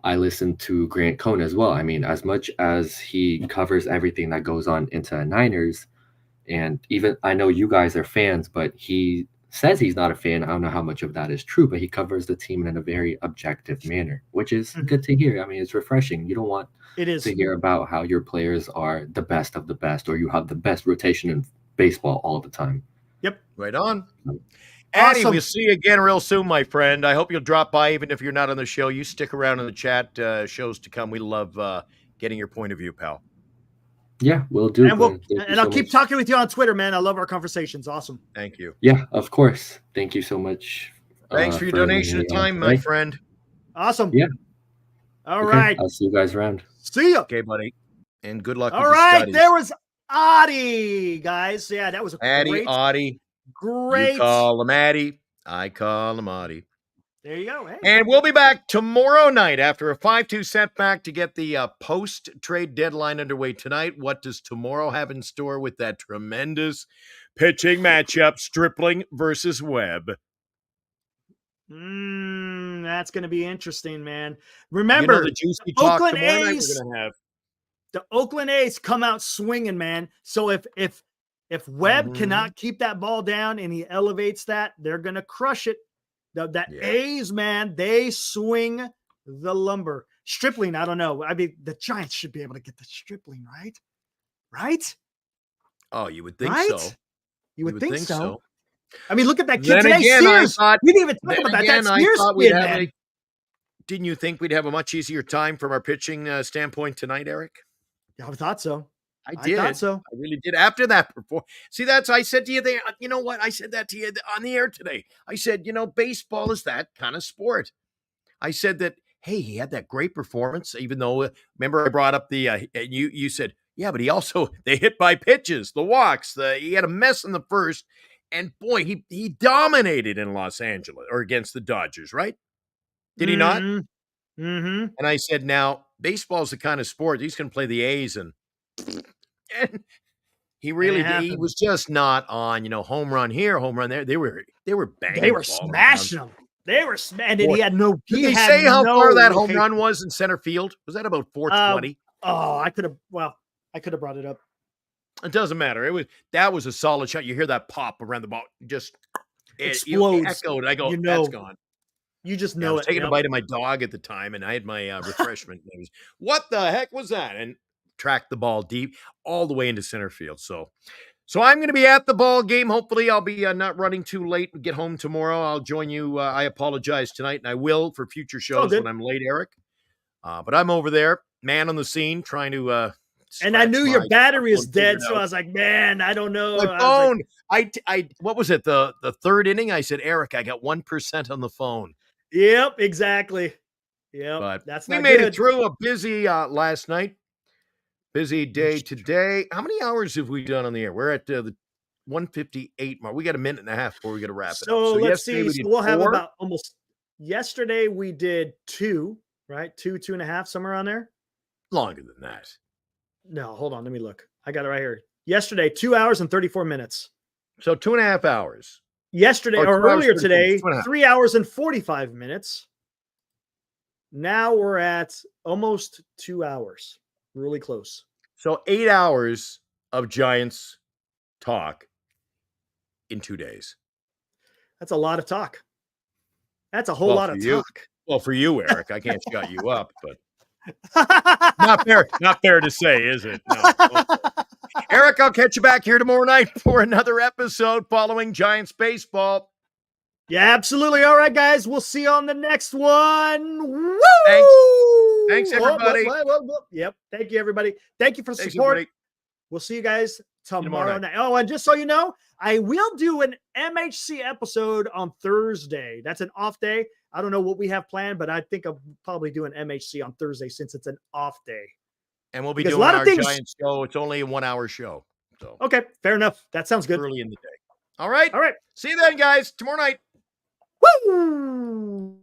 I listen to Grant Cohn as well. I mean, as much as he covers everything that goes on into Niners, and even I know you guys are fans, but he says he's not a fan. I don't know how much of that is true, but he covers the team in a very objective manner, which is good to hear. I mean, it's refreshing. You don't want
It is.
to hear about how your players are the best of the best or you have the best rotation in baseball all the time.
Yep.
Right on. Addy,
Awesome.
we'll see you again real soon, my friend. I hope you'll drop by, even if you're not on the show. You stick around in the chat, shows to come. We love getting your point of view, pal.
Yeah, we'll do.
And I'll keep talking with you on Twitter, man. I love our conversations. Awesome.
Thank you.
Yeah, of course. Thank you so much.
Thanks for your donation of time, my friend.
Awesome.
Yeah.
All right.
I'll see you guys around.
See ya.
Okay, buddy. And good luck.
All
with
right.
your studies.
There was Addy, guys. Yeah, that was a
Addy,
great.
You call him Addy. I call him Addy.
There you go. Hey.
And we'll be back tomorrow night after a 5-2 setback to get the post-trade deadline underway tonight. What does tomorrow have in store with that tremendous pitching matchup, Stripling versus Webb?
That's going to be interesting, man. Remember,
the juicy talk
Oakland
tomorrow night
A's,
we're going to have.
The Oakland A's come out swinging, man. So if Webb cannot keep that ball down and he elevates that, they're going to crush it. A's, man, they swing the lumber. Stripling, I don't know. I mean, the Giants should be able to get the Stripling, right? Right?
Oh, you would think
right?
so.
You would think so. I mean, look at that kid
Then
today.
again,
Sears.
I thought,
we didn't even talk about that. That's Sears kid, man.
Didn't you think we'd have a much easier time from our pitching standpoint tonight, Eric?
Yeah, I thought so.
I did.
I thought so.
I really did. After that performance. See, I said to you there, you know what? I said that to you on the air today. I said, baseball is that kind of sport. I said that, hey, he had that great performance, even though, remember I brought up you said, yeah, but they hit by pitches, the walks, he had a mess in the first, and boy, he dominated in Los Angeles or against the Dodgers, right? Did he not?
Mm-hmm.
And I said, now, baseball is the kind of sport, he's going to play the A's, and he really did. He was just not on, home run here, home run there. They were banging.
They were smashing them. They were smashing. He had no.
Did they say how far that home run was in center field? Was that about 420?
I could have brought it up.
It doesn't matter. That was a solid shot. You hear that pop around the ball, just
explodes.
It echoed. I go, that's gone.
You just know
I was taking a bite of my dog at the time, and I had my refreshment. And it was, what the heck was that? And tracked the ball deep all the way into center field. So I'm going to be at the ball game. Hopefully I'll be not running too late and get home tomorrow. I'll join you. I apologize tonight, and I will for future shows when I'm late, Eric. But I'm over there, man on the scene, trying to
and I knew your battery is dead, so I was like, man, I don't know.
My phone. I what was it? The third inning? I said, Eric, I got 1% on the phone.
Yep, exactly. Yep,
but
that's
we made it through a busy last night. Busy day today. How many hours have we done on the air? We're at the 1:58 mark. We got a minute and a half before we got to wrap it up.
So let's see. We'll have about almost. Yesterday we did 2, right? 2.5, somewhere around there.
Longer than that.
No, hold on. Let me look. I got it right here. Yesterday, 2 hours and 34 minutes.
So 2.5 hours.
Yesterday or earlier today, 3 hours and 45 minutes. Now we're at almost 2 hours. Really close.
So 8 hours of Giants talk in 2 days.
That's a lot of talk. That's a whole lot of talk.
Well, for you, Eric, I can't shut you up, but not fair to say, is it? No. Eric, I'll catch you back here tomorrow night for another episode following Giants baseball.
Yeah, absolutely. All right, guys. We'll see you on the next one. Woo!
Thanks, everybody.
Yep. Thank you, everybody. Thank you for the support. We'll see you guys tomorrow night. Oh, and just so you know, I will do an MHC episode on Thursday. That's an off day. I don't know what we have planned, but I think I'll probably do an MHC on Thursday since it's an off day.
And we'll be doing our Giants show. It's only a 1 hour show. So
okay, fair enough. That sounds good.
Early in the day. All right.
All right.
See you then, guys. Tomorrow night.
Woo!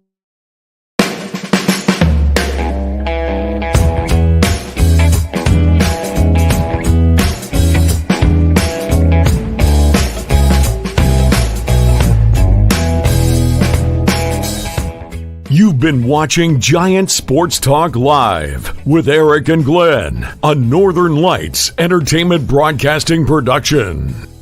You've been watching Giant Sports Talk Live with Eric and Glenn, a Northern Lights Entertainment Broadcasting production.